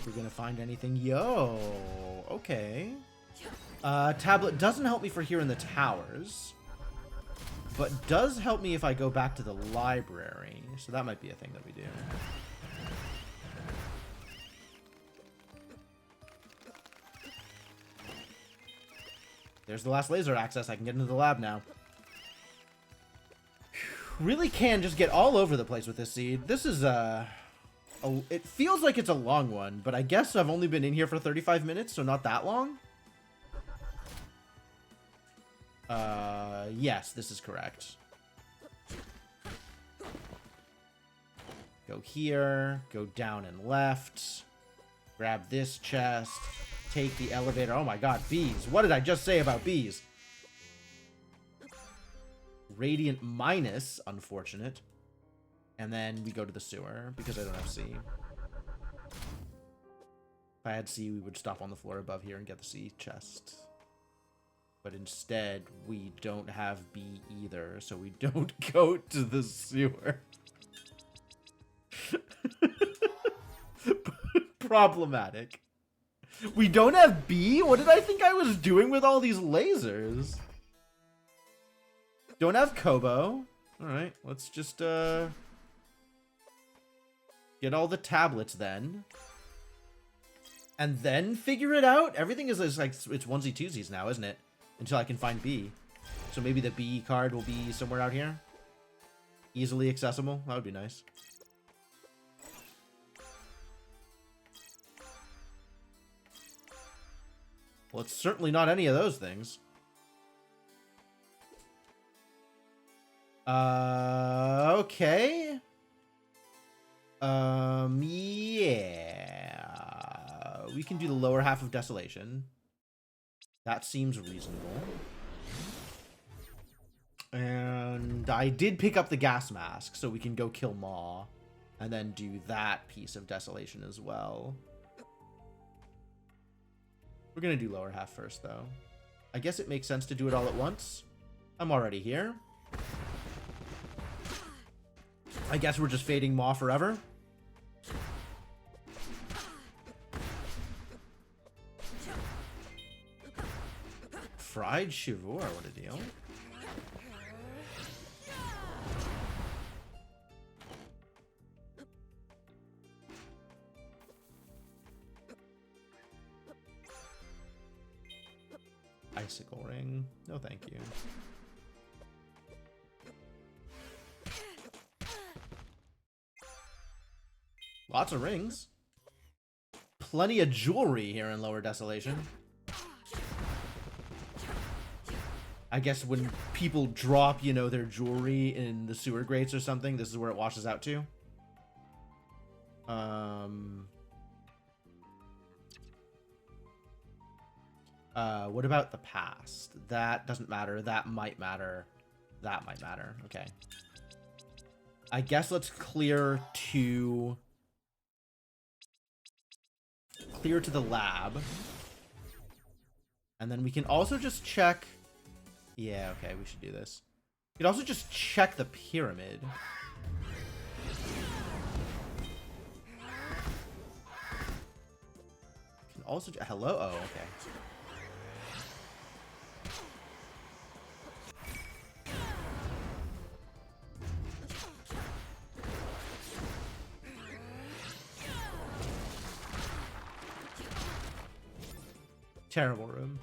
We're gonna find anything. Yo, okay. Tablet doesn't help me for here in the towers, but does help me if I go back to the library. So that might be a thing that we do. There's the last laser access. I can get into the lab now. Really can just get all over the place with this seed. This is it feels like it's a long one, but I guess I've only been in here for 35 minutes, so not that long. Yes, this is correct. Go here, go down and left, grab this chest, take the elevator. Oh my god, bees. What did I just say about bees? Radiant minus, unfortunate. And then we go to the sewer, because I don't have C. If I had C, we would stop on the floor above here and get the C chest. But instead, we don't have B either, so we don't go to the sewer. Problematic. We don't have B? What did I think I was doing with all these lasers? Don't have Kobo. Alright, let's just, get all the tablets then. And then figure it out? Everything is like, it's onesie twosies now, isn't it? Until I can find B. So maybe the B card will be somewhere out here? Easily accessible? That would be nice. Well, it's certainly not any of those things. Okay. Yeah. We can do the lower half of Desolation. That seems reasonable. And I did pick up the gas mask, so we can go kill Maw. And then do that piece of Desolation as well. We're gonna do lower half first, though. I guess it makes sense to do it all at once. I'm already here. I guess we're just fading Maw forever. Fried Chivor, what a deal. Icicle ring. No, thank you. Lots of rings. Plenty of jewelry here in Lower Desolation. I guess when people drop, you know, their jewelry in the sewer grates or something, this is where it washes out to. What about the past? That doesn't matter. That might matter. That might matter. Okay. I guess let's clear to the lab. And then we can also just check. Yeah, okay, we should do this. We can also just check the pyramid. Can also hello? Oh, okay. Terrible room.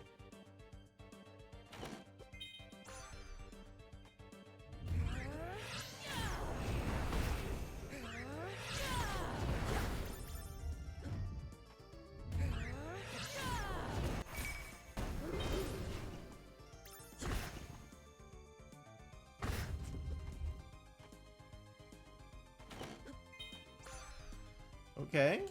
Okay.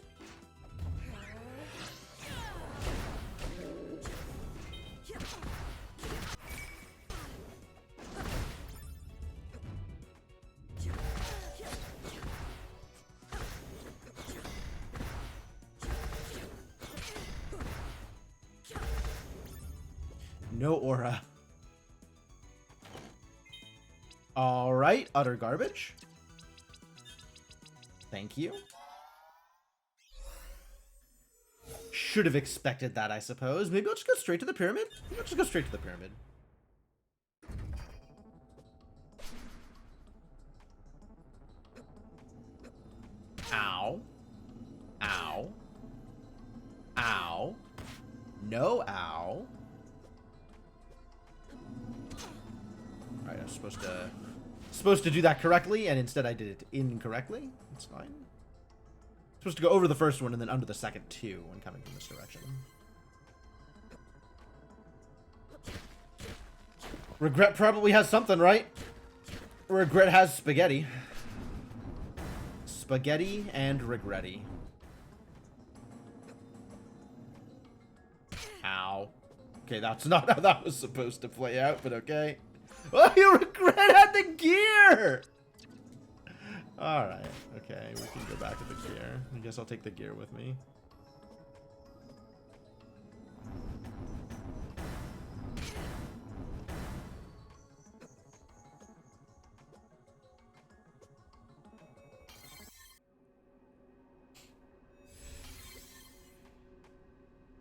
No aura. All right, utter garbage. Thank you. Should have expected that, I suppose. Maybe I'll just go straight to the pyramid. Maybe I'll just go straight to the pyramid. Ow. Ow. Ow. No ow. Alright, I'm supposed to do that correctly, and instead I did it incorrectly. It's fine. Supposed to go over the first one and then under the second two when coming from this direction. Regret probably has something, right? Regret has spaghetti. Spaghetti and regretty. Ow. Okay, that's not how that was supposed to play out, but okay. Oh, you regret had the gear! Alright, okay, we can go back to the gear. I guess I'll take the gear with me.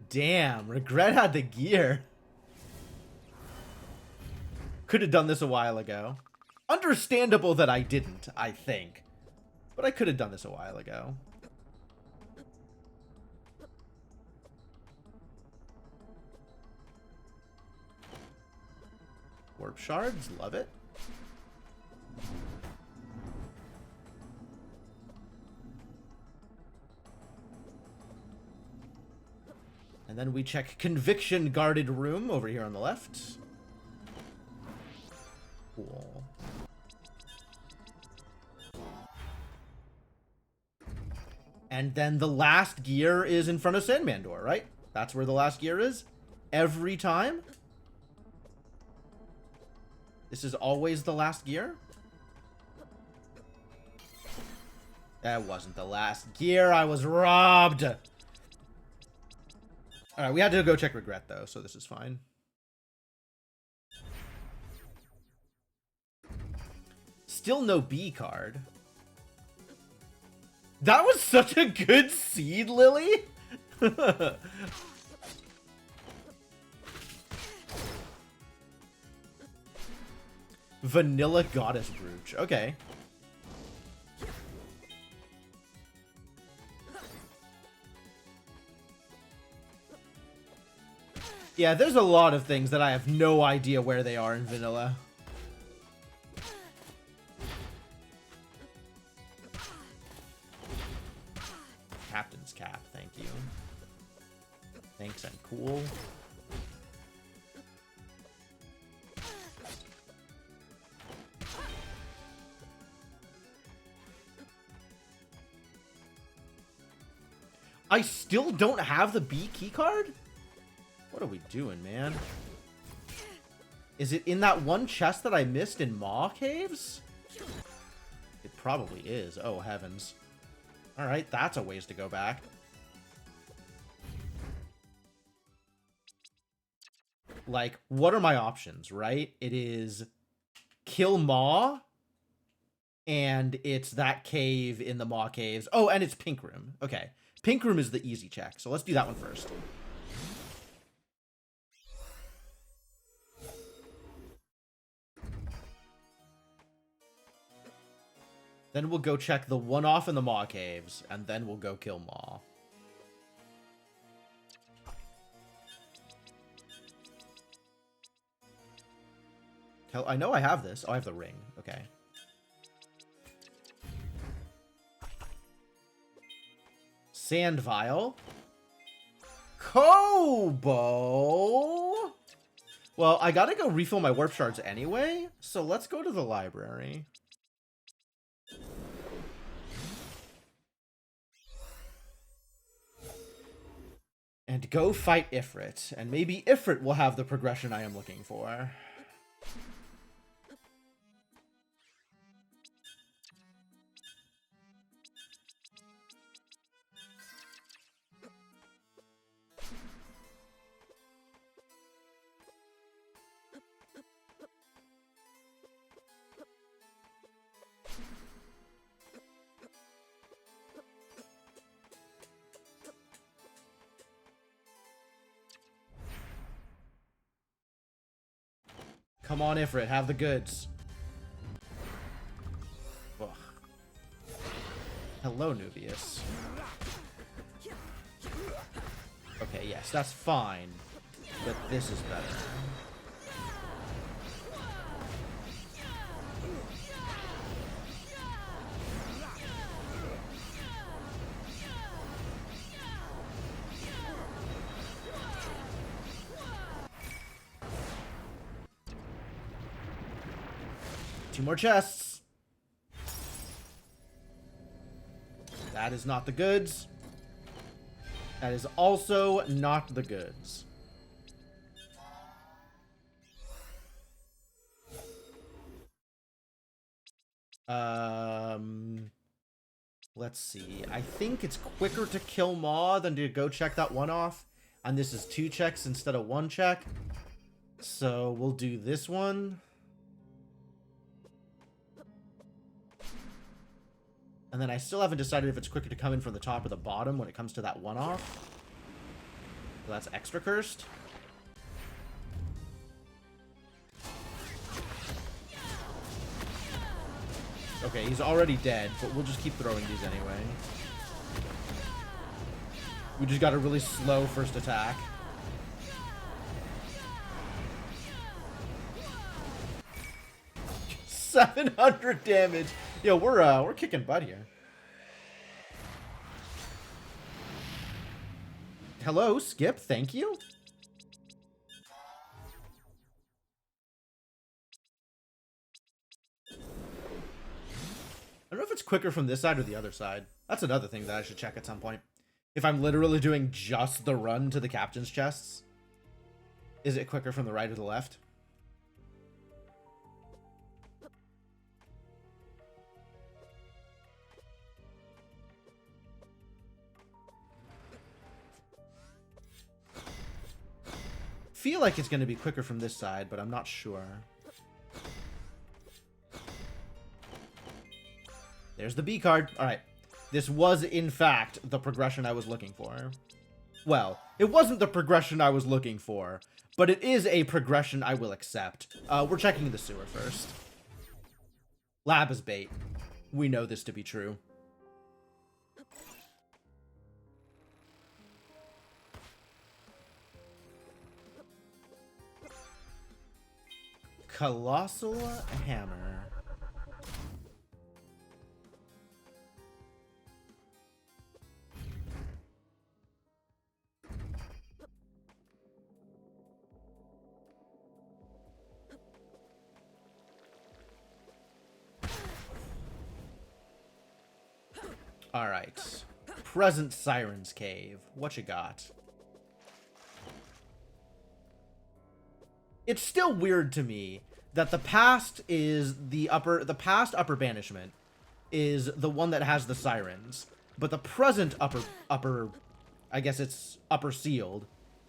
Damn, regret had the gear. Could have done this a while ago. Understandable that I didn't, I think. But I could have done this a while ago. Warp shards, love it. And And then we check Conviction Guarded Room over here on the left. Cool. And then the last gear is in front of Sandman Door, right? That's where the last gear is? Every time? This is always the last gear? That wasn't the last gear. I was robbed. Alright, we had to go check Regret, though, so this is fine. Still no B card. That was such a good seed, Lily! Vanilla Goddess Brooch. Okay. Yeah, there's a lot of things that I have no idea where they are in vanilla. Captain's cap, thank you. Thanks and cool. I still don't have the B key card? What are we doing, man? Is it in that one chest that I missed in Maw Caves? It probably is. Oh, heavens. Alright, that's a ways to go back. Like, what are my options, right? It is kill Maw, and it's that cave in the Maw Caves. Oh, and it's Pink Room. Okay. Pink Room is the easy check, so let's do that one first. Then we'll go check the one-off in the Maw Caves, and then we'll go kill Maw. I know I have this. Oh, I have the ring. Okay. Sand Vial. Kobo! Well, I gotta go refill my warp shards anyway, so let's go to the library. And go fight Ifrit, and maybe Ifrit will have the progression I am looking for. Come on, Ifrit, have the goods. Ugh. Hello, Nubius. Okay, yes, that's fine. But this is better. Two more chests. That is not the goods. That is also not the goods. Let's see. I think it's quicker to kill Maw than to go check that one off. And this is 2 checks instead of 1 check. So we'll do this one. And then I still haven't decided if it's quicker to come in from the top or the bottom when it comes to that one-off. So that's extra cursed. Okay, he's already dead, but we'll just keep throwing these anyway. We just got a really slow first attack. $700 damage. Yo, we're kicking butt here. Hello, Skip. Thank you. I don't know if it's quicker from this side or the other side. That's another thing that I should check at some point. If I'm literally doing just the run to the captain's chests, is it quicker from the right or the left? Feel like it's going to be quicker from this side, but I'm not sure. There's the B card. All right. This was, in fact, the progression I was looking for. Well, it wasn't the progression I was looking for, but it is a progression I will accept. We're checking the sewer first. Lab is bait. We know this to be true. Colossal Hammer. All right. Present Siren's Cave. What you got? It's still weird to me that the past is the past upper banishment is the one that has the sirens, but the present upper I guess it's upper sealed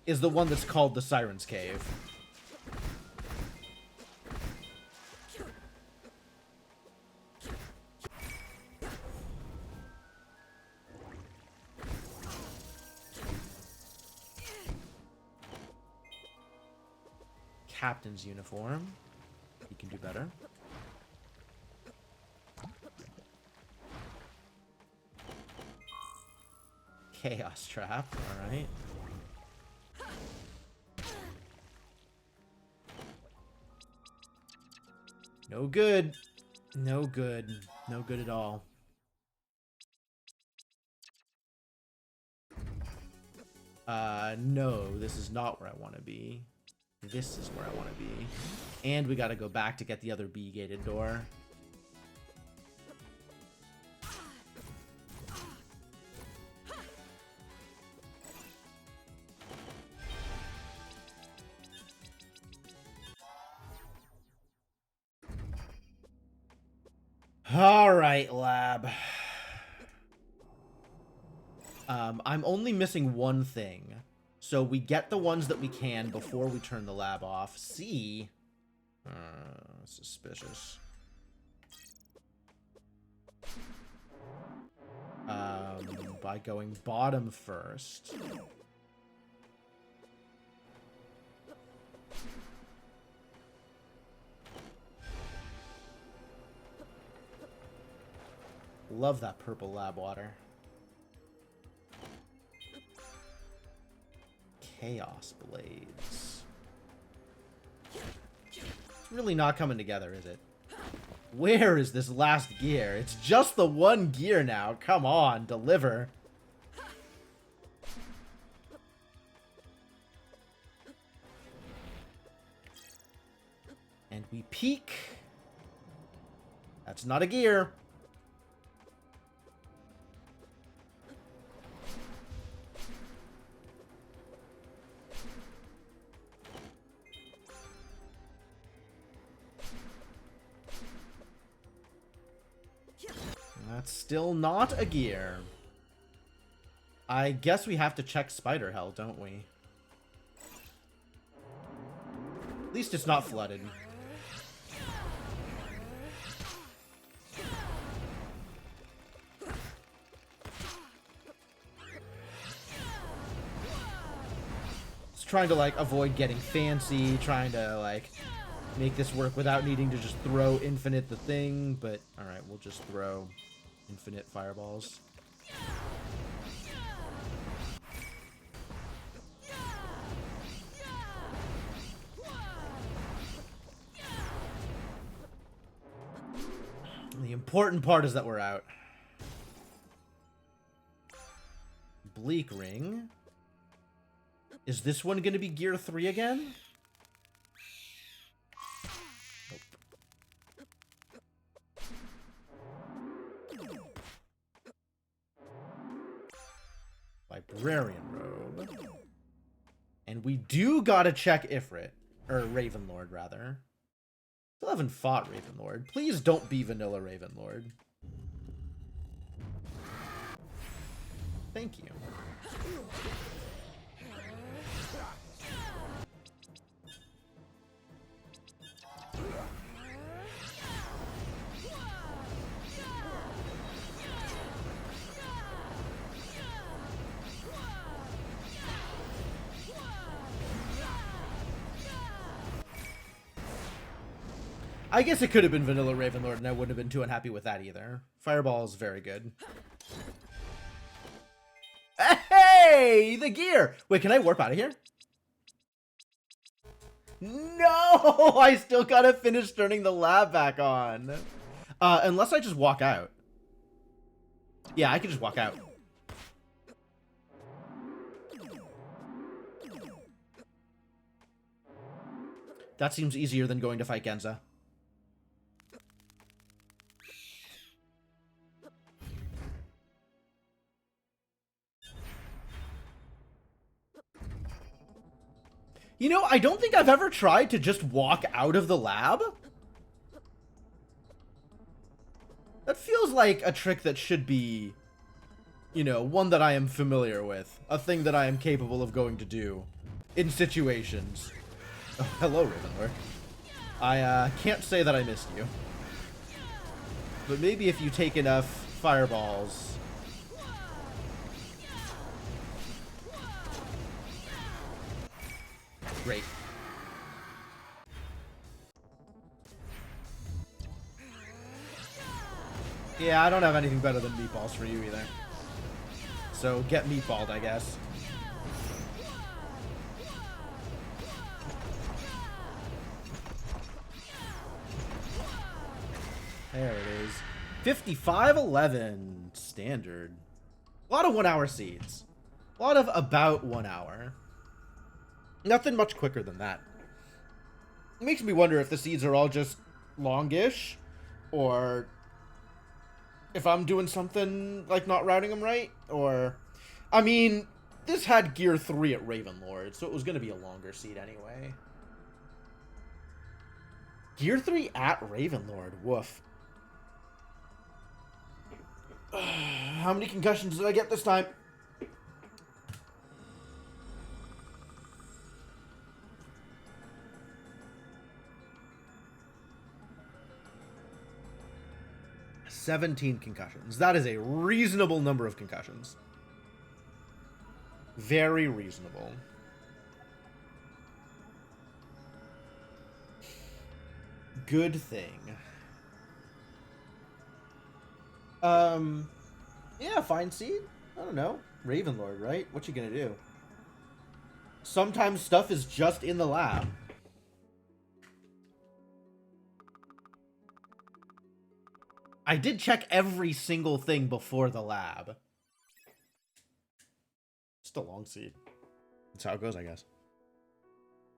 is the one that's called the Siren's Cave. Captain's uniform. He can do better. Chaos trap. All right. No good. No good. No good at all. No, this is not where I want to be. This is where I want to be. And we got to go back to get the other B-gated door. All right, lab. I'm only missing one thing. So we get the ones that we can before we turn the lab off. C. Suspicious. By going bottom first. Love that purple lab water. Chaos Blades. It's really not coming together, is it? Where is this last gear? It's just the one gear now. Come on, deliver. And we peek. That's not a gear. That's still not a gear. I guess we have to check Spider Hell, don't we? At least it's not flooded. Just trying to, like, avoid getting fancy, trying to, like, make this work without needing to just throw infinite the thing, but alright, we'll just throw infinite fireballs. The important part is that we're out. Bleak Ring. Is this one going to be Gear 3 again? Nope. Librarian robe. And we do gotta check Ifrit. Or Ravenlord, rather. Still haven't fought Ravenlord. Please don't be vanilla Ravenlord. Thank you. I guess it could have been vanilla Ravenlord, and I wouldn't have been too unhappy with that either. Fireball is very good. Hey, the gear! Wait, can I warp out of here? No! I still gotta finish turning the lab back on. Unless I just walk out. Yeah, I can just walk out. That seems easier than going to fight Genza. You know, I don't think I've ever tried to just walk out of the lab. That feels like a trick that should be, you know, one that I am familiar with. A thing that I am capable of going to do in situations. Oh, hello, Ravenlord. I can't say that I missed you. But maybe if you take enough fireballs... Great. Yeah, I don't have anything better than meatballs for you either. So get meatballed, I guess. There it is. 5511 standard. A lot of 1 hour seeds. A lot of about 1 hour. Nothing much quicker than that. It makes me wonder if the seeds are all just longish, or if I'm doing something like not routing them right, or... I mean, this had Gear 3 at Ravenlord, so it was going to be a longer seed anyway. Gear 3 at Ravenlord, woof. How many concussions did I get this time? $17 concussions. That is a reasonable number of concussions. Very reasonable. Good thing. Yeah, fine seed. I don't know. Ravenlord, right? What you gonna do? Sometimes stuff is just in the lab. I did check every single thing before the lab. Just a long seed. That's how it goes, I guess.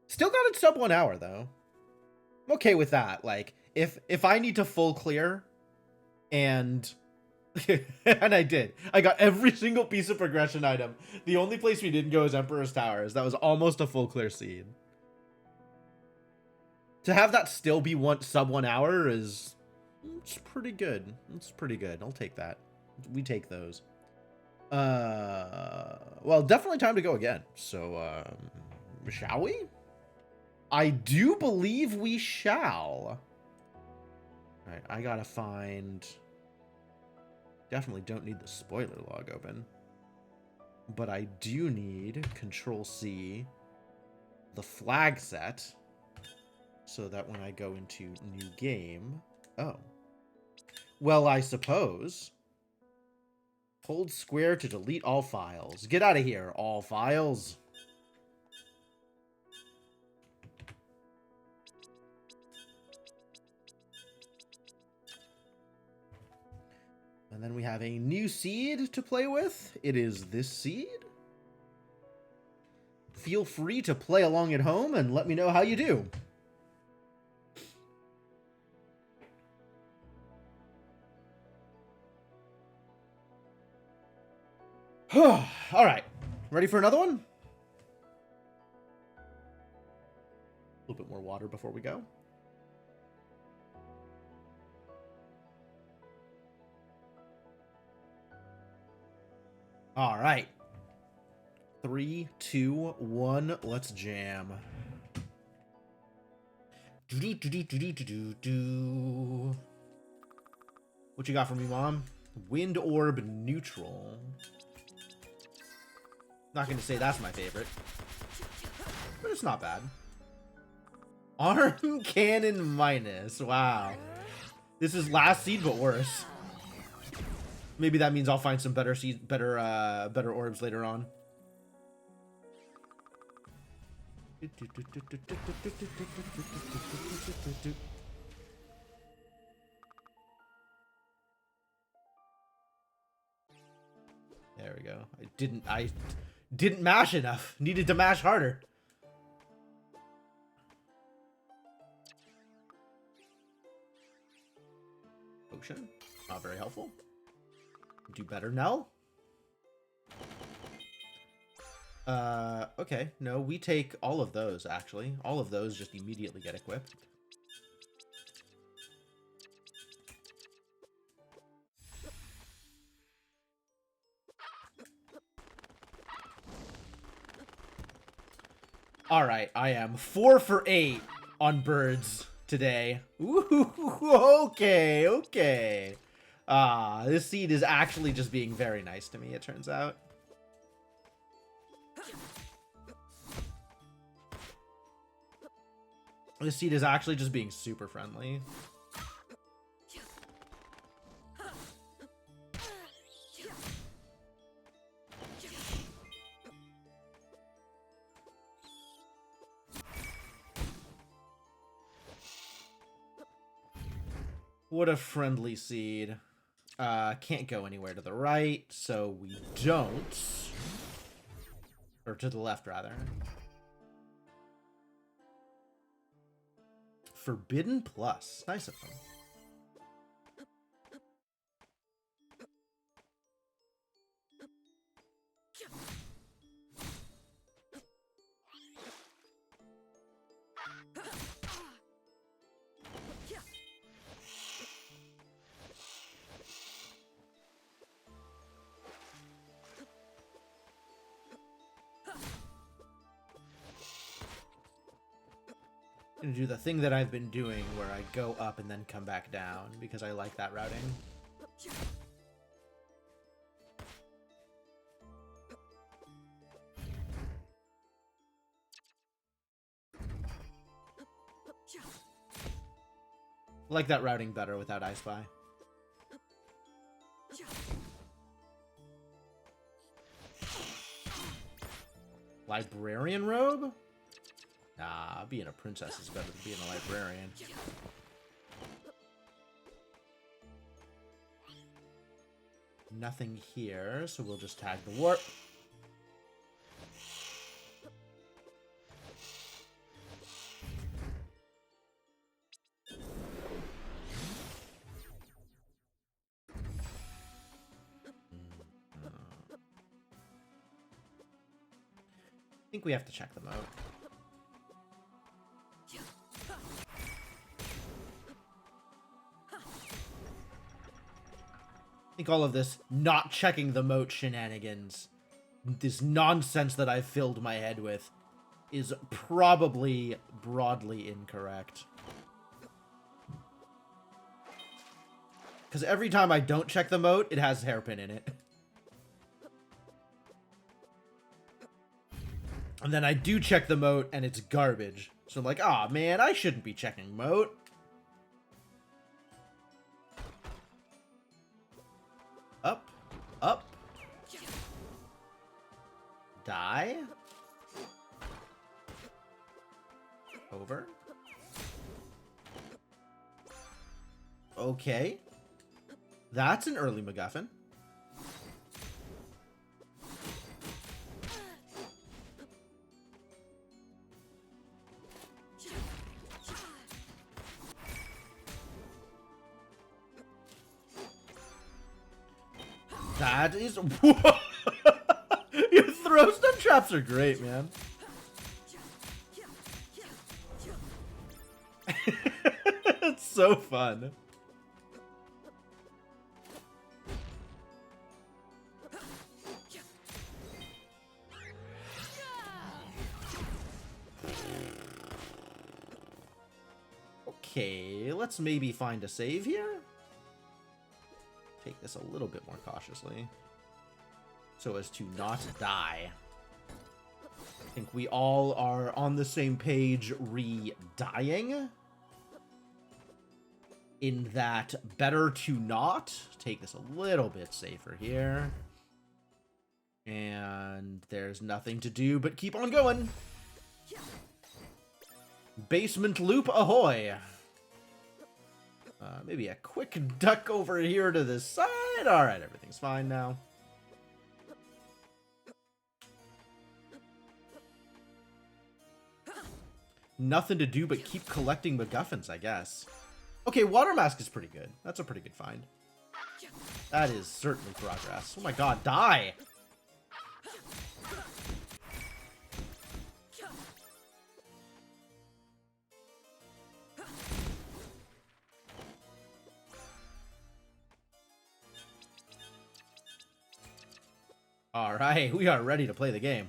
Still got it sub 1 hour, though. I'm okay with that. Like, if I need to full clear, and... and I did. I got every single piece of progression item. The only place we didn't go is Emperor's Towers. That was almost a full clear seed. To have that still be sub 1 hour is... It's pretty good. It's pretty good. I'll take that. We take those. Well, definitely time to go again. So, shall we? I do believe we shall. Alright, I gotta find... Definitely don't need the spoiler log open. But I do need Control-C, the flag set, so that when I go into new game... Oh. Well, I suppose. Hold square to delete all files. Get out of here, all files. And then we have a new seed to play with. It is this seed. feel free to play along at home and let me know how you do. All right, ready for another one? A little bit more water before we go. All right. 3, 2, 1, let's jam. What you got for me, Mom? Wind orb neutral. Not gonna say that's my favorite, but it's not bad. Arm cannon minus. Wow. This is last seed, but worse. Maybe that means I'll find some better better orbs later on. There we go. I didn't mash enough. Needed to mash harder. Potion. Not very helpful. Do better, Nell. Okay. No, we take all of those, actually. All of those just immediately get equipped. All right, I am 4 for 8 on birds today. Ooh, okay, okay. This seed is actually just being very nice to me, it turns out. This seed is actually just being super friendly. What a friendly seed. Can't go anywhere to the right, so we don't. Or to the left, rather. Forbidden Plus. Nice of them. Gonna do the thing that I've been doing where I go up and then come back down because I like that routing. I like that routing better without I Spy. Librarian robe? Nah, being a princess is better than being a librarian. Nothing here, so we'll just tag the warp. I think we have to check them out. I think all of this not checking the moat shenanigans, this nonsense that I've filled my head with, is probably broadly incorrect. Because every time I don't check the moat, it has hairpin in it. And then I do check the moat, and it's garbage. So I'm like, aw, man, I shouldn't be checking moat. Up, up. Die. Over. Okay. That's an early MacGuffin. That is... Your throw stun traps are great, man. It's so fun. Okay, let's maybe find a save here. Take this a little bit more cautiously, so as to not die. I think we all are on the same page re-dying. In that, better to not. Take this a little bit safer here. And there's nothing to do but keep on going. Basement loop ahoy. Maybe a quick duck over here to the side. Alright, everything's fine now. Nothing to do but keep collecting MacGuffins, I guess. Okay, Water Mask is pretty good. That's a pretty good find. That is certainly progress. Oh my god, die! Alright, we are ready to play the game.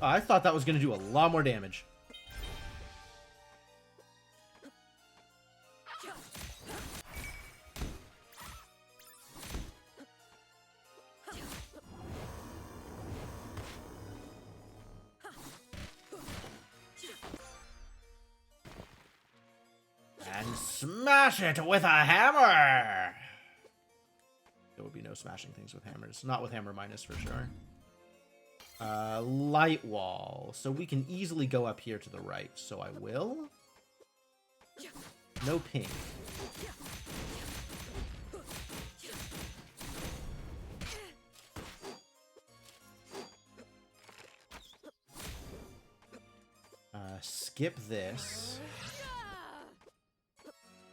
Oh, I thought that was going to do a lot more damage. And smash it with a hammer! There will be no smashing things with hammers. Not with hammer minus for sure. Light wall. So we can easily go up here to the right. So I will. No ping. Skip this.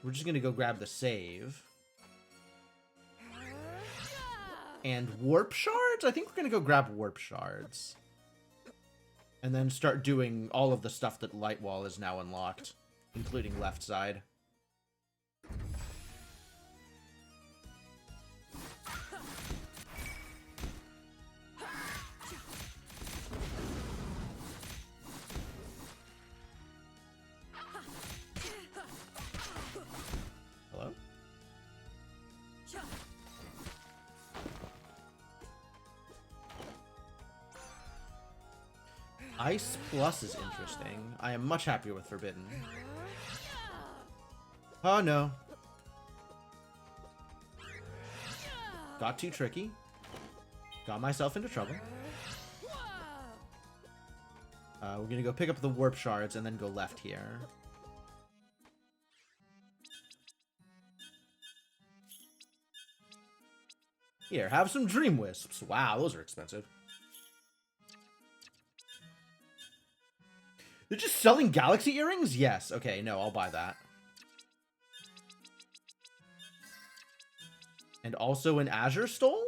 We're just gonna go grab the save. And warp shards? I think we're gonna go grab warp shards. And then start doing all of the stuff that Light Wall is now unlocked, including left side. Hello? Ice Plus is interesting. I am much happier with Forbidden. Oh no. Got too tricky. Got myself into trouble. We're gonna go pick up the warp shards and then go left here. Here, have some Dream Wisps. Wow, those are expensive. They're just selling galaxy earrings? Yes. Okay, no, I'll buy that. And also an Azure Stole?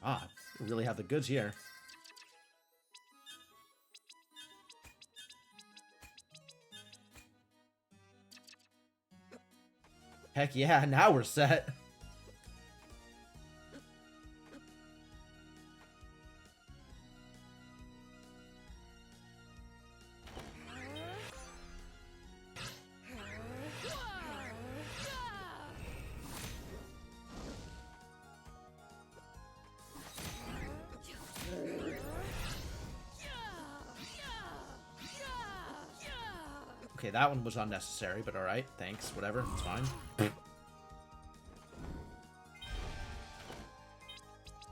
Ah, we really have the goods here. Heck yeah, now we're set. Okay, that one was unnecessary, but alright. Thanks, whatever. It's fine.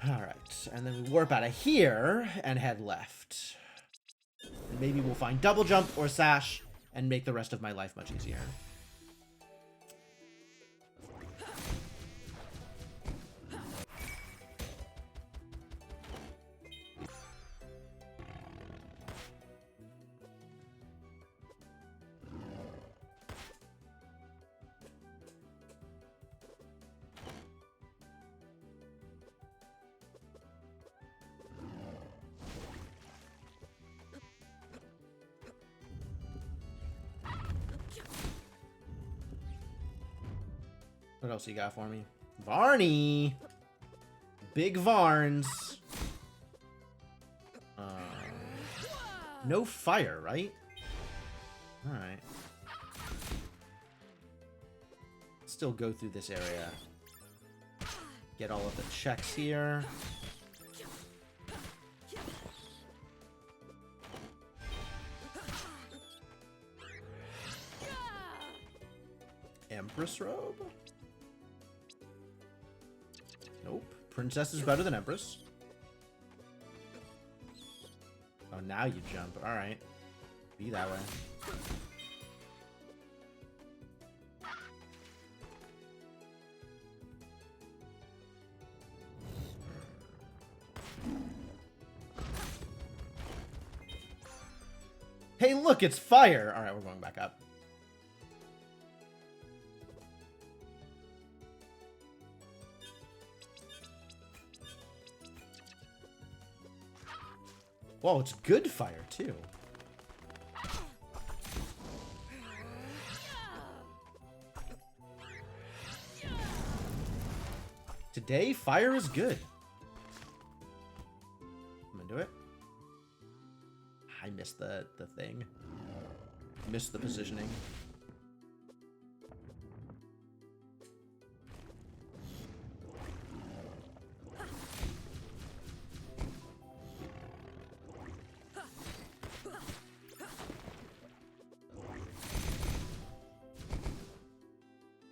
Alright, and then we warp out of here and head left. And maybe we'll find double jump or sash and make the rest of my life much easier. What else you got for me? Varney! Big Varns. No fire, right? Alright. Still go through this area. Get all of the checks here. Empress robe? Nope. Princess is better than Empress. Oh, now you jump. Alright. Be that way. Hey, look, it's fire! Alright, we're going back up. Whoa, it's good fire, too. Today, fire is good. I'm into it. I missed the thing. Missed the positioning.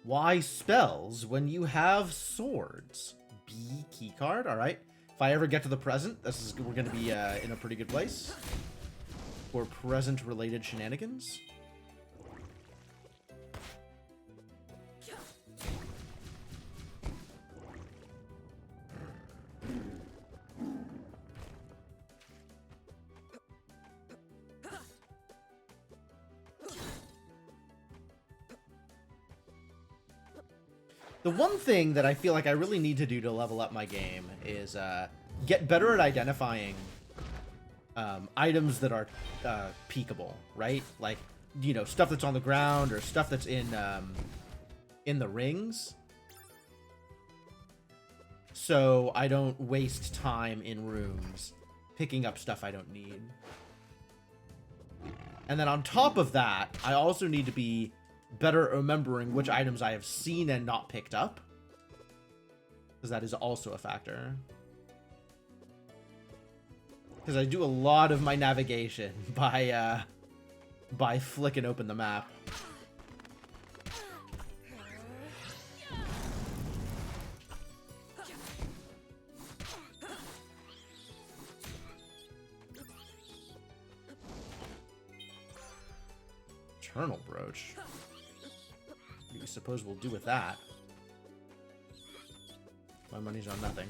Why spells when you have swords? B keycard. All right. If I ever get to the present, we're gonna be in a pretty good place for present-related shenanigans. The one thing that I feel like I really need to do to level up my game is get better at identifying items that are peekable, right? Like, you know, stuff that's on the ground or stuff that's in the rings. So I don't waste time in rooms picking up stuff I don't need. And then on top of that, I also need to be better at remembering which items I have seen and not picked up, because that is also a factor. Because I do a lot of my navigation by flicking open the map. Eternal brooch. What do you suppose we'll do with that? My money's on nothing.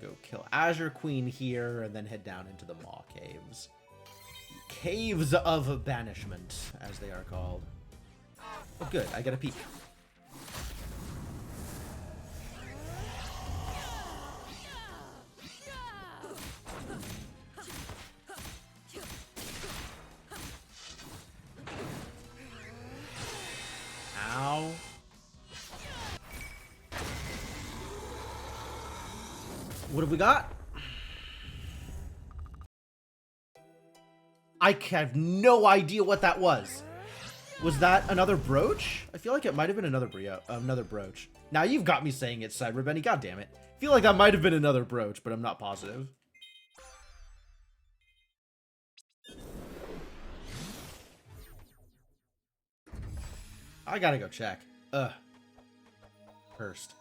Go kill Azure Queen here, and then head down into the Maw Caves. Caves of Banishment, as they are called. Oh, good. I get a peek. Ow. What have we got? I have no idea what that was. Was that another brooch? I feel like it might have been another brooch. Now you've got me saying it's Cyber Benny. God damn it. I feel like that might have been another brooch, but I'm not positive. I gotta go check. Ugh. Cursed.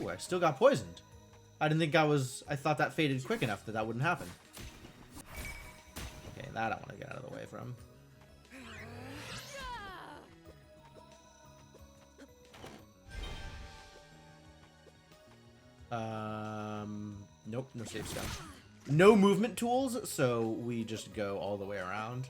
Ooh, I still got poisoned. I didn't think I thought that faded quick enough that wouldn't happen. Okay, that I want to get out of the way from. Nope, no save stone. No movement tools, so we just go all the way around.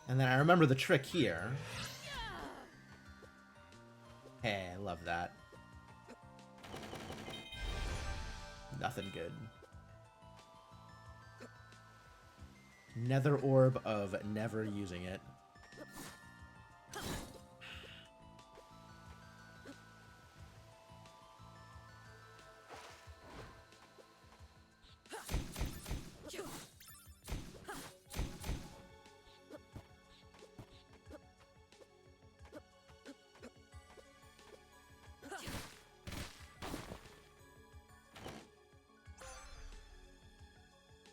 And then I remember the trick here. Hey, I love that. Nothing good. Nether orb of never using it.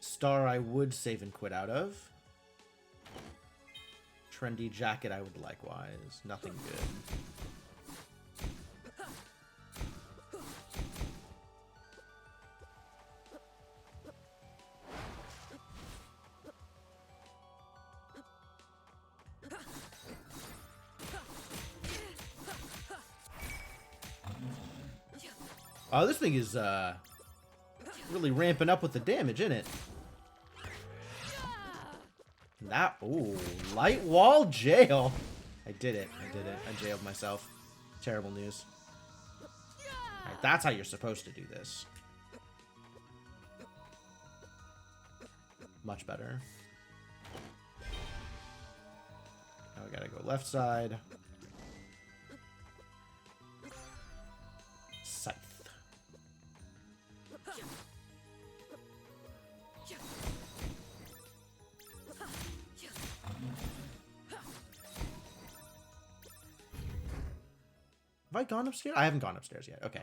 Star I would save and quit out of. Trendy jacket I would likewise. Nothing good. Oh, this thing is really ramping up with the damage, isn't it? That, ooh, light wall jail. I did it. I did it. I jailed myself. Terrible news. Alright, that's how you're supposed to do this. Much better. Now we gotta go left side. Scythe. Have I gone upstairs? I haven't gone upstairs yet. Okay.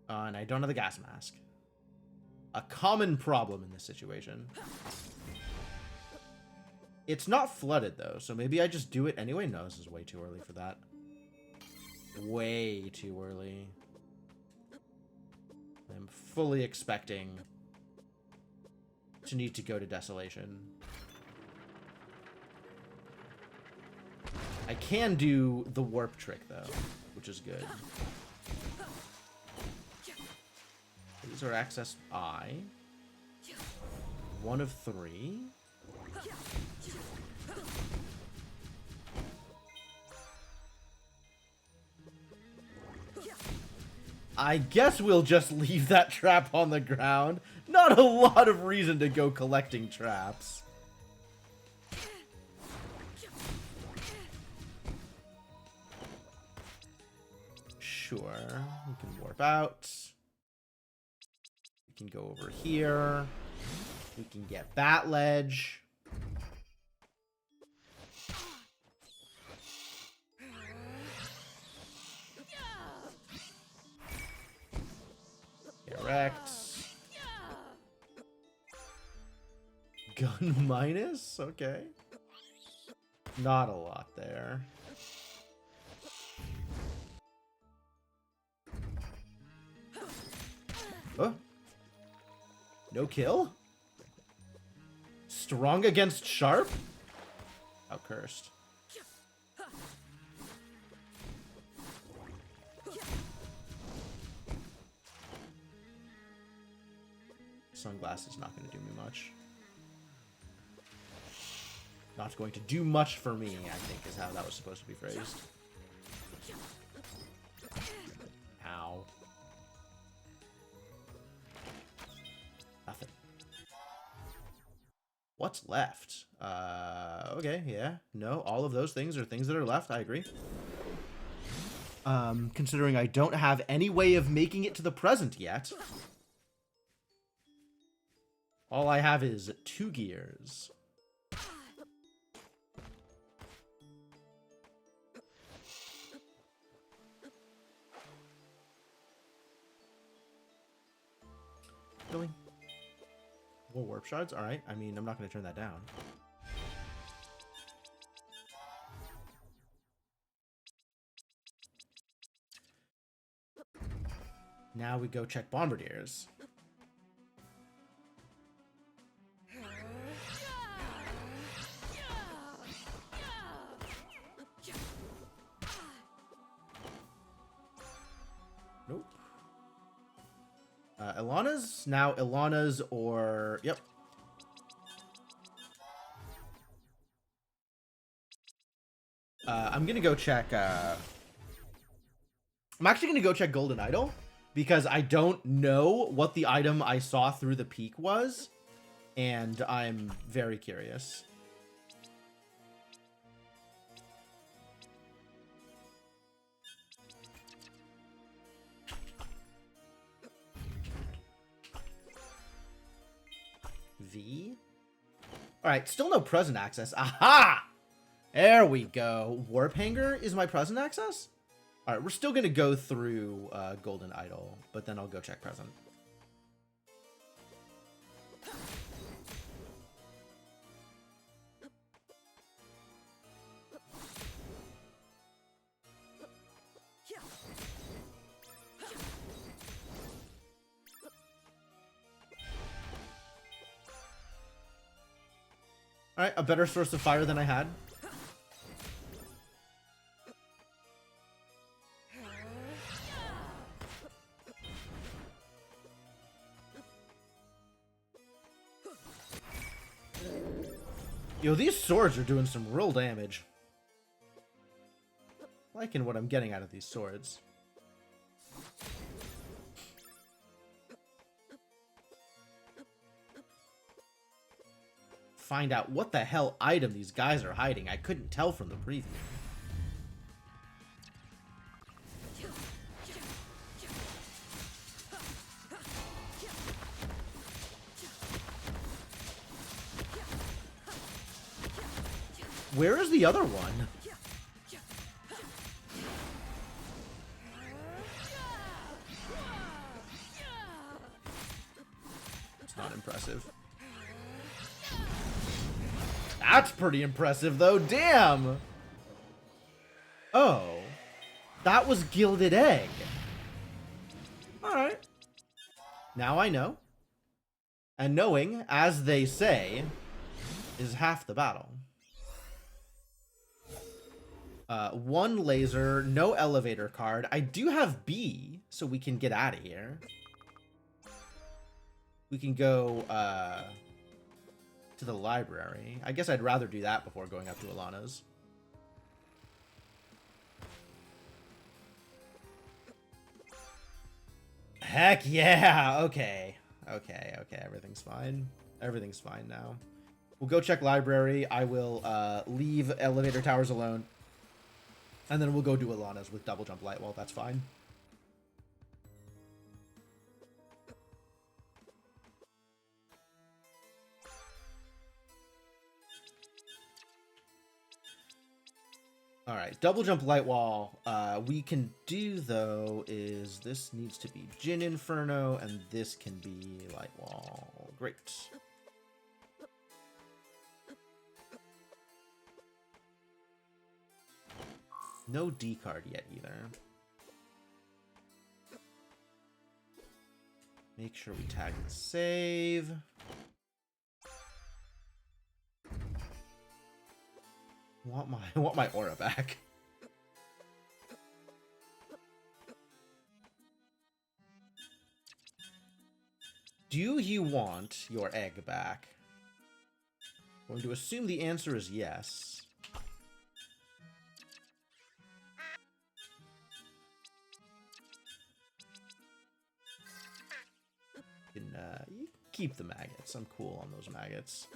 And I don't have the gas mask. A common problem in this situation. It's not flooded, though, so maybe I just do it anyway. No, this is way too early for that. Way too early. I'm fully expecting to need to go to Desolation. I can do the warp trick, though, which is good. These are access I. 1 of 3. I guess we'll just leave that trap on the ground. Not a lot of reason to go collecting traps. Sure, we can warp out. We can go over here. We can get Bat Ledge. Correct. Gun minus? Okay. Not a lot there. Oh. No kill? Strong against sharp? How cursed. Sunglass is not going to do me much. Not going to do much for me, I think, is how that was supposed to be phrased. Ow. Nothing. What's left? Okay, yeah. No, all of those things are things that are left. I agree. Considering I don't have any way of making it to the present yet. All I have is 2 gears. Really? More warp shards? Alright. I mean, I'm not going to turn that down. Now we go check bombardiers. Nope. Ilana's? Now Ilana's or... Yep. I'm gonna go check... I'm actually gonna go check Golden Idol, because I don't know what the item I saw through the peak was, and I'm very curious. V? Alright, still no present access. Aha! There we go. Warp Hanger is my present access? Alright, we're still gonna go through Golden Idol, but then I'll go check present. Alright, a better source of fire than I had. Yo, these swords are doing some real damage. Liking what I'm getting out of these swords. Find out what the hell item these guys are hiding. I couldn't tell from the preview. Where is the other one? It's not impressive. That's pretty impressive, though. Damn! Oh. That was Gilded Egg. Alright. Now I know. And knowing, as they say, is half the battle. One laser, no elevator card. I do have B, so we can get out of here. We can go, to the library. I guess I'd rather do that before going up to Ilana's. Heck yeah! Okay. Okay, everything's fine. Everything's fine now. We'll go check library. I will leave elevator towers alone. And then we'll go do Ilana's with double jump light wall. That's fine. Alright, double jump light wall. We can do, though, is this needs to be Jin Inferno, and this can be light wall. Great. No D card yet, either. Make sure we tag and save. I want my aura back. Do you want your egg back? I'm going to assume the answer is yes. You can keep the maggots. I'm cool on those maggots.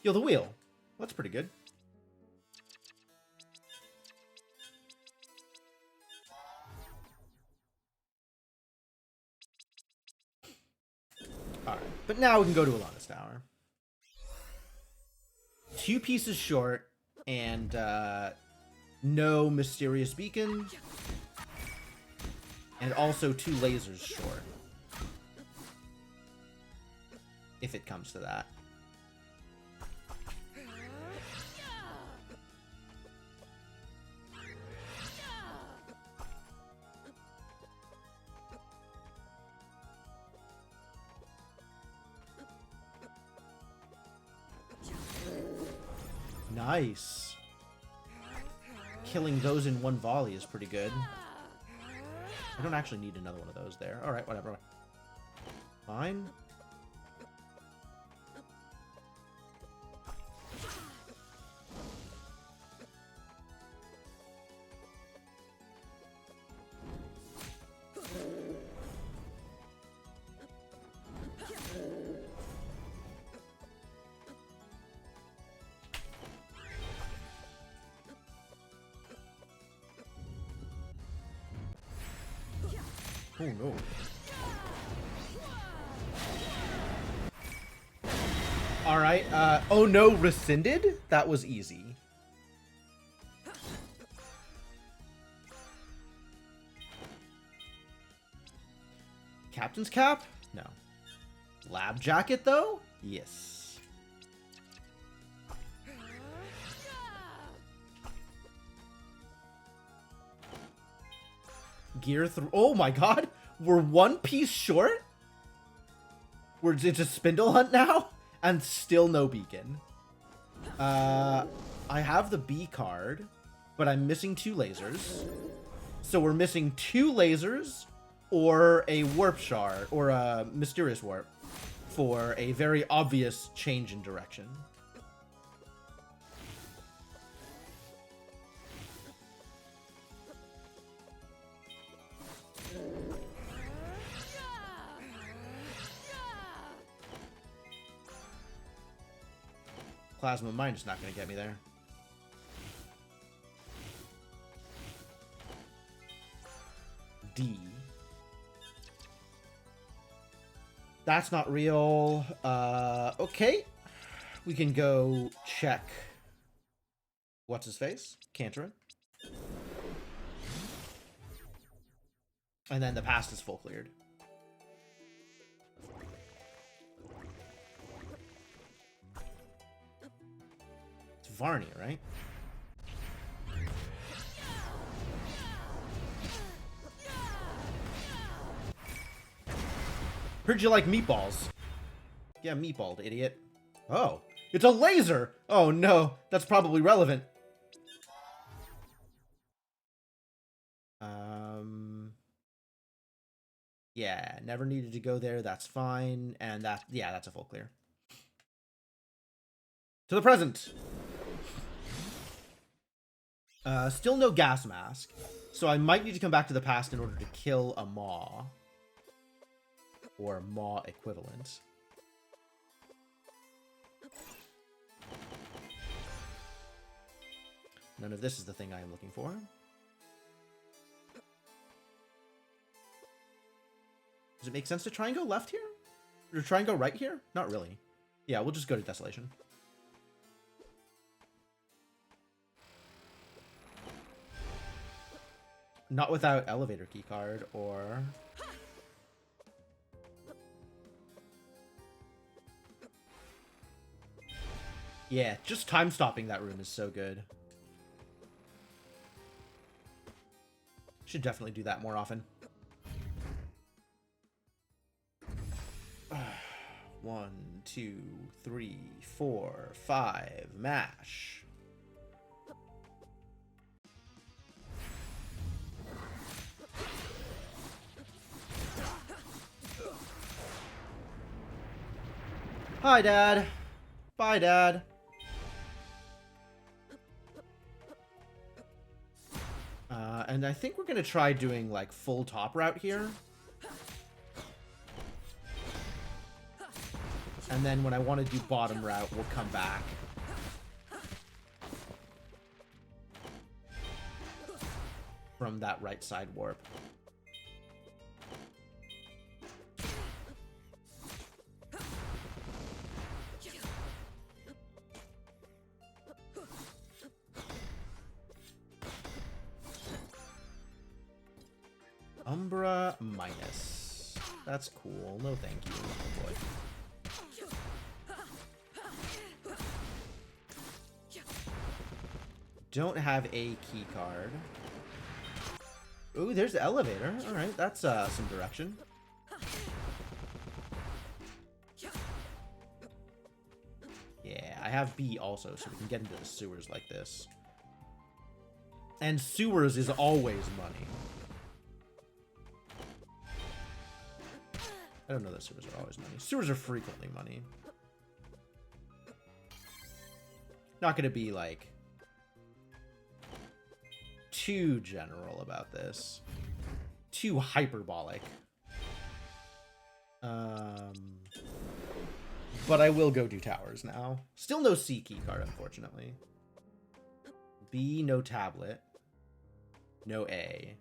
Yo, the wheel. That's pretty good. Alright, but now we can go to Ilana's tower. 2 pieces short, and no mysterious beacon, and also 2 lasers short, if it comes to that. Nice. Killing those in one volley is pretty good. I don't actually need another one of those there. Alright, whatever. Fine. Oh no. Alright, oh no, rescinded? That was easy. Captain's cap? No. Lab jacket though? Yes. Gear through. Oh my god! We're 1 piece short? It's a spindle hunt now? And still no beacon. I have the B card, but I'm missing 2 lasers. So we're missing 2 lasers or a warp shard, or a mysterious warp, for a very obvious change in direction. Plasma Mine is not going to get me there. D. That's not real. Okay. We can go check. What's his face? Canterin. And then the past is full cleared. Varney, right? Heard you like meatballs. Yeah, meatballed, idiot. Oh, it's a laser! Oh no, that's probably relevant. Yeah, never needed to go there, that's fine. And that, yeah, that's a full clear. To the present. Still no gas mask, so I might need to come back to the past in order to kill a Maw. Or Maw equivalent. None of this is the thing I am looking for. Does it make sense to try and go left here? Or try and go right here? Not really. Yeah, we'll just go to Desolation. Not without elevator keycard, or... Yeah, just time stopping that room is so good. Should definitely do that more often. 1, 2, 3, 4, 5, mash. Hi, Dad. Bye, Dad. And I think we're gonna try doing, like, full top route here. And then when I want to do bottom route, we'll come back. From that right side warp. Umbra minus. That's cool. No thank you. Oh boy. Don't have a key card. Ooh, there's the elevator. Alright, that's some direction. Yeah, I have B also, so we can get into the sewers like this. And sewers is always money. I don't know that sewers are always money. Sewers are frequently money. Not gonna be, like, too general about this. Too hyperbolic. But I will go do towers now. Still no C key card, unfortunately. B, no tablet. No A.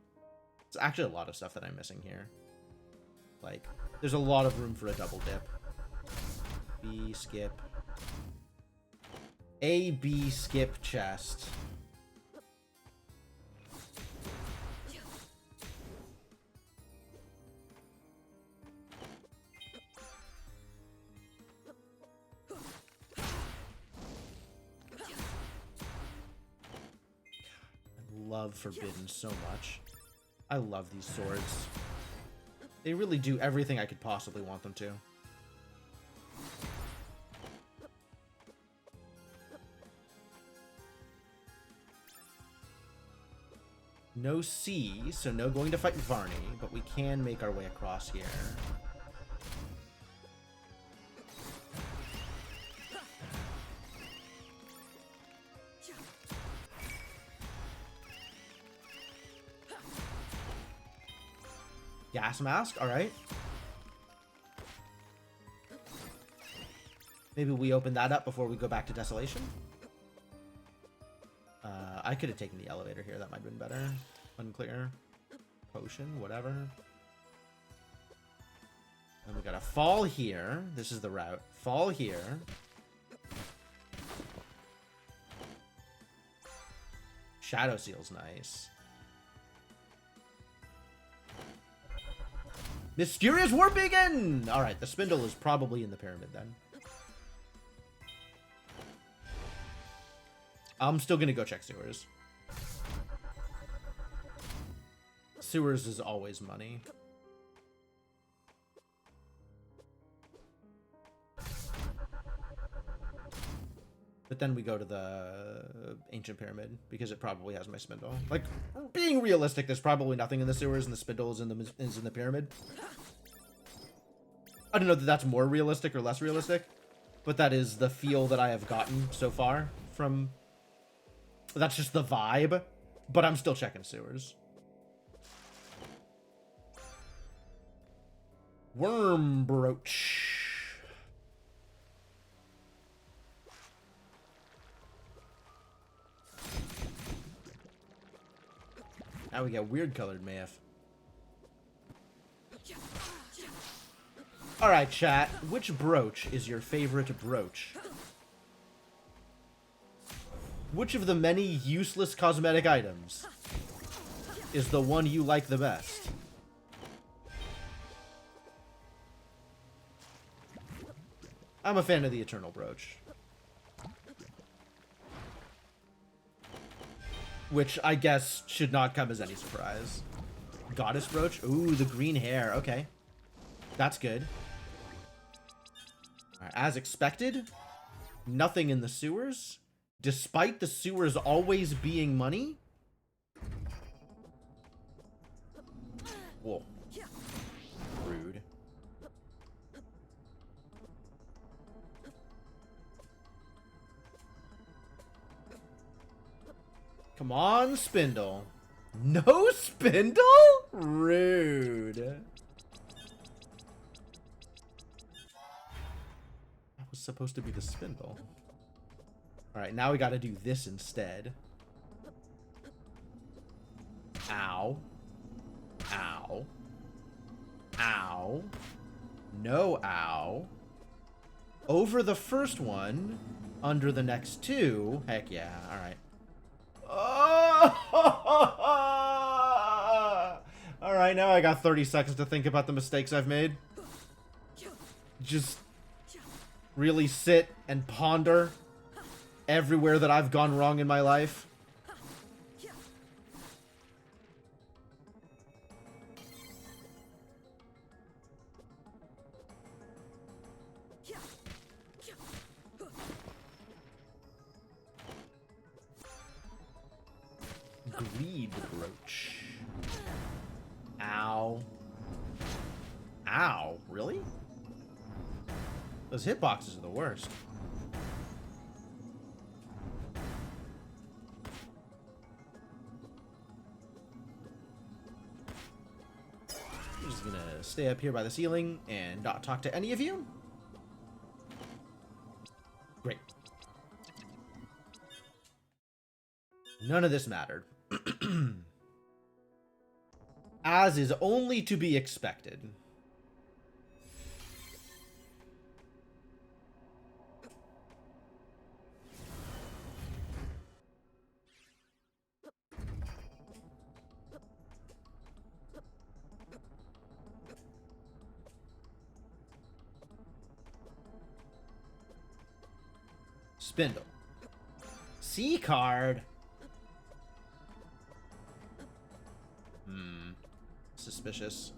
It's actually a lot of stuff that I'm missing here. Like, there's a lot of room for a double dip. B, skip. A, B, skip, chest. Love Forbidden so much. I love these swords. They really do everything I could possibly want them to. No C, so no going to fight Varney, but we can make our way across here. Gas mask, alright. Maybe we open that up before we go back to Desolation. I could have taken the elevator here, that might have been better. Unclear. Potion, whatever. And we gotta fall here. This is the route. Fall here. Shadow Seal's nice. Mysterious War Beacon! Alright, the spindle is probably in the pyramid then. I'm still gonna go check sewers. Sewers is always money. But then we go to the ancient pyramid because it probably has my spindle. Like, being realistic, there's probably nothing in the sewers and the spindle is in the pyramid. I don't know that that's more realistic or less realistic, but that is the feel that I have gotten so far from. That's just the vibe, but I'm still checking sewers. Worm brooch. Now we got weird colored Mayf. Alright, chat. Which brooch is your favorite brooch? Which of the many useless cosmetic items is the one you like the best? I'm a fan of the Eternal Brooch. Which I guess should not come as any surprise. Goddess Brooch? Ooh, the green hair. Okay. That's good. Alright, as expected, nothing in the sewers. Despite the sewers always being money? Whoa. Rude. Come on, spindle. No spindle? Rude. That was supposed to be the spindle. Alright, now we gotta do this instead. Ow. Ow. Ow. No ow. Over the first one, under the next two. Heck yeah, alright. Oh! Alright, now I got 30 seconds to think about the mistakes I've made. Just really sit and ponder everywhere that I've gone wrong in my life. Greed brooch. Ow. Ow, really? Those hitboxes are the worst. I'm just gonna stay up here by the ceiling and not talk to any of you. Great. None of this mattered. As is only to be expected. Spindle. C card. Suspicious.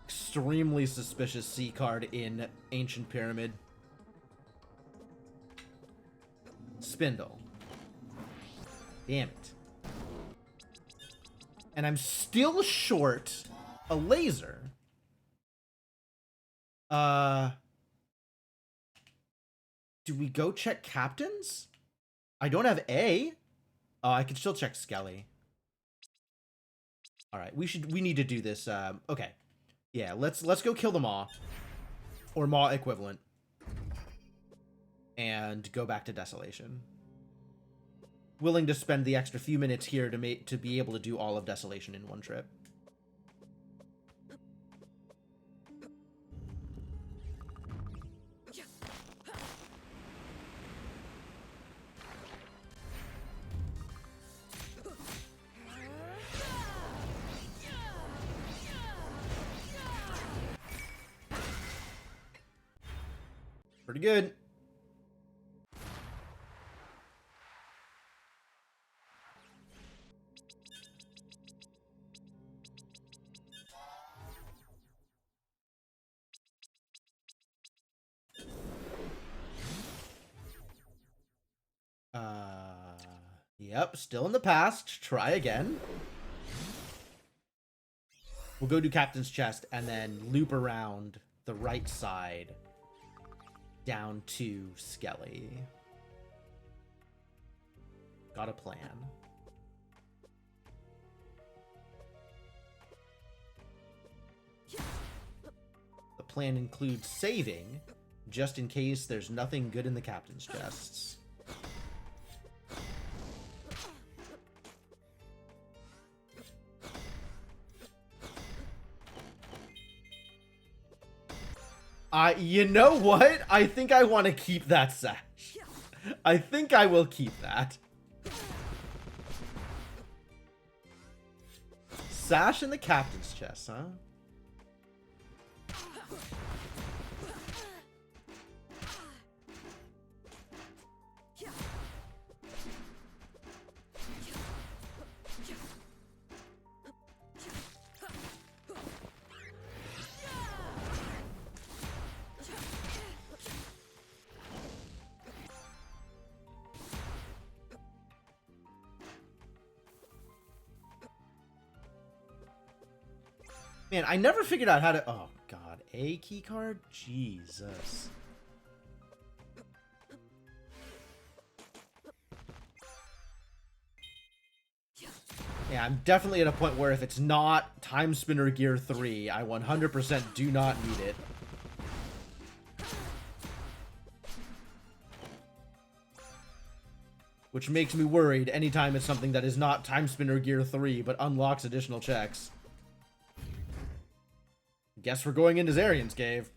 Extremely suspicious C card in Ancient Pyramid. Spindle. Damn it. And I'm still short a laser. Do we go check captains? I don't have A. Oh, I can still check Skelly. All right, we need to do this. Okay. Yeah, let's go kill the Maw. Or Maw equivalent. And go back to Desolation. Willing to spend the extra few minutes here to be able to do all of Desolation in one trip. Pretty good. Yep, still in the past. Try again. We'll go do Captain's Chest and then loop around the right side down to Skelly. Got a plan. The plan includes saving, just in case there's nothing good in the Captain's Chests. You know what? I think I want to keep that sash. I think I will keep that. Sash in the Captain's Chest, huh? Man, I never figured out how to... Oh, God. A key card? Jesus. Yeah, I'm definitely at a point where if it's not Timespinner Gear 3, I 100% do not need it. Which makes me worried anytime it's something that is not Timespinner Gear 3, but unlocks additional checks. Guess we're going into Zarian's Cave.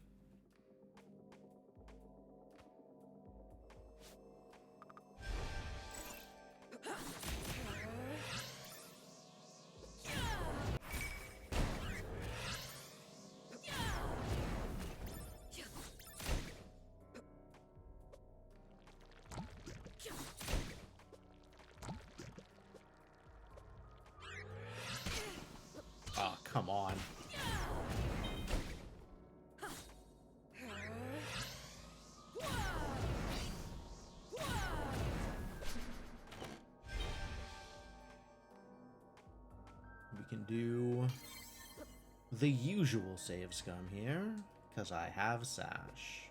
Come on. We can do the usual save scum here, because I have Sash.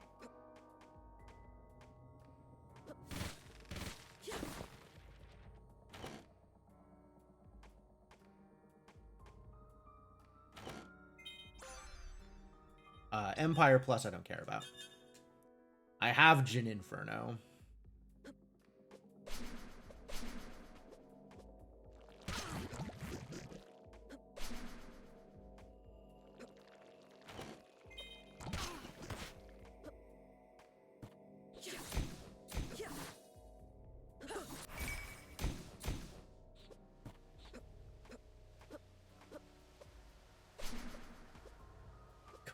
Empire Plus I don't care about. I have Jin Inferno.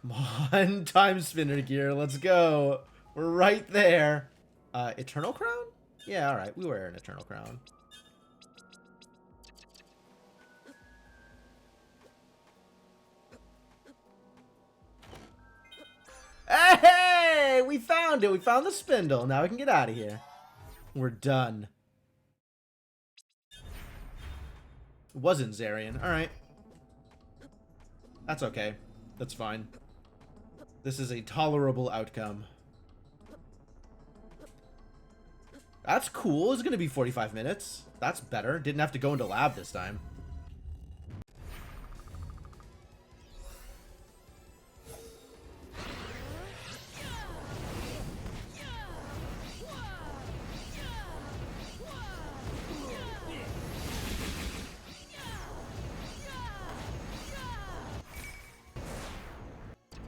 Come on, Timespinner gear, let's go. We're right there. Eternal Crown? Yeah, alright, we wear an Eternal Crown. Hey, we found it. We found the spindle. Now we can get out of here. We're done. It wasn't Zarian. Alright. That's okay. That's fine. This is a tolerable outcome. That's cool. It's going to be 45 minutes. That's better. Didn't have to go into lab this time.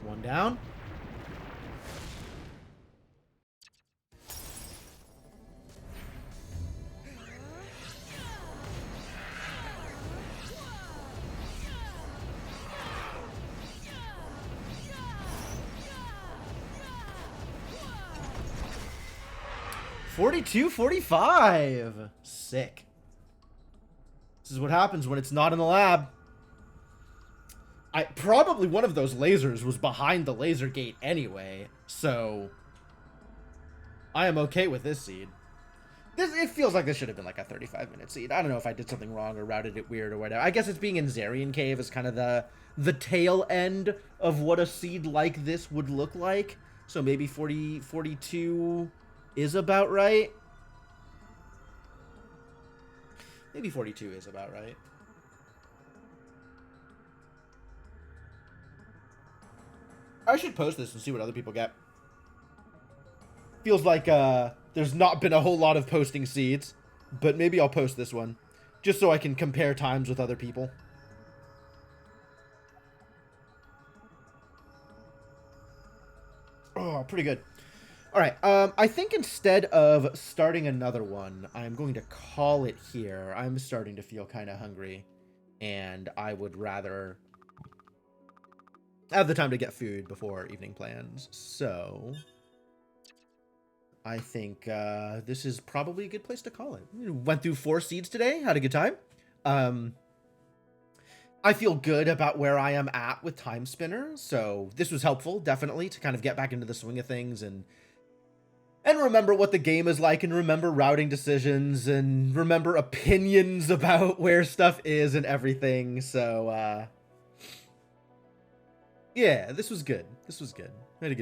One down. $42.45. Sick. This is what happens when it's not in the lab. Probably one of those lasers was behind the laser gate anyway, so I am okay with this seed. It feels like this should have been like a 35-minute seed. I don't know if I did something wrong or routed it weird or whatever. I guess it's being in Zarian Cave is kind of the tail end of what a seed like this would look like. So maybe 42 is about right. Maybe 42 is about right. I should post this and see what other people get. Feels like there's not been a whole lot of posting seeds, but maybe I'll post this one just so I can compare times with other people. Oh, pretty good. All right, I think instead of starting another one, I'm going to call it here. I'm starting to feel kind of hungry, and I would rather have the time to get food before evening plans. So I think this is probably a good place to call it. We went through 4 seeds today, had a good time. I feel good about where I am at with Timespinner, so this was helpful, definitely, to kind of get back into the swing of things and remember what the game is like, and remember routing decisions, and remember opinions about where stuff is and everything. So, yeah, this was good. This was good. I had a good